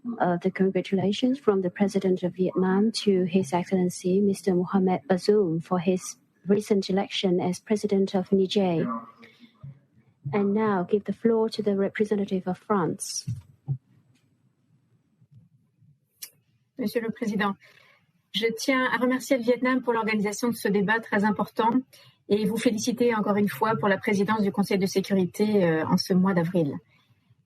the congratulations from the President of Vietnam to His Excellency Mr. Mohamed Bazoum for his recent election as President of Niger. And now give the floor to the representative of France. Monsieur le Président, je tiens à remercier le Vietnam pour l'organisation de ce débat très important et vous féliciter encore une fois pour la présidence du Conseil de sécurité en ce mois d'avril.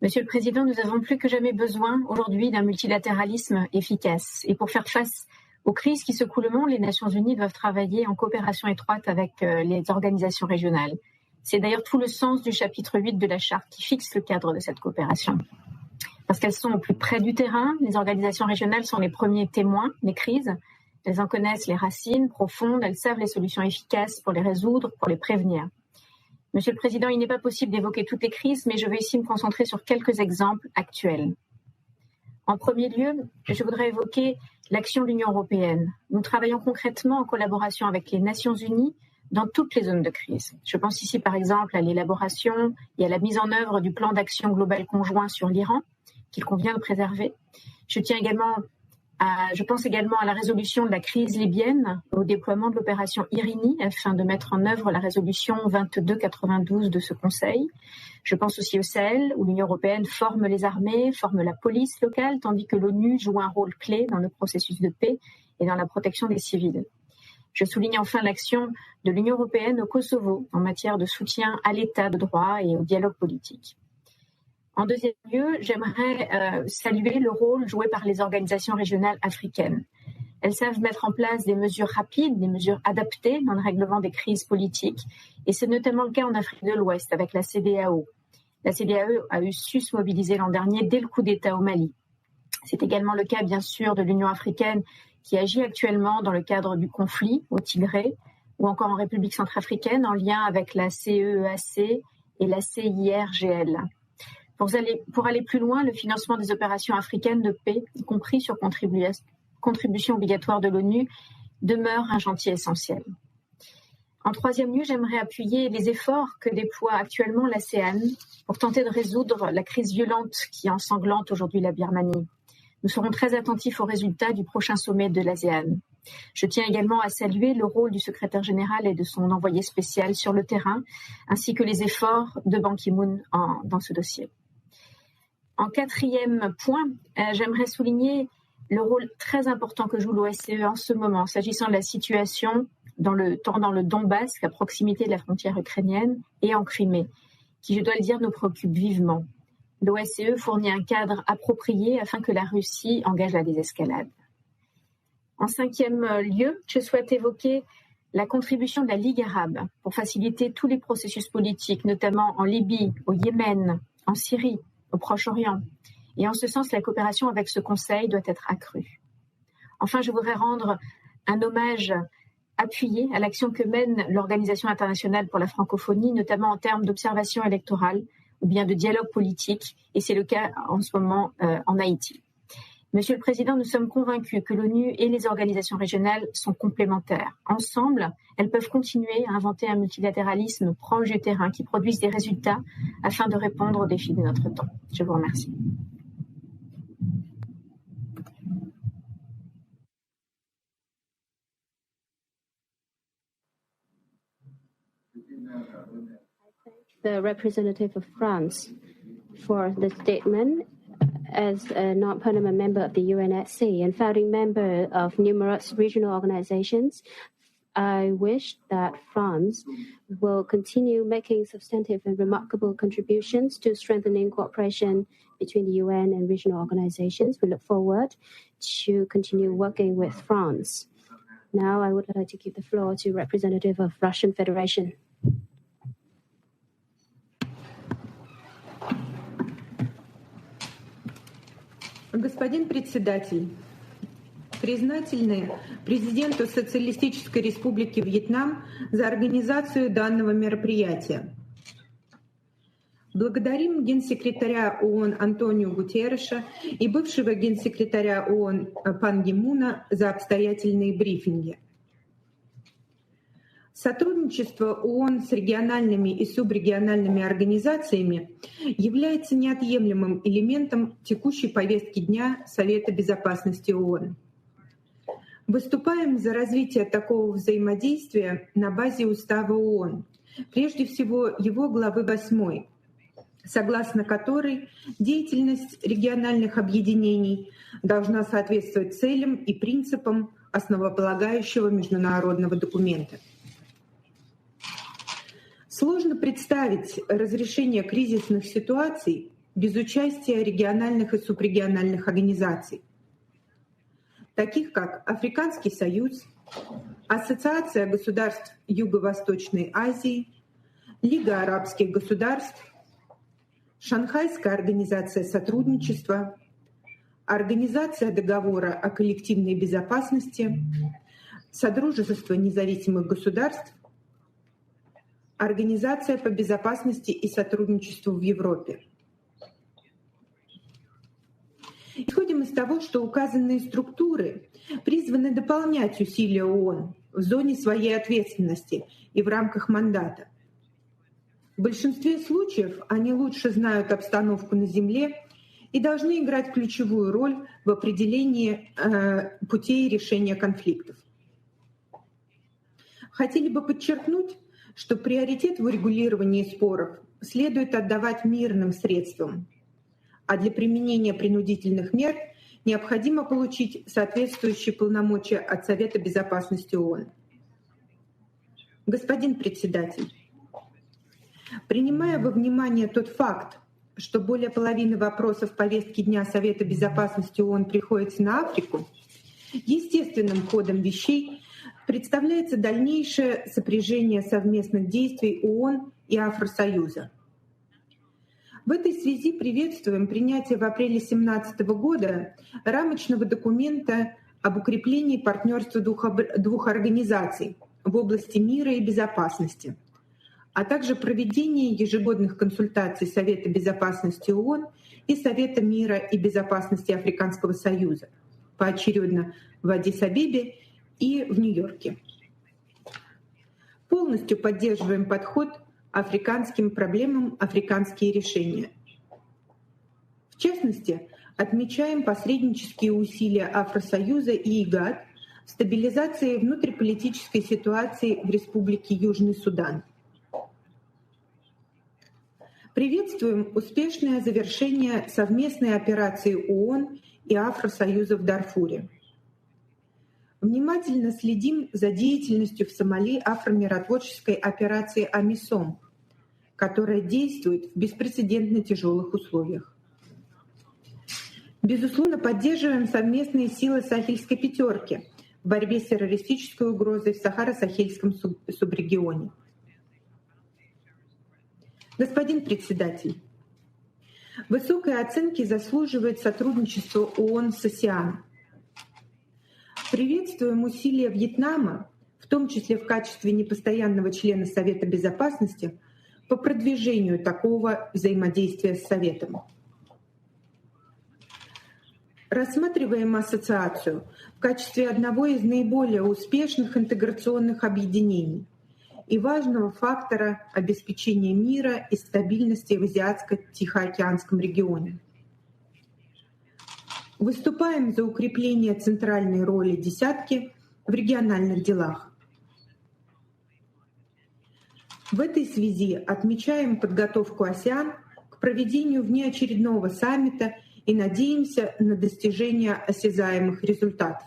Monsieur le Président, nous avons plus que jamais besoin aujourd'hui d'un multilatéralisme efficace. Et pour faire face aux crises qui secouent le monde, les Nations Unies doivent travailler en coopération étroite avec les organisations régionales. C'est d'ailleurs tout le sens du chapitre 8 de la Charte qui fixe le cadre de cette coopération. Parce qu'elles sont au plus près du terrain, les organisations régionales sont les premiers témoins des crises. Elles en connaissent les racines profondes, elles savent les solutions efficaces pour les résoudre, pour les prévenir. Monsieur le Président, il n'est pas possible d'évoquer toutes les crises, mais je vais ici me concentrer sur quelques exemples actuels. En premier lieu, je voudrais évoquer l'action de l'Union européenne. Nous travaillons concrètement en collaboration avec les Nations Unies dans toutes les zones de crise. Je pense ici par exemple à l'élaboration et à la mise en œuvre du plan d'action global conjoint sur l'Iran, qu'il convient de préserver. Je pense également à la résolution de la crise libyenne, au déploiement de l'opération Irini afin de mettre en œuvre la résolution 2292 de ce Conseil. Je pense aussi au Sahel, où l'Union européenne forme les armées, forme la police locale, tandis que l'ONU joue un rôle clé dans le processus de paix et dans la protection des civils. Je souligne enfin l'action de l'Union européenne au Kosovo en matière de soutien à l'état de droit et au dialogue politique. En deuxième lieu, j'aimerais saluer le rôle joué par les organisations régionales africaines. Elles savent mettre en place des mesures rapides, des mesures adaptées dans le règlement des crises politiques, et c'est notamment le cas en Afrique de l'Ouest avec la CEDEAO. La CEDEAO a su se mobiliser l'an dernier dès le coup d'État au Mali. C'est également le cas, bien sûr, de l'Union africaine qui agit actuellement dans le cadre du conflit au Tigré ou encore en République centrafricaine en lien avec la CEEAC et la CIRGL. Pour aller plus loin, le financement des opérations africaines de paix, y compris sur contribution obligatoire de l'ONU, demeure un chantier essentiel. En troisième lieu, j'aimerais appuyer les efforts que déploie actuellement l'ASEAN pour tenter de résoudre la crise violente qui ensanglante aujourd'hui la Birmanie. Nous serons très attentifs aux résultats du prochain sommet de l'ASEAN. Je tiens également à saluer le rôle du secrétaire général et de son envoyé spécial sur le terrain, ainsi que les efforts de Ban Ki-moon dans ce dossier. En quatrième point, j'aimerais souligner le rôle très important que joue l'OSCE en ce moment, s'agissant de la situation tant dans le Donbass qu'à proximité de la frontière ukrainienne et en Crimée, qui, je dois le dire, nous préoccupe vivement. L'OSCE fournit un cadre approprié afin que la Russie engage la désescalade. En cinquième lieu, je souhaite évoquer la contribution de la Ligue arabe pour faciliter tous les processus politiques, notamment en Libye, au Yémen, en Syrie, au Proche-Orient. Et en ce sens, la coopération avec ce Conseil doit être accrue. Enfin, je voudrais rendre un hommage appuyé à l'action que mène l'Organisation internationale pour la francophonie, notamment en termes d'observation électorale ou bien de dialogue politique, et c'est le cas en ce moment en Haïti. Monsieur le Président, nous sommes convaincus que l'ONU et les organisations régionales sont complémentaires. Ensemble, elles peuvent continuer à inventer un multilatéralisme proche du terrain qui produise des résultats afin de répondre aux défis de notre temps. Je vous remercie. The representative of France for the statement. As a non-permanent member of the UNSC and founding member of numerous regional organizations, I wish that France will continue making substantive and remarkable contributions to strengthening cooperation between the UN and regional organizations. We look forward to continue working with France. Now I would like to give the floor to representative of Russian Federation. Господин председатель, признательны президенту Социалистической Республики Вьетнам за организацию данного мероприятия. Благодарим генсекретаря ООН Антонио Гутерреша и бывшего генсекретаря ООН Пан Ги Муна за обстоятельные брифинги. Сотрудничество ООН с региональными и субрегиональными организациями является неотъемлемым элементом текущей повестки дня Совета Безопасности ООН. Выступаем за развитие такого взаимодействия на базе Устава ООН, прежде всего его главы 8, согласно которой деятельность региональных объединений должна соответствовать целям и принципам основополагающего международного документа. Сложно представить разрешение кризисных ситуаций без участия региональных и субрегиональных организаций, таких как Африканский союз, Ассоциация государств Юго-Восточной Азии, Лига арабских государств, Шанхайская организация сотрудничества, Организация договора о коллективной безопасности, Содружество независимых государств, Организация по безопасности и сотрудничеству в Европе. Исходим из того, что указанные структуры призваны дополнять усилия ООН в зоне своей ответственности и в рамках мандата. В большинстве случаев они лучше знают обстановку на Земле и должны играть ключевую роль в определении путей решения конфликтов. Хотели бы подчеркнуть, что приоритет в урегулировании споров следует отдавать мирным средствам, а для применения принудительных мер необходимо получить соответствующие полномочия от Совета Безопасности ООН. Господин председатель, принимая во внимание тот факт, что более половины вопросов повестки дня Совета Безопасности ООН приходится на Африку, естественным ходом вещей представляется дальнейшее сопряжение совместных действий ООН и Афросоюза. В этой связи приветствуем принятие в апреле 2017 года рамочного документа об укреплении партнерства двух организаций в области мира и безопасности, а также проведение ежегодных консультаций Совета Безопасности ООН и Совета мира и безопасности Африканского союза, поочередно в Аддис-Абебе и в Нью-Йорке. Полностью поддерживаем подход африканским проблемам, африканские решения. В частности, отмечаем посреднические усилия Афросоюза и ИГАД в стабилизации внутриполитической ситуации в Республике Южный Судан. Приветствуем успешное завершение совместной операции ООН и Афросоюза в Дарфуре. Внимательно следим за деятельностью в Сомали афромиротворческой операции «Амисом», которая действует в беспрецедентно тяжелых условиях. Безусловно, поддерживаем совместные силы Сахельской пятерки в борьбе с террористической угрозой в Сахаро-Сахельском субрегионе. Господин председатель, высокой оценки заслуживает сотрудничество ООН с АСЕАН. Приветствуем усилия Вьетнама, в том числе в качестве непостоянного члена Совета Безопасности, по продвижению такого взаимодействия с Советом. Рассматриваем ассоциацию в качестве одного из наиболее успешных интеграционных объединений и важного фактора обеспечения мира и стабильности в Азиатско-Тихоокеанском регионе. Выступаем за укрепление центральной роли «десятки» в региональных делах. В этой связи отмечаем подготовку АСЕАН к проведению внеочередного саммита и надеемся на достижение осязаемых результатов.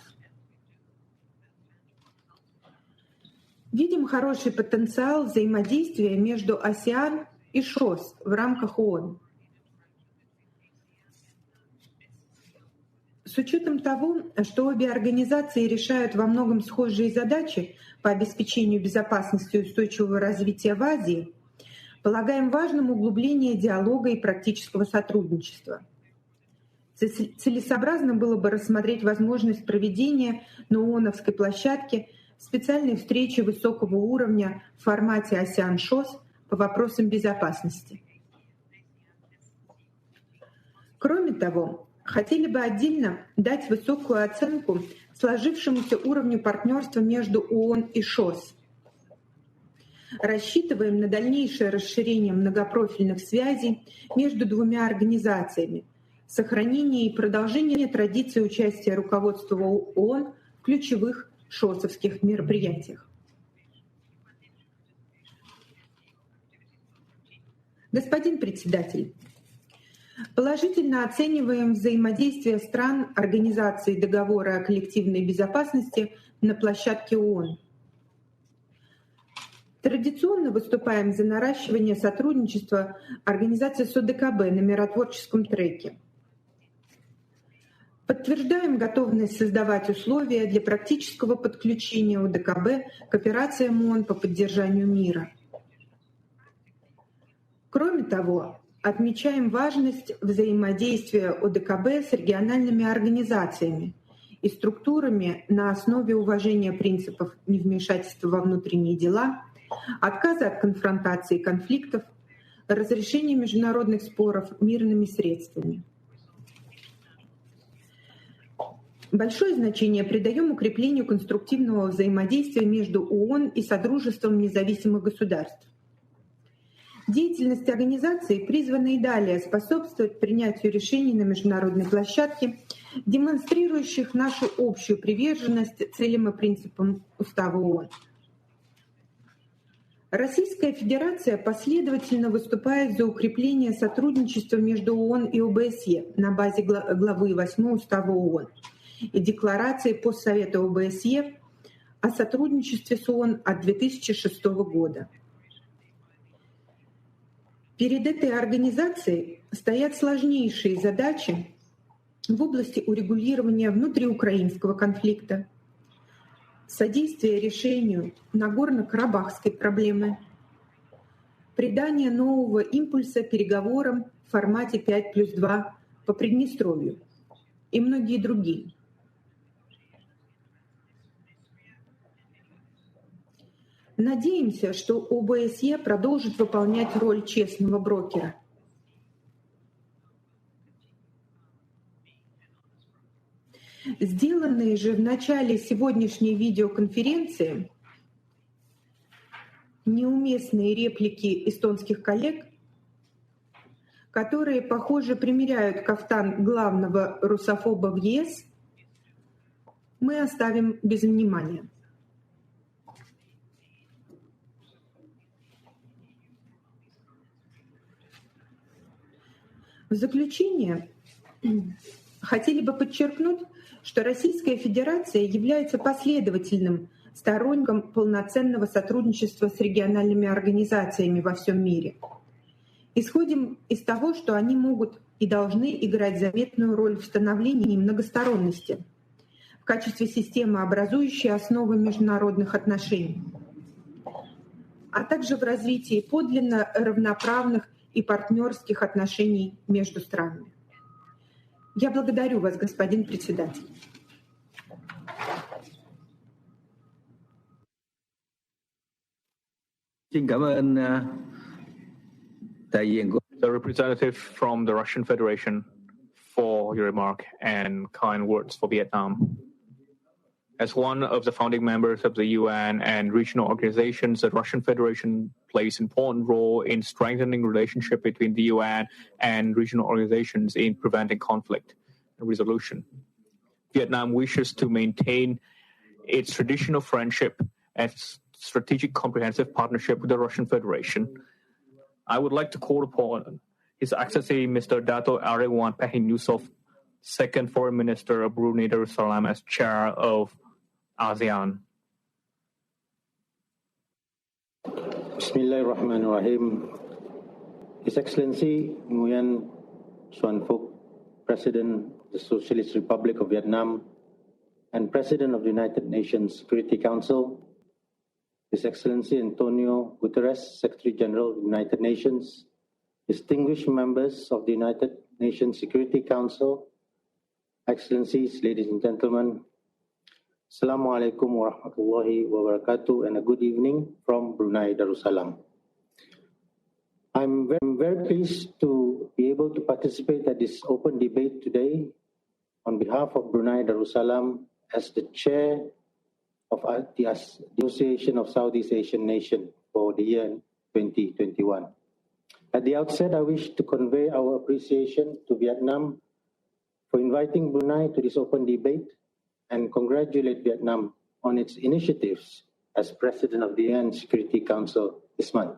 Видим хороший потенциал взаимодействия между АСЕАН и ШОС в рамках ООН. С учетом того, что обе организации решают во многом схожие задачи по обеспечению безопасности и устойчивого развития в Азии, полагаем важным углубление диалога и практического сотрудничества. целесообразно было бы рассмотреть возможность проведения на ООНовской площадке специальной встречи высокого уровня в формате АСЕАН-ШОС по вопросам безопасности. Кроме того, хотели бы отдельно дать высокую оценку сложившемуся уровню партнерства между ООН и ШОС. Рассчитываем на дальнейшее расширение многопрофильных связей между двумя организациями, сохранение и продолжение традиции участия руководства ООН в ключевых ШОСовских мероприятиях. Господин председатель, положительно оцениваем взаимодействие стран Организации договора о коллективной безопасности на площадке ООН. Традиционно выступаем за наращивание сотрудничества Организации с ОДКБ на миротворческом треке. Подтверждаем готовность создавать условия для практического подключения ОДКБ к операциям ООН по поддержанию мира. Кроме того, отмечаем важность взаимодействия ОДКБ с региональными организациями и структурами на основе уважения принципов невмешательства во внутренние дела, отказа от конфронтации конфликтов, разрешения международных споров мирными средствами. Большое значение придаем укреплению конструктивного взаимодействия между ООН и Содружеством независимых государств. Деятельность организации призвана и далее способствовать принятию решений на международной площадке, демонстрирующих нашу общую приверженность целям и принципам Устава ООН. Российская Федерация последовательно выступает за укрепление сотрудничества между ООН и ОБСЕ на базе главы 8 Устава ООН и Декларации Постсовета ОБСЕ о сотрудничестве с ООН от 2006 года. Перед этой организацией стоят сложнейшие задачи в области урегулирования внутриукраинского конфликта, содействия решению Нагорно-Карабахской проблемы, придания нового импульса переговорам в формате 5+2 по Приднестровью и многие другие. Надеемся, что ОБСЕ продолжит выполнять роль честного брокера. Сделанные же в начале сегодняшней видеоконференции неуместные реплики эстонских коллег, которые, похоже, примеряют кафтан главного русофоба в ЕС, мы оставим без внимания. В заключение хотели бы подчеркнуть, что Российская Федерация является последовательным сторонником полноценного сотрудничества с региональными организациями во всем мире. Исходим из того, что они могут и должны играть заметную роль в становлении многосторонности в качестве системы, образующей основы международных отношений, а также в развитии подлинно равноправных и партнерских отношений между странами. Я благодарю вас, господин председатель. Xin cảm ơn đại diện của the representative from the Russian Federation for your remark and kind words for Vietnam. As one of the founding members of the UN and regional organizations, the Russian Federation plays an important role in strengthening relationship between the UN and regional organizations in preventing conflict and resolution. Vietnam wishes to maintain its traditional friendship and strategic comprehensive partnership with the Russian Federation. I would like to call upon His Excellency Mr. Dato' Erywan Pehin Yusof, Second Foreign Minister of Brunei Darussalam, as Chair of ASEAN. Bismillahirrahmanirrahim. His Excellency Nguyen Xuan Phuc, President of the Socialist Republic of Vietnam and President of the United Nations Security Council, His Excellency Antonio Guterres, Secretary General of the United Nations, distinguished members of the United Nations Security Council, Excellencies, ladies and gentlemen, Assalamu alaikum wa rahmatullahi wa barakatuh, and a good evening from Brunei Darussalam. I'm very pleased to be able to participate at this open debate today on behalf of Brunei Darussalam as the chair of the Association of Southeast Asian Nations for the year 2021. At the outset, I wish to convey our appreciation to Vietnam for inviting Brunei to this open debate and congratulate Vietnam on its initiatives as President of the UN Security Council this month.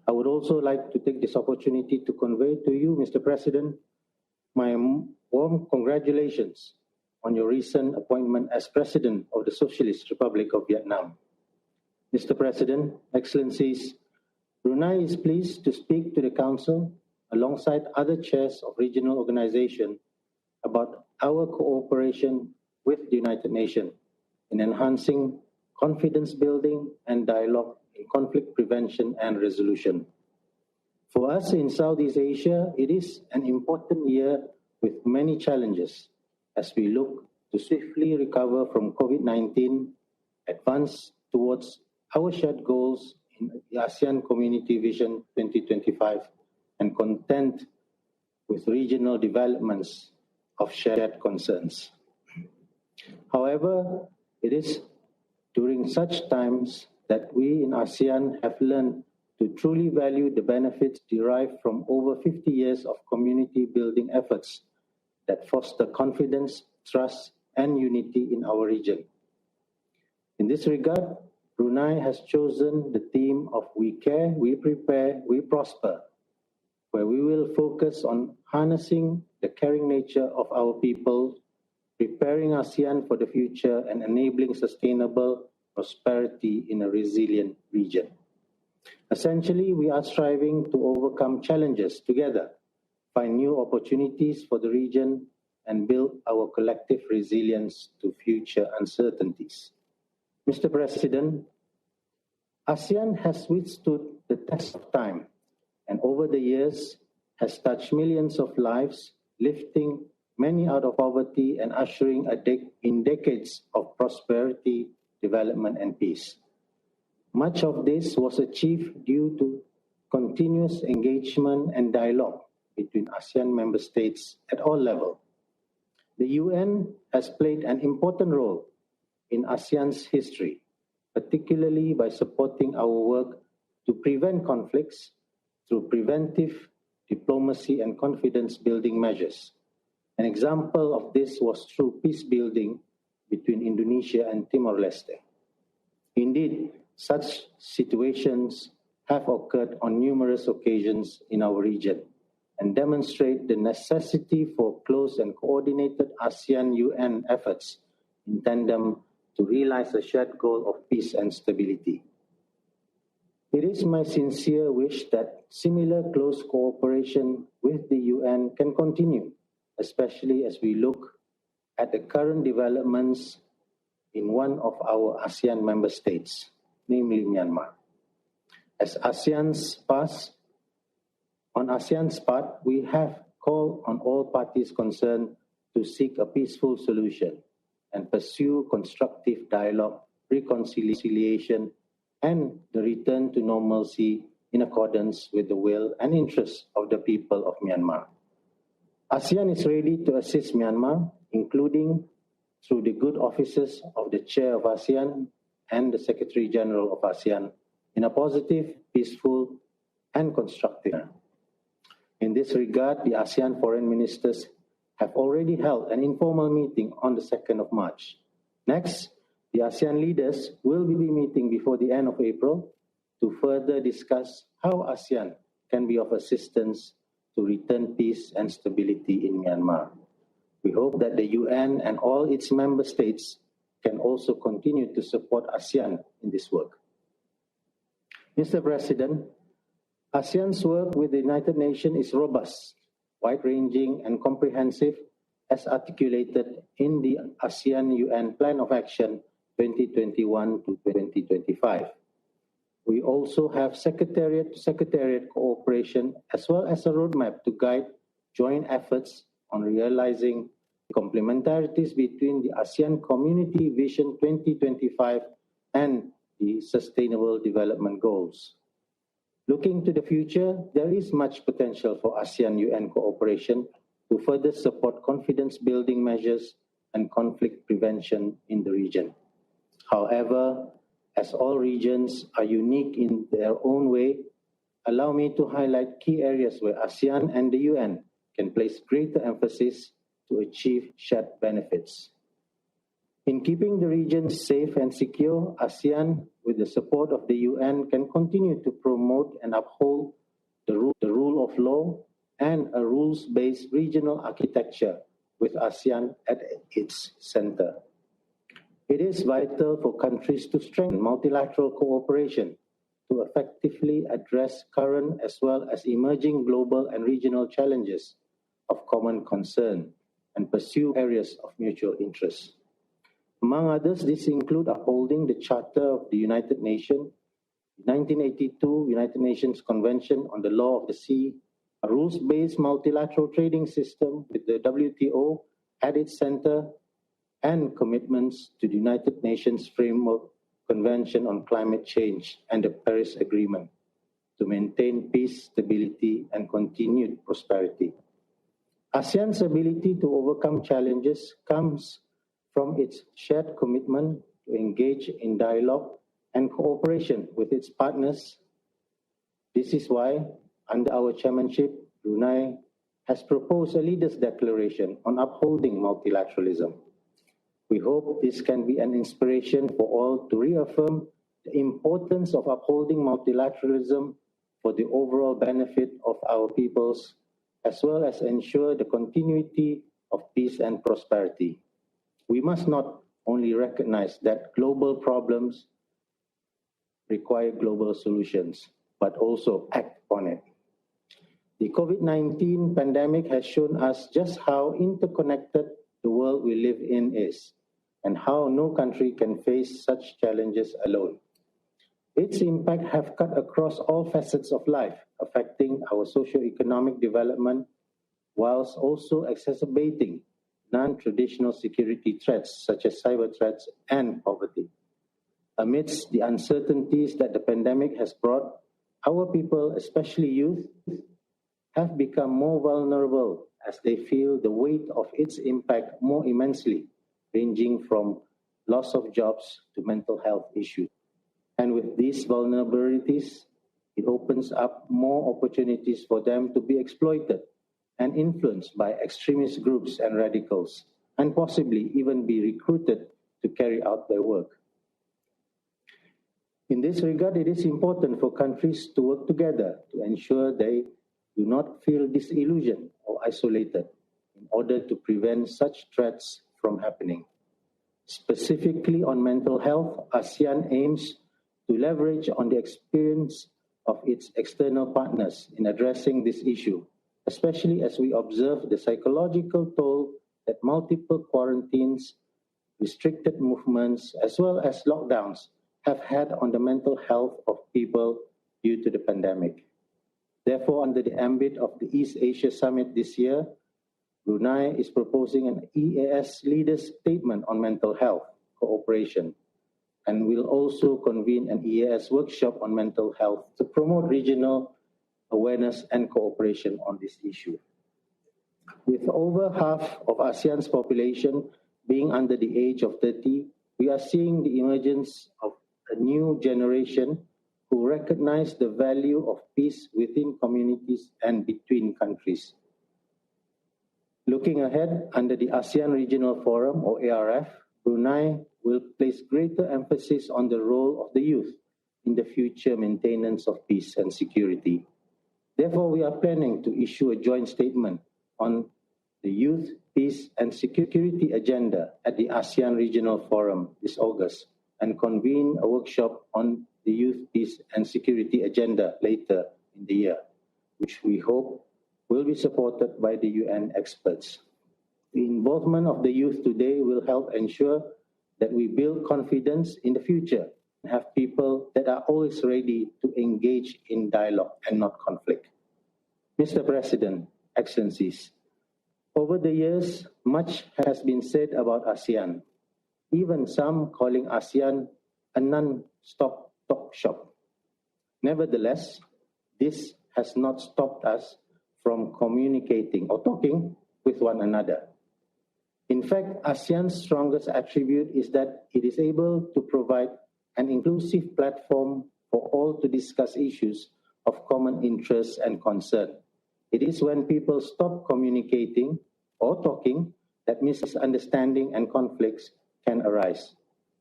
I would also like to take this opportunity to convey to you, Mr. President, my warm congratulations on your recent appointment as President of the Socialist Republic of Vietnam. Mr. President, Excellencies, Brunei is pleased to speak to the Council alongside other chairs of regional organizations about our cooperation with the United Nations in enhancing confidence building and dialogue in conflict prevention and resolution. For us in Southeast Asia, it is an important year with many challenges as we look to swiftly recover from COVID-19, advance towards our shared goals in the ASEAN Community Vision 2025, and contend with regional developments of shared concerns. However, it is during such times that we in ASEAN have learned to truly value the benefits derived from over 50 years of community building efforts that foster confidence, trust, and unity in our region. In this regard, Brunei has chosen the theme of We Care, We Prepare, We Prosper, where we will focus on harnessing the caring nature of our people, preparing ASEAN for the future, and enabling sustainable prosperity in a resilient region. Essentially, we are striving to overcome challenges together, find new opportunities for the region, and build our collective resilience to future uncertainties. Mr. President, ASEAN has withstood the test of time and over the years has touched millions of lives, lifting many out of poverty and ushering in decades of prosperity, development, and peace. Much of this was achieved due to continuous engagement and dialogue between ASEAN member states at all levels. The UN has played an important role in ASEAN's history, particularly by supporting our work to prevent conflicts through preventive diplomacy and confidence-building measures. An example of this was through peace building between Indonesia and Timor-Leste. Indeed, such situations have occurred on numerous occasions in our region and demonstrate the necessity for close and coordinated ASEAN-UN efforts in tandem to realize a shared goal of peace and stability. It is my sincere wish that similar close cooperation with the UN can continue, especially as we look at the current developments in one of our ASEAN member states, namely Myanmar. On ASEAN's part, we have called on all parties concerned to seek a peaceful solution and pursue constructive dialogue, reconciliation, and the return to normalcy in accordance with the will and interests of the people of Myanmar. ASEAN is ready to assist Myanmar, including through the good offices of the Chair of ASEAN and the Secretary General of ASEAN, in a positive, peaceful, and constructive manner. In this regard, the ASEAN foreign ministers have already held an informal meeting on the 2nd of March. Next, the ASEAN leaders will be meeting before the end of April to further discuss how ASEAN can be of assistance to return peace and stability in Myanmar. We hope that the UN and all its member states can also continue to support ASEAN in this work. Mr. President, ASEAN's work with the United Nations is robust, wide-ranging, and comprehensive as articulated in the ASEAN-UN Plan of Action 2021 to 2025. We also have secretariat-to-secretariat cooperation as well as a roadmap to guide joint efforts on realizing complementarities between the ASEAN Community Vision 2025 and the Sustainable Development Goals. Looking to the future, there is much potential for ASEAN-UN cooperation to further support confidence-building measures and conflict prevention in the region. However, as all regions are unique in their own way, allow me to highlight key areas where ASEAN and the UN can place greater emphasis to achieve shared benefits. In keeping the region safe and secure, ASEAN, with the support of the UN, can continue to promote and uphold the rule of law and a rules-based regional architecture with ASEAN at its center. It is vital for countries to strengthen multilateral cooperation to effectively address current as well as emerging global and regional challenges of common concern and pursue areas of mutual interest. Among others, these include upholding the Charter of the United Nations, 1982 United Nations Convention on the Law of the Sea, a rules-based multilateral trading system with the WTO at its center, and commitments to the United Nations Framework Convention on Climate Change and the Paris Agreement to maintain peace, stability, and continued prosperity. ASEAN's ability to overcome challenges comes from its shared commitment to engage in dialogue and cooperation with its partners. This is why, under our chairmanship, Brunei has proposed a leaders' declaration on upholding multilateralism. We hope this can be an inspiration for all to reaffirm the importance of upholding multilateralism for the overall benefit of our peoples, as well as ensure the continuity of peace and prosperity. We must not only recognize that global problems require global solutions, but also act on it. The COVID-19 pandemic has shown us just how interconnected the world we live in is, and how no country can face such challenges alone. Its impact have cut across all facets of life, affecting our socio-economic development, whilst also exacerbating non-traditional security threats such as cyber threats and poverty. Amidst the uncertainties that the pandemic has brought, our people, especially youth, have become more vulnerable as they feel the weight of its impact more immensely, ranging from loss of jobs to mental health issues. And with these vulnerabilities, it opens up more opportunities for them to be exploited and influenced by extremist groups and radicals, and possibly even be recruited to carry out their work. In this regard, it is important for countries to work together to ensure they do not feel disillusioned or isolated in order to prevent such threats from happening. Specifically on mental health, ASEAN aims to leverage on the experience of its external partners in addressing this issue, especially as we observe the psychological toll that multiple quarantines, restricted movements, as well as lockdowns have had on the mental health of people due to the pandemic. Therefore, under the ambit of the East Asia Summit this year, Brunei is proposing an EAS Leaders Statement on Mental Health Cooperation, and will also convene an EAS workshop on mental health to promote regional awareness and cooperation on this issue. With over half of ASEAN's population being under the age of 30, we are seeing the emergence of a new generation who recognize the value of peace within communities and between countries. Looking ahead, under the ASEAN Regional Forum, or ARF, Brunei will place greater emphasis on the role of the youth in the future maintenance of peace and security. Therefore, we are planning to issue a joint statement on the Youth, Peace and Security Agenda at the ASEAN Regional Forum this August, and convene a workshop on the Youth, Peace and Security Agenda later in the year, which we hope will be supported by the UN experts. The involvement of the youth today will help ensure that we build confidence in the future and have people that are always ready to engage in dialogue and not conflict. Mr. President, Excellencies, Over the years, much has been said about ASEAN, even some calling ASEAN a non-stop talk shop. Nevertheless, this has not stopped us from communicating or talking with one another. In fact, ASEAN's strongest attribute is that it is able to provide an inclusive platform for all to discuss issues of common interest and concern. It is when people stop communicating or talking that misunderstanding and conflicts can arise.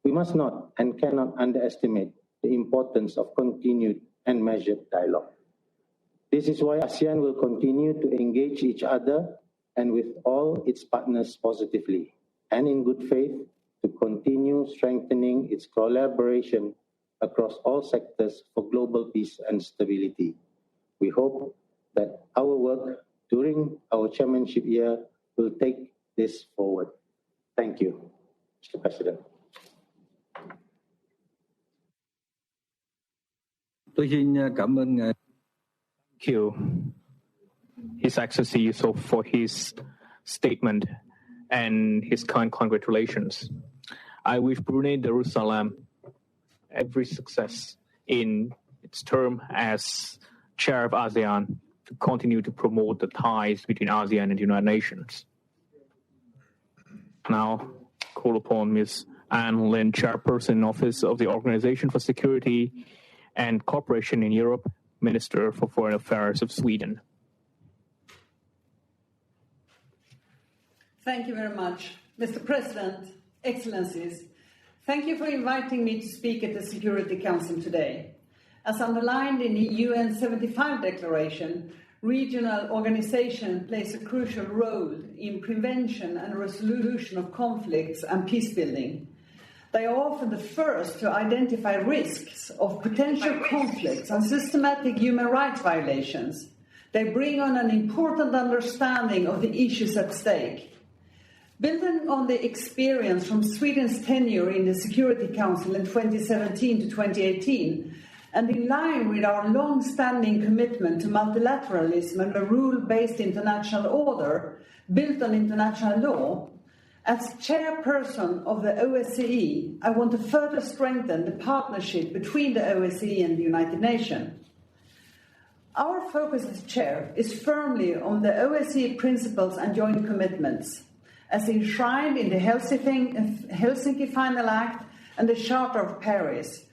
We must not and cannot underestimate the importance of continued and measured dialogue. This is why ASEAN will continue to engage each other and with all its partners positively and in good faith to continue strengthening its collaboration across all sectors for global peace and stability. We hope that our work during our chairmanship year will take this forward. Thank you, Mr. President. Tôi xin cảm ơn ngài. Thank you, His Excellency, for his statement and his kind congratulations. I wish Brunei Darussalam every success in its term as chair of ASEAN to continue to promote the ties between ASEAN and the United Nations. Now, call upon Ms. Anne Lin, Chairperson in Office of the Organization for Security and Cooperation in Europe, Minister for Foreign Affairs of Sweden. Thank you very much. Mr. President, Excellencies, thank you for inviting me to speak at the Security Council today. As underlined in the UN 75 Declaration, regional organization plays a crucial role in prevention and resolution of conflicts and peace building. They are often the first to identify risks of potential conflicts and systematic human rights violations. They bring on an important understanding of the issues at stake. Building on the experience from Sweden's tenure in the Security Council in 2017 to 2018, and in line with our long-standing commitment to multilateralism and a rule-based international order built on international law, as chairperson of the OSCE, I want to further strengthen the partnership between the OSCE and the United Nations. Our focus as chair is firmly on the OSCE principles and joint commitments, as enshrined in the Helsinki Final Act and the Charter of Paris,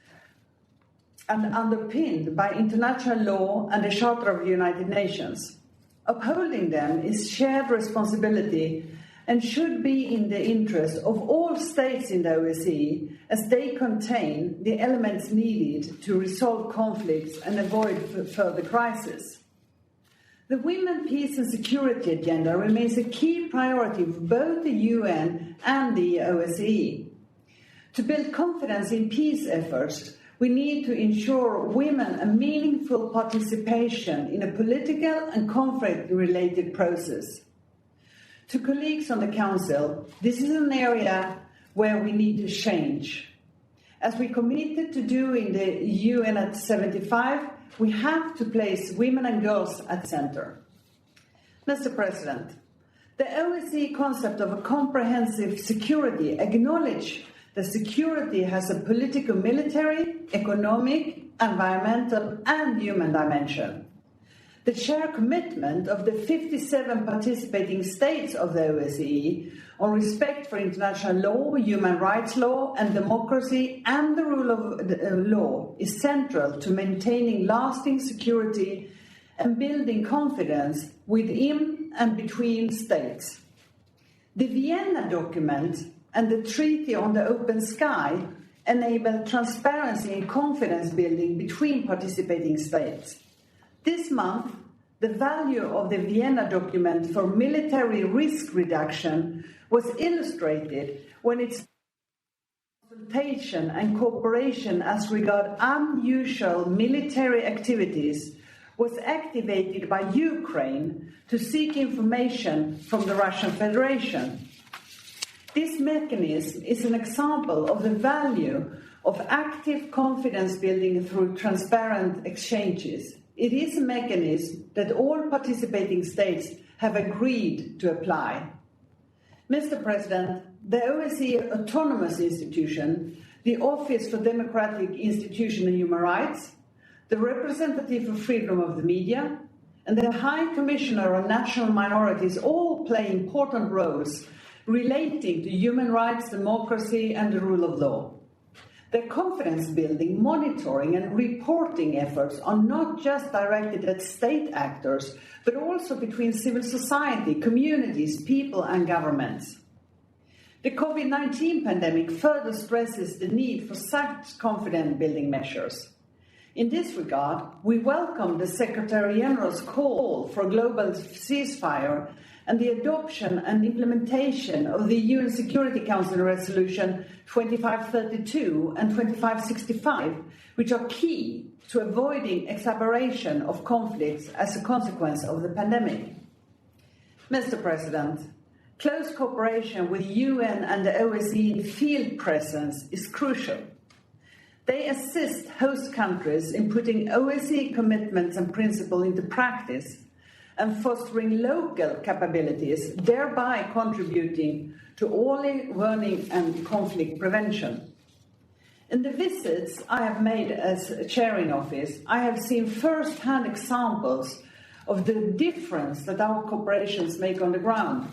and underpinned by international law and the Charter of the United Nations. Upholding them is shared responsibility and should be in the interest of all states in the OSCE, as they contain the elements needed to resolve conflicts and avoid further crisis. The Women, Peace and Security agenda remains a key priority for both the UN and the OSCE. To build confidence in peace efforts, we need to ensure women a meaningful participation in a political and conflict-related process. To colleagues on the Council, this is an area where we need to change. As we committed to do in the UN at 75, we have to place women and girls at the center. Mr. President, the OSCE concept of a comprehensive security acknowledges that security has a political, military, economic, environmental, and human dimension. The shared commitment of the 57 participating states of the OSCE on respect for international law, human rights law, and democracy and the rule of law is central to maintaining lasting security and building confidence within and between states. The Vienna document and the Treaty on the Open Sky enable transparency and confidence building between participating states. This month, the value of the Vienna document for military risk reduction was illustrated when its consultation and cooperation as regard unusual military activities was activated by Ukraine to seek information from the Russian Federation. This mechanism is an example of the value of active confidence building through transparent exchanges. It is a mechanism that all participating states have agreed to apply. Mr. President, the OSCE Autonomous Institution, the Office for Democratic Institutions and Human Rights, the Representative for Freedom of the Media, and the High Commissioner on National Minorities all play important roles relating to human rights, democracy, and the rule of law. Their confidence building, monitoring, and reporting efforts are not just directed at state actors, but also between civil society, communities, people, and governments. The COVID-19 pandemic further stresses the need for such confidence building measures. In this regard, we welcome the Secretary General's call for a global ceasefire and the adoption and implementation of the UN Security Council Resolution 2532 and 2565, which are key to avoiding exacerbation of conflicts as a consequence of the pandemic. Mr. President, close cooperation with UN and the OSCE in field presence is crucial. They assist host countries in putting OSCE commitments and principles into practice and fostering local capabilities, thereby contributing to early warning and conflict prevention. In the visits I have made as chairing office, I have seen first-hand examples of the difference that our cooperations make on the ground.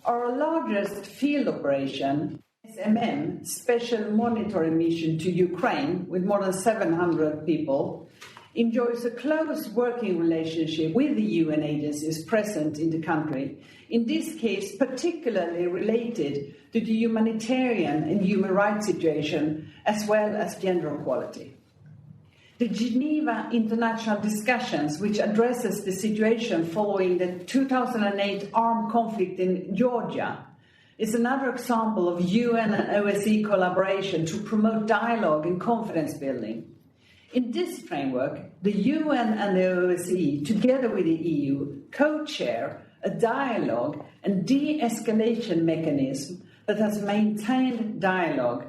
Our largest field operation, SMM, Special Monitoring Mission to Ukraine, with more than 700 people, enjoys a close working relationship with the UN agencies present in the country, in this case particularly related to the humanitarian and human rights situation, as well as gender equality. The Geneva International Discussions, which addresses the situation following the 2008 armed conflict in Georgia, is another example of UN and OSCE collaboration to promote dialogue and confidence building. In this framework, the UN and the OSCE, together with the EU, co-chair a dialogue and de-escalation mechanism that has maintained dialogue,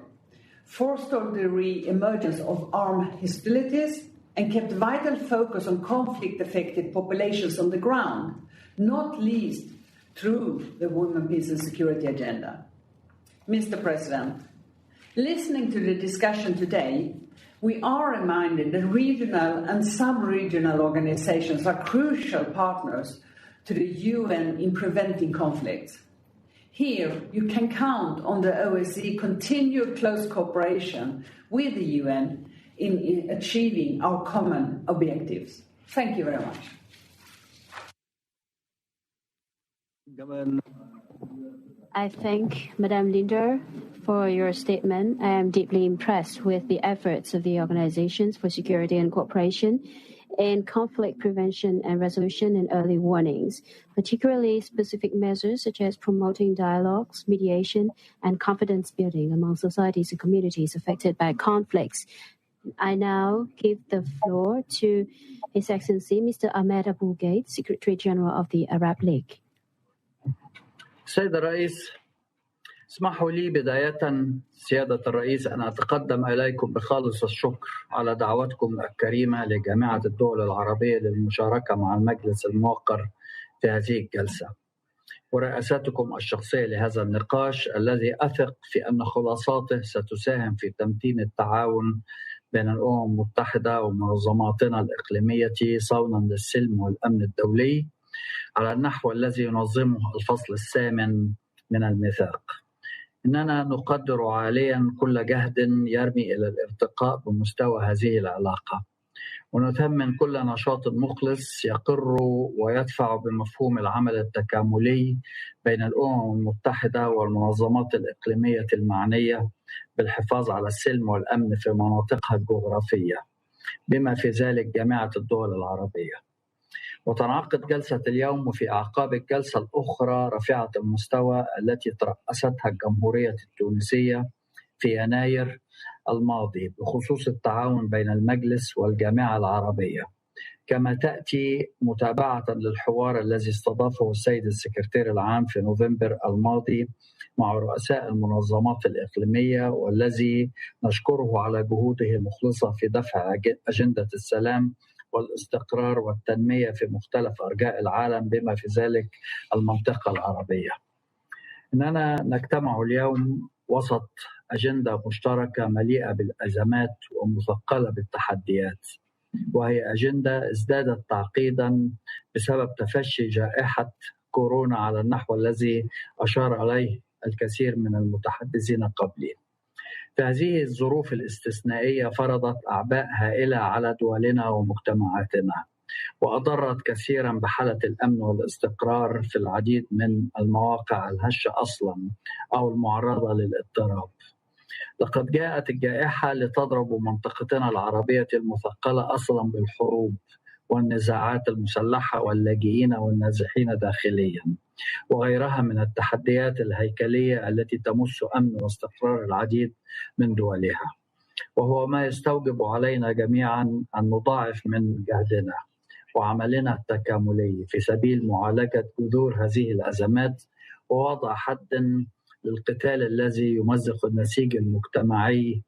forestaled the re-emergence of armed hostilities, and kept vital focus on conflict-affected populations on the ground, not least through the Women, Peace and Security agenda. Mr. President, listening to the discussion today, we are reminded that regional and sub-regional organizations are crucial partners to the UN in preventing conflicts. Here, you can count on the OSCE continued close cooperation with the UN in achieving our common objectives. Thank you very much. I thank Madame Linder for your statement. I am deeply impressed with the efforts of the Organizations for Security and Cooperation in conflict prevention and resolution and early warnings, particularly specific measures such as promoting dialogues, mediation, and confidence building among societies and communities affected by conflicts. I now give the floor to His Excellency Mr. Ahmed Abu Ghaid, Secretary General of the Arab League. سيد الرئيس، اسمحوا لي بداية سيادة الرئيس أن أتقدم إليكم بخالص الشكر على دعوتكم الكريمة لجامعة الدول العربية للمشاركة مع المجلس الموقر في هذه الجلسة، ورئاستكم الشخصية لهذا النقاش الذي أثق في أن خلاصاته ستساهم في تمتين التعاون بين الأمم المتحدة ومنظماتنا الإقليمية صونا للسلم والأمن الدولي على النحو الذي ينظمه الفصل الثامن من الميثاق. إننا نقدر عاليا كل جهد يرمي إلى الارتقاء بمستوى هذه العلاقة، ونثمن كل نشاط مخلص يقر ويدفع بمفهوم العمل التكاملي بين الأمم المتحدة والمنظمات الإقليمية المعنية بالحفاظ على السلم والأمن في مناطقها الجغرافية، بما في ذلك جامعة الدول العربية. وتنعقد جلسة اليوم في أعقاب الجلسة الأخرى رفيعة المستوى التي ترأستها الجمهورية التونسية في يناير الماضي بخصوص التعاون بين المجلس والجامعة العربية، كما تأتي متابعة للحوار الذي استضافه السيد السكرتير العام في نوفمبر الماضي مع رؤساء المنظمات الإقليمية، والذي نشكره على جهوده المخلصة في دفع أجندة السلام والاستقرار والتنمية في مختلف أرجاء العالم بما في ذلك المنطقة العربية. إننا نجتمع اليوم وسط أجندة مشتركة مليئة بالأزمات ومثقلة بالتحديات، وهي أجندة ازدادت تعقيدا بسبب تفشي جائحة كورونا على النحو الذي أشار عليه الكثير من المتحدثين قبلي. في هذه الظروف الاستثنائية فرضت أعباء هائلة على دولنا ومجتمعاتنا، وأضرت كثيرا بحالة الأمن والاستقرار في العديد من المواقع الهشة أصلا أو المعرضة للاضطراب. لقد جاءت الجائحة لتضرب منطقتنا العربية المثقلة أصلا بالحروب والنزاعات المسلحة واللاجئين والنازحين داخليا وغيرها من التحديات الهيكلية التي تمس أمن واستقرار العديد من دولها، وهو ما يستوجب علينا جميعا أن نضاعف من جهدنا وعملنا التكاملي في سبيل معالجة جذور هذه الأزمات ووضع حد للقتال الذي يمزق النسيج المجتمعي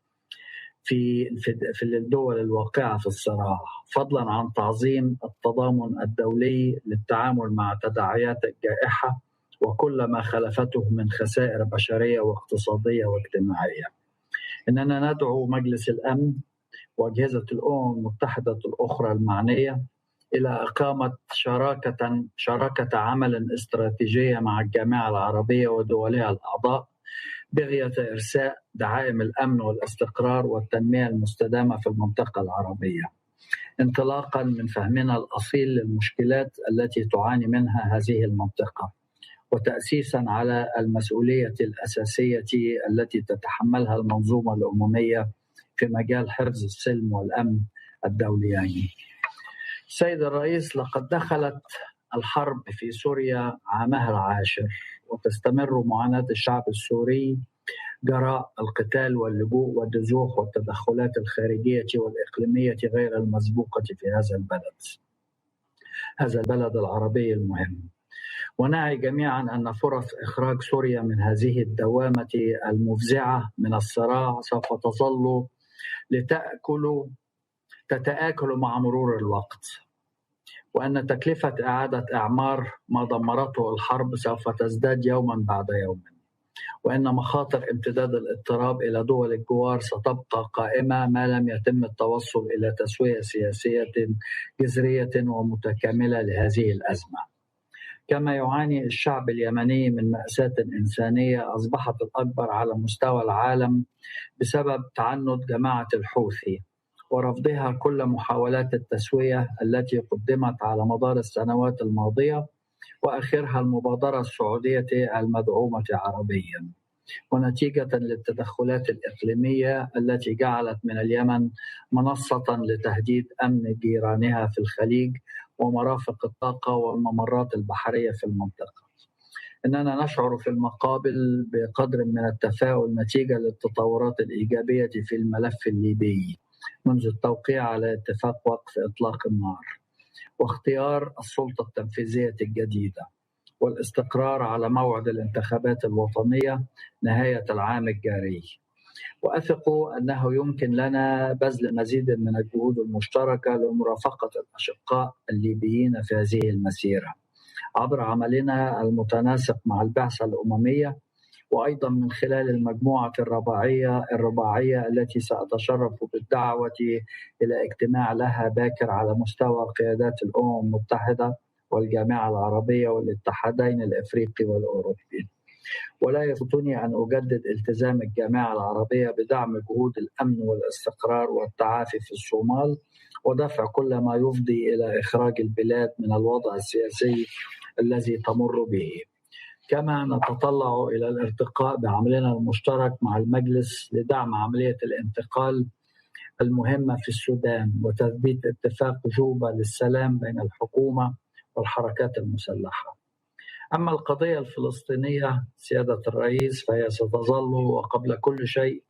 في الدول الواقعة في الصراع، فضلا عن تعظيم التضامن الدولي للتعامل مع تداعيات الجائحة وكل ما خلفته من خسائر بشرية واقتصادية واجتماعية. إننا ندعو مجلس الأمن وأجهزة الأمم المتحدة الأخرى المعنية إلى إقامة شراكة عمل استراتيجية مع الجامعة العربية ودولها الأعضاء بغية إرساء دعائم الأمن والاستقرار والتنمية المستدامة في المنطقة العربية، انطلاقا من فهمنا الأصيل للمشكلات التي تعاني منها هذه المنطقة، وتأسيسا على المسؤولية الأساسية التي تتحملها المنظومة الأممية في مجال حفظ السلم والأمن الدوليين. سيد الرئيس، لقد دخلت الحرب في سوريا عامها العاشر، وتستمر معاناة الشعب السوري جراء القتال واللجوء والنزوح والتدخلات الخارجية والإقليمية غير المسبوقة في هذا البلد العربي المهم. ونعي جميعا أن فرص إخراج سوريا من هذه الدوامة المفزعة من الصراع سوف تظل تتآكل مع مرور الوقت، وأن تكلفة إعادة إعمار ما دمرته الحرب سوف تزداد يوما بعد يوم، وأن مخاطر امتداد الاضطراب إلى دول الجوار ستبقى قائمة ما لم يتم التوصل إلى تسوية سياسية جذرية ومتكاملة لهذه الأزمة. كما يعاني الشعب اليمني من مأساة إنسانية أصبحت الأكبر على مستوى العالم بسبب تعنت جماعة الحوثي ورفضها كل محاولات التسوية التي قدمت على مدار السنوات الماضية، وآخرها المبادرة السعودية المدعومة عربيا، ونتيجة للتدخلات الإقليمية التي جعلت من اليمن منصة لتهديد أمن جيرانها في الخليج ومرافق الطاقة والممرات البحرية في المنطقة. إننا نشعر في المقابل بقدر من التفاؤل نتيجة للتطورات الإيجابية في الملف الليبي منذ التوقيع على اتفاق وقف إطلاق النار واختيار السلطة التنفيذية الجديدة والاستقرار على موعد الانتخابات الوطنية نهاية العام الجاري. وأثق أنه يمكن لنا بذل مزيد من الجهود المشتركة لمرافقة الأشقاء الليبيين في هذه المسيرة عبر عملنا المتناسق مع البعثة الأممية، وأيضا من خلال المجموعة الرباعية التي سأتشرف بالدعوة إلى اجتماع لها باكر على مستوى قيادات الأمم المتحدة والجامعة العربية والاتحادين الإفريقي والأوروبي. ولا يفوتني أن أجدد التزام الجامعة العربية بدعم جهود الأمن والاستقرار والتعافي في الصومال ودفع كل ما يفضي إلى إخراج البلاد من الوضع السياسي الذي تمر به. كما نتطلع إلى الارتقاء بعملنا المشترك مع المجلس لدعم عملية الانتقال المهمة في السودان وتثبيت اتفاق جوبا للسلام بين الحكومة والحركات المسلحة. أما القضية الفلسطينية سيادة الرئيس فهي ستظل وقبل كل شيء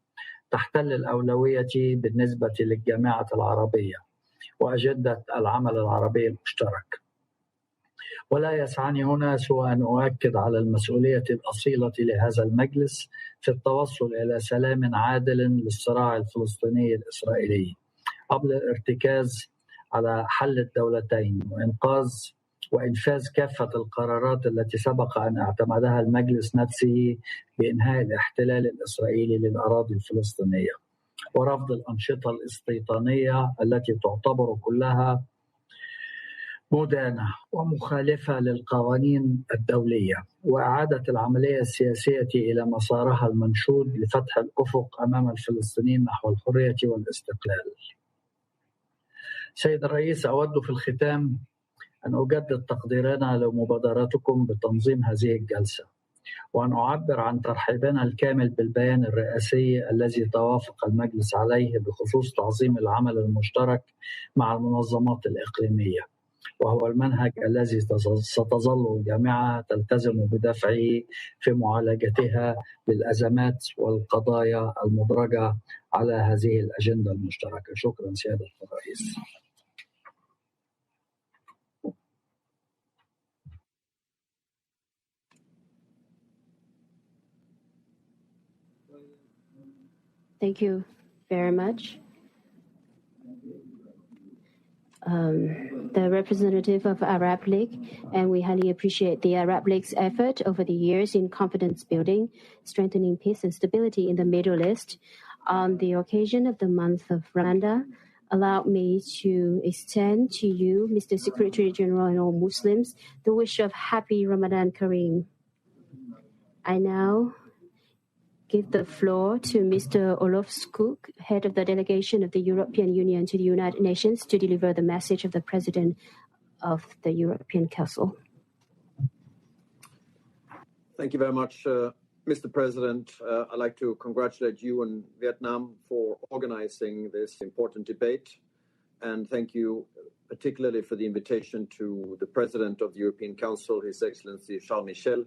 تحتل الأولوية بالنسبة للجامعة العربية وأجندة العمل العربي المشترك. ولا يسعني هنا سوى أن أؤكد على المسؤولية الأصيلة لهذا المجلس في التوصل إلى سلام عادل للصراع الفلسطيني الإسرائيلي قبل الارتكاز على حل الدولتين وإنفاذ كافة القرارات التي سبق أن اعتمدها المجلس نفسه بإنهاء الاحتلال الإسرائيلي للأراضي الفلسطينية ورفض الأنشطة الاستيطانية التي تعتبر كلها مدانة ومخالفة للقوانين الدولية وإعادة العملية السياسية إلى مسارها المنشود لفتح الأفق أمام الفلسطينيين نحو الحرية والاستقلال. سيد الرئيس، أود في الختام أن أجدد تقديرنا لمبادرتكم بتنظيم هذه الجلسة وأن أعبر عن ترحيبنا الكامل بالبيان الرئاسي الذي توافق المجلس عليه بخصوص تعظيم العمل المشترك مع المنظمات الإقليمية، وهو المنهج الذي ستظل الجامعة تلتزم بدفعه في معالجتها للأزمات والقضايا المدرجة على هذه الأجندة المشتركة. شكرا سيادة الرئيس. Thank you very much. The representative of Arab League, and we highly appreciate the Arab League's effort over the years in confidence building, strengthening peace and stability in the Middle East. On the occasion of the month of Ramadan, allow me to extend to you, Mr. Secretary General and all Muslims, the wish of happy Ramadan Kareem. I now give the floor to Mr. Olof Skog, head of the delegation of the European Union to the United Nations, to deliver the message of the President of the European Council. Thank you very much, Mr. President. I'd like to congratulate you and Vietnam for organizing this important debate, and thank you particularly for the invitation to the President of the European Council, His Excellency Charles Michel,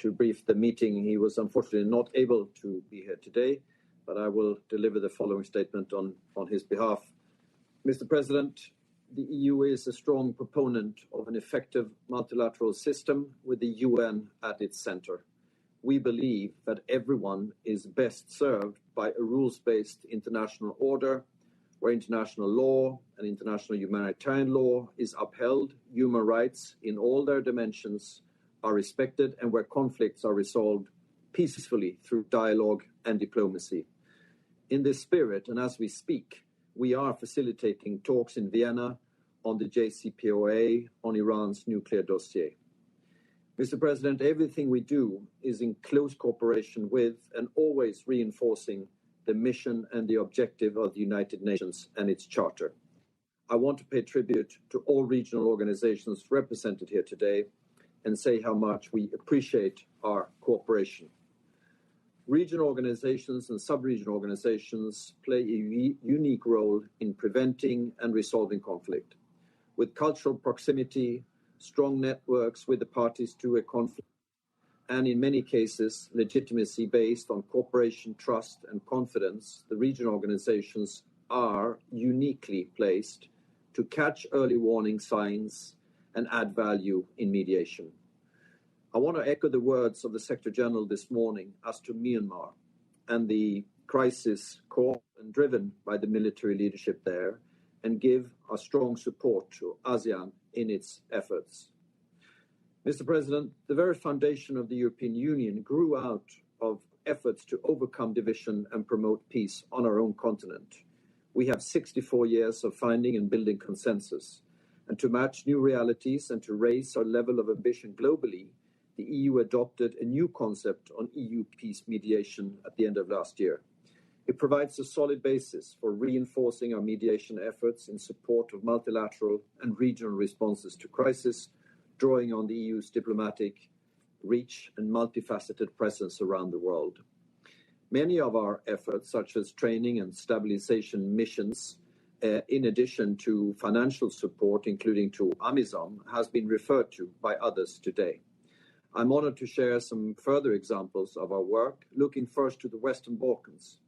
to brief the meeting. He was unfortunately not able to be here today, but I will deliver the following statement on his behalf. Mr. President, the EU is a strong proponent of an effective multilateral system with the UN at its center. We believe that everyone is best served by a rules-based international order where international law and international humanitarian law is upheld, human rights in all their dimensions are respected, and where conflicts are resolved peacefully through dialogue and diplomacy. In this spirit, and as we speak, we are facilitating talks in Vienna on the JCPOA on Iran's nuclear dossier. Mr. President, everything we do is in close cooperation with and always reinforcing the mission and the objective of the United Nations and its charter. I want to pay tribute to all regional organizations represented here today and say how much we appreciate our cooperation. Regional organizations and sub-regional organizations play a unique role in preventing and resolving conflict. With cultural proximity, strong networks with the parties to a conflict, and in many cases, legitimacy based on cooperation, trust, and confidence, the regional organizations are uniquely placed to catch early warning signs and add value in mediation. I want to echo the words of the Secretary General this morning as to Myanmar and the crisis caused and driven by the military leadership there, and give our strong support to ASEAN in its efforts. Mr. President, the very foundation of the European Union grew out of efforts to overcome division and promote peace on our own continent. We have 64 years of finding and building consensus. And to match new realities and to raise our level of ambition globally, the EU adopted a new concept on EU peace mediation at the end of last year. It provides a solid basis for reinforcing our mediation efforts in support of multilateral and regional responses to crisis, drawing on the EU's diplomatic reach and multifaceted presence around the world. Many of our efforts, such as training and stabilization missions, in addition to financial support, including to AMISOM, has been referred to by others today. I'm honored to share some further examples of our work, looking first to the Western Balkans.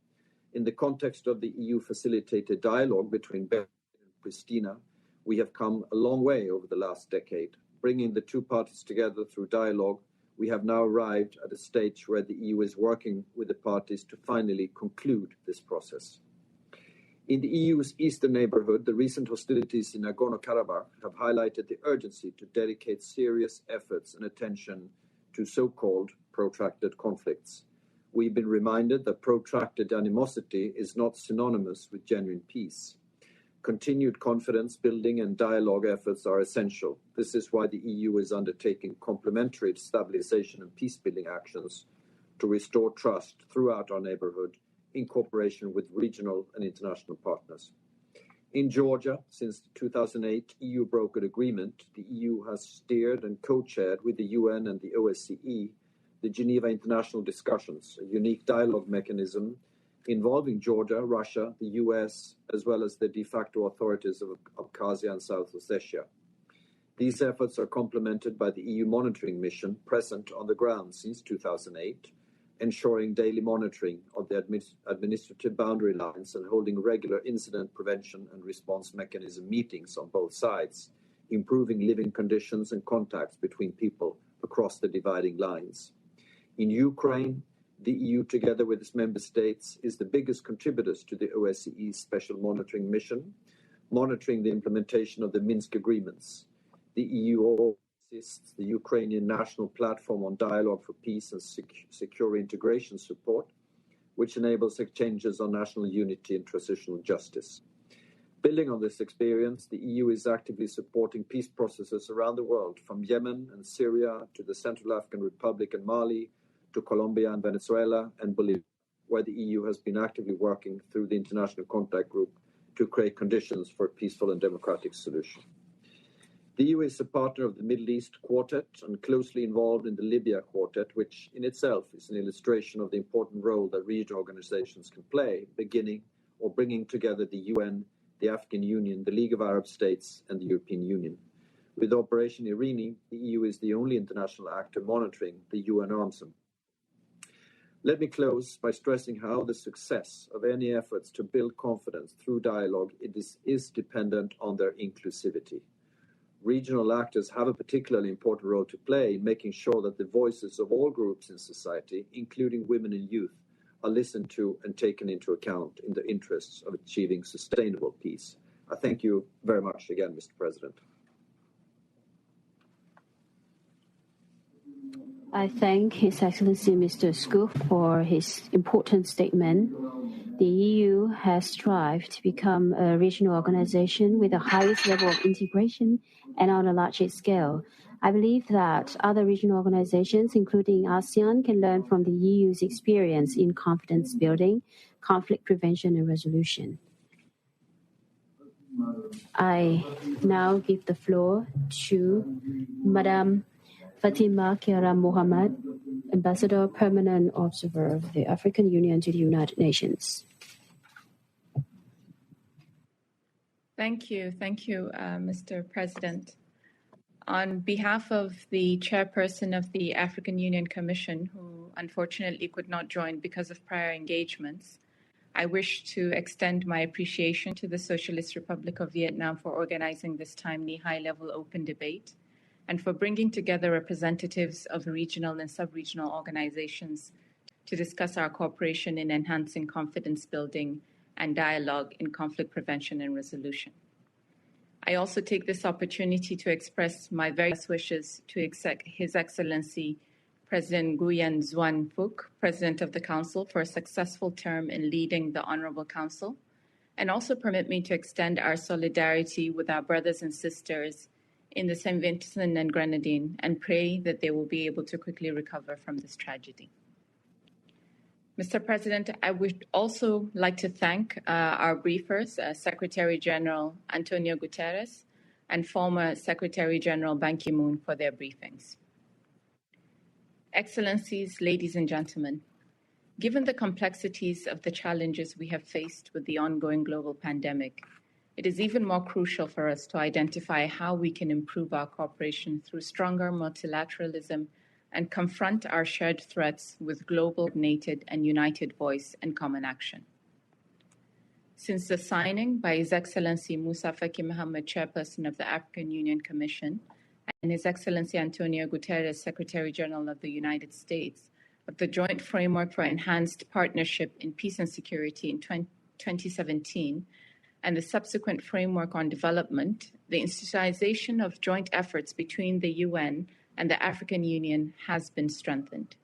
In the context of the EU-facilitated dialogue between Belgrade and Pristina, we have come a long way over the last decade. Bringing the two parties together through dialogue, we have now arrived at a stage where the EU is working with the parties to finally conclude this process. In the EU's eastern neighborhood, the recent hostilities in Nagorno-Karabakh have highlighted the urgency to dedicate serious efforts and attention to so-called protracted conflicts. We've been reminded that protracted animosity is not synonymous with genuine peace. Continued confidence building and dialogue efforts are essential. This is why the EU is undertaking complementary stabilization and peace-building actions to restore trust throughout our neighborhood in cooperation with regional and international partners. In Georgia, since the 2008 EU brokered agreement, the EU has steered and co-chaired with the UN and the OSCE the Geneva International Discussions, a unique dialogue mechanism involving Georgia, Russia, the US, as well as the de facto authorities of Abkhazia and South Ossetia. These efforts are complemented by the EU monitoring mission present on the ground since 2008, ensuring daily monitoring of the administrative boundary lines and holding regular incident prevention and response mechanism meetings on both sides, improving living conditions and contacts between people across the dividing lines. In Ukraine, the EU, together with its member states, is the biggest contributors to the OSCE's special monitoring mission, monitoring the implementation of the Minsk agreements. The EU assists the Ukrainian National Platform on Dialogue for Peace and Secure Integration support, which enables exchanges on national unity and transitional justice. Building on this experience, the EU is actively supporting peace processes around the world, from Yemen and Syria to the Central African Republic and Mali, to Colombia and Venezuela and Bolivia, where the EU has been actively working through the International Contact Group to create conditions for a peaceful and democratic solution. The EU is a partner of the Middle East Quartet and closely involved in the Libya Quartet, which in itself is an illustration of the important role that regional organizations can play, bringing together the UN, the African Union, the League of Arab States, and the European Union. With Operation Irini, the EU is the only international actor monitoring the UN arms embargo. Let me close by stressing how the success of any efforts to build confidence through dialogue is dependent on their inclusivity. Regional actors have a particularly important role to play in making sure that the voices of all groups in society, including women and youth, are listened to and taken into account in the interests of achieving sustainable peace. I thank you very much again, Mr. President. I thank His Excellency Mr. Skuf for his important statement. The EU has strived to become a regional organization with the highest level of integration and on a largest scale. I believe that other regional organizations, including ASEAN, can learn from the EU's experience in confidence building, conflict prevention, and resolution. I now give the floor to Madame Fatima Kiara Mohammed, Ambassador Permanent Observer of the African Union to the United Nations. Thank you, Mr. President. On behalf of the chairperson of the African Union Commission, who unfortunately could not join because of prior engagements, I wish to extend my appreciation to the Socialist Republic of Vietnam for organizing this timely high-level open debate and for bringing together representatives of regional and sub-regional organizations to discuss our cooperation in enhancing confidence building and dialogue in conflict prevention and resolution. I also take this opportunity to express my very best wishes to His Excellency President Nguyen Xuan Phuc, President of the Council, for a successful term in leading the Honorable Council, and also permit me to extend our solidarity with our brothers and sisters in the St. Vincent and Grenadines and pray that they will be able to quickly recover from this tragedy. Mr. President, I would also like to thank our briefers, Secretary General Antonio Guterres and former Secretary General Ban Ki-moon, for their briefings. Excellencies, ladies and gentlemen, given the complexities of the challenges we have faced with the ongoing global pandemic, it is even more crucial for us to identify how we can improve our cooperation through stronger multilateralism and confront our shared threats with global, coordinated, and united voice and common action. Since the signing by His Excellency Moussa Faki Mohammed, Chairperson of the African Union Commission, and His Excellency Antonio Guterres, Secretary General of the United States, of the Joint Framework for Enhanced Partnership in Peace and Security in 2017, and the subsequent framework on development, the institutionalization of joint efforts between the UN and the African Union has been strengthened.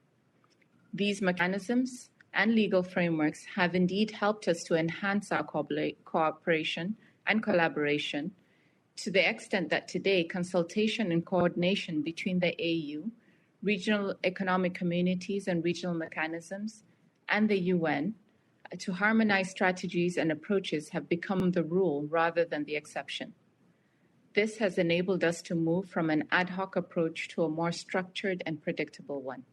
These mechanisms and legal frameworks have indeed helped us to enhance our cooperation and collaboration to the extent that today consultation and coordination between the AU, regional economic communities and regional mechanisms, and the UN to harmonize strategies and approaches have become the rule rather than the exception. This has enabled us to move from an ad hoc approach to a more structured and predictable one.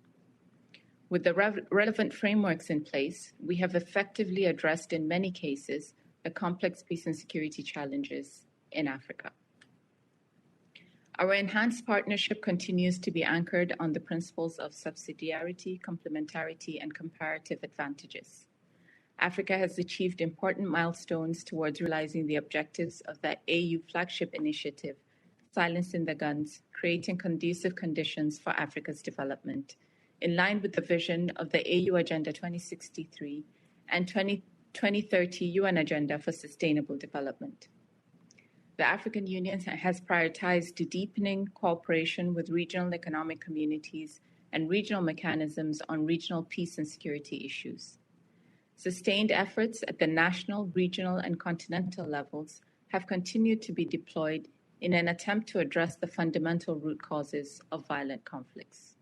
With the relevant frameworks in place, we have effectively addressed in many cases the complex peace and security challenges in Africa. Our enhanced partnership continues to be anchored on the principles of subsidiarity, complementarity, and comparative advantages. Africa has achieved important milestones towards realizing the objectives of the AU flagship initiative, Silencing the Guns, creating conducive conditions for Africa's development, in line with the vision of the AU Agenda 2063 and 2030 UN Agenda for Sustainable Development. The African Union has prioritized deepening cooperation with regional economic communities and regional mechanisms on regional peace and security issues. Sustained efforts at the national, regional, and continental levels have continued to be deployed in an attempt to address the fundamental root causes of violent conflicts.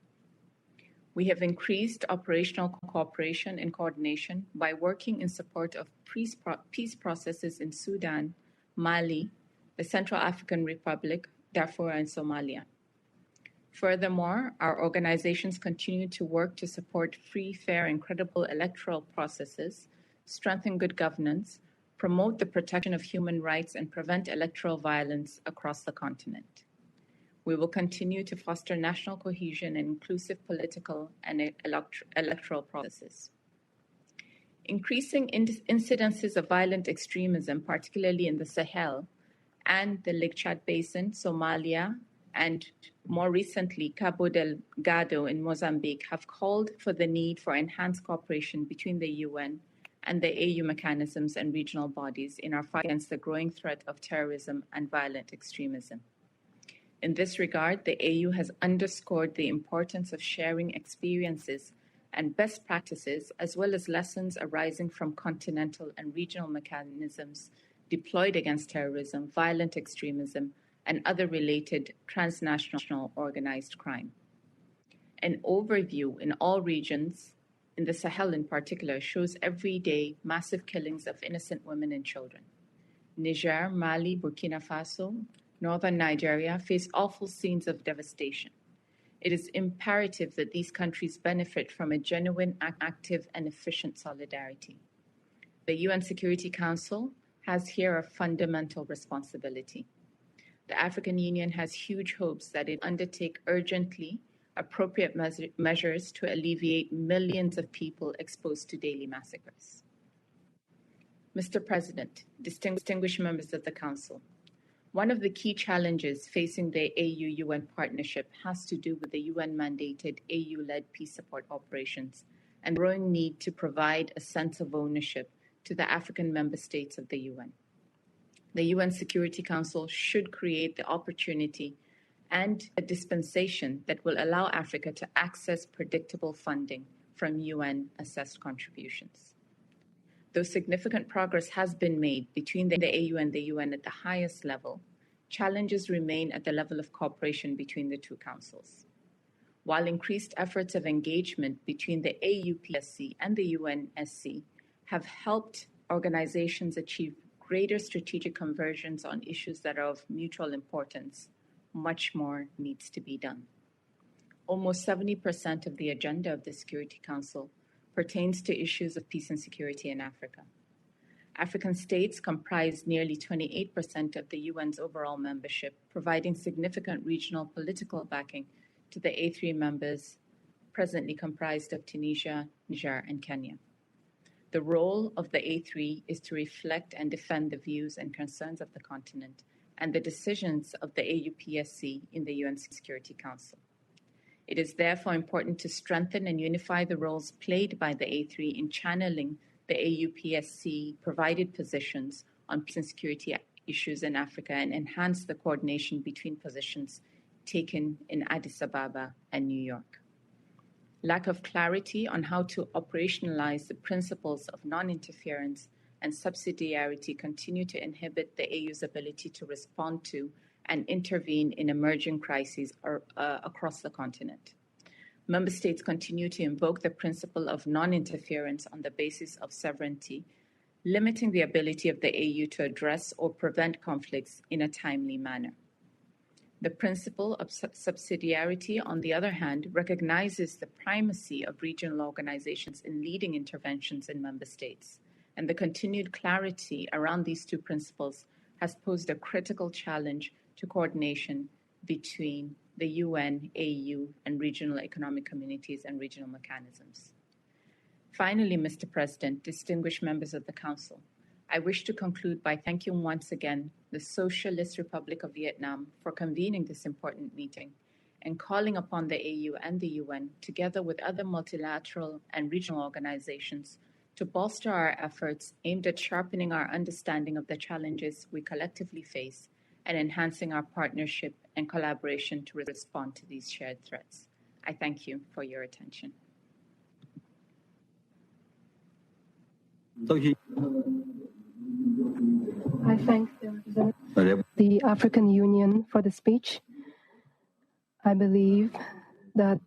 We have increased operational cooperation and coordination by working in support of peace processes in Sudan, Mali, the Central African Republic, Darfur, and Somalia. Furthermore, our organizations continue to work to support free, fair, and credible electoral processes, strengthen good governance, promote the protection of human rights, and prevent electoral violence across the continent. We will continue to foster national cohesion and inclusive political and electoral processes. Increasing incidences of violent extremism, particularly in the Sahel and the Lake Chad Basin, Somalia, and more recently, Cabo Delgado in Mozambique, have called for the need for enhanced cooperation between the UN and the AU mechanisms and regional bodies in our fight against the growing threat of terrorism and violent extremism. In this regard, the AU has underscored the importance of sharing experiences and best practices, as well as lessons arising from continental and regional mechanisms deployed against terrorism, violent extremism, and other related transnational organized crime. An overview in all regions, in the Sahel in particular, shows every day massive killings of innocent women and children. Niger, Mali, Burkina Faso, northern Nigeria face awful scenes of devastation. It is imperative that these countries benefit from a genuine, active, and efficient solidarity. The UN Security Council has here a fundamental responsibility. The African Union has huge hopes that it undertake urgently appropriate measures to alleviate millions of people exposed to daily massacres. Mr. President, distinguished members of the Council, one of the key challenges facing the AU-UN partnership has to do with the UN-mandated AU-led peace support operations and the growing need to provide a sense of ownership to the African member states of the UN. The UN Security Council should create the opportunity and a dispensation that will allow Africa to access predictable funding from UN-assessed contributions. Though significant progress has been made between the AU and the UN at the highest level, challenges remain at the level of cooperation between the two councils. While increased efforts of engagement between the AUPSC and the UNSC have helped organizations achieve greater strategic convergence on issues that are of mutual importance, much more needs to be done. Almost 70% of the agenda of the Security Council pertains to issues of peace and security in Africa. African states comprise nearly 28% of the UN's overall membership, providing significant regional political backing to the A3 members, presently comprised of Tunisia, Niger, and Kenya. The role of the A3 is to reflect and defend the views and concerns of the continent and the decisions of the AUPSC in the UN Security Council. It is therefore important to strengthen and unify the roles played by the A3 in channeling the AUPSC provided positions on peace and security issues in Africa and enhanced the coordination between positions taken in Addis Ababa and New York. Lack of clarity on how to operationalize the principles of non-interference and subsidiarity continue to inhibit the AU's ability to respond to and intervene in emerging crises across the continent. Member states continue to invoke the principle of non-interference on the basis of sovereignty, limiting the ability of the AU to address or prevent conflicts in a timely manner. The principle of subsidiarity, on the other hand, recognizes the primacy of regional organizations in leading interventions in member states, and the continued clarity around these two principles has posed a critical challenge to coordination between the UN, AU, and regional economic communities and regional mechanisms. Finally, Mr. President, distinguished members of the Council, I wish to conclude by thanking once again the Socialist Republic of Vietnam for convening this important meeting and calling upon the AU and the UN, together with other multilateral and regional organizations, to bolster our efforts aimed at sharpening our understanding of the challenges we collectively face and enhancing our partnership and collaboration to respond to these shared threats. I thank you for your attention. I thank the African Union for the speech. I believe that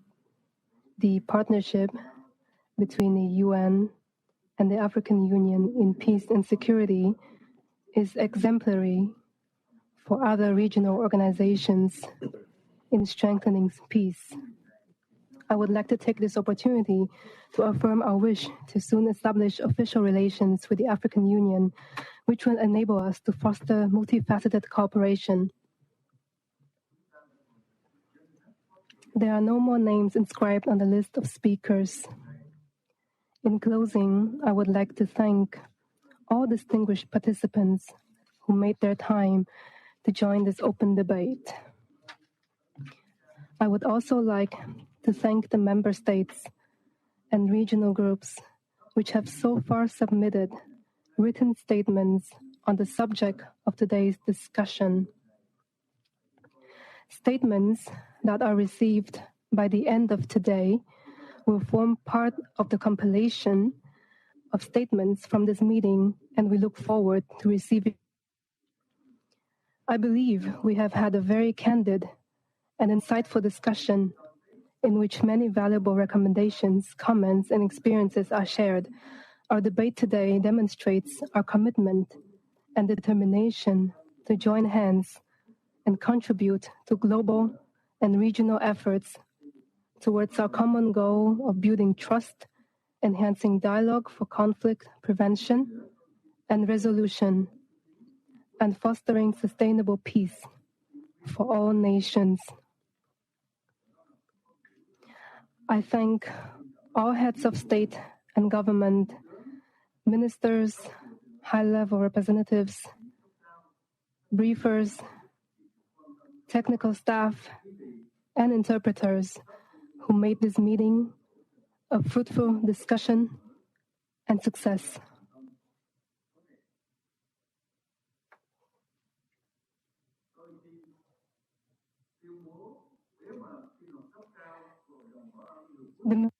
the partnership between the UN and the African Union in peace and security is exemplary for other regional organizations in strengthening peace. I would like to take this opportunity to affirm our wish to soon establish official relations with the African Union, which will enable us to foster multifaceted cooperation. There are no more names inscribed on the list of speakers. In closing, I would like to thank all distinguished participants who made their time to join this open debate. I would also like to thank the member states and regional groups which have so far submitted written statements on the subject of today's discussion. Statements that are received by the end of today will form part of the compilation of statements from this meeting, and we look forward to receiving. I believe we have had a very candid and insightful discussion in which many valuable recommendations, comments, and experiences are shared. Our debate today demonstrates our commitment and determination to join hands and contribute to global and regional efforts towards our common goal of building trust, enhancing dialogue for conflict prevention and resolution, and fostering sustainable peace for all nations. I thank all heads of state and government, ministers, high-level representatives, briefers, technical staff, and interpreters who made this meeting a fruitful discussion and success. The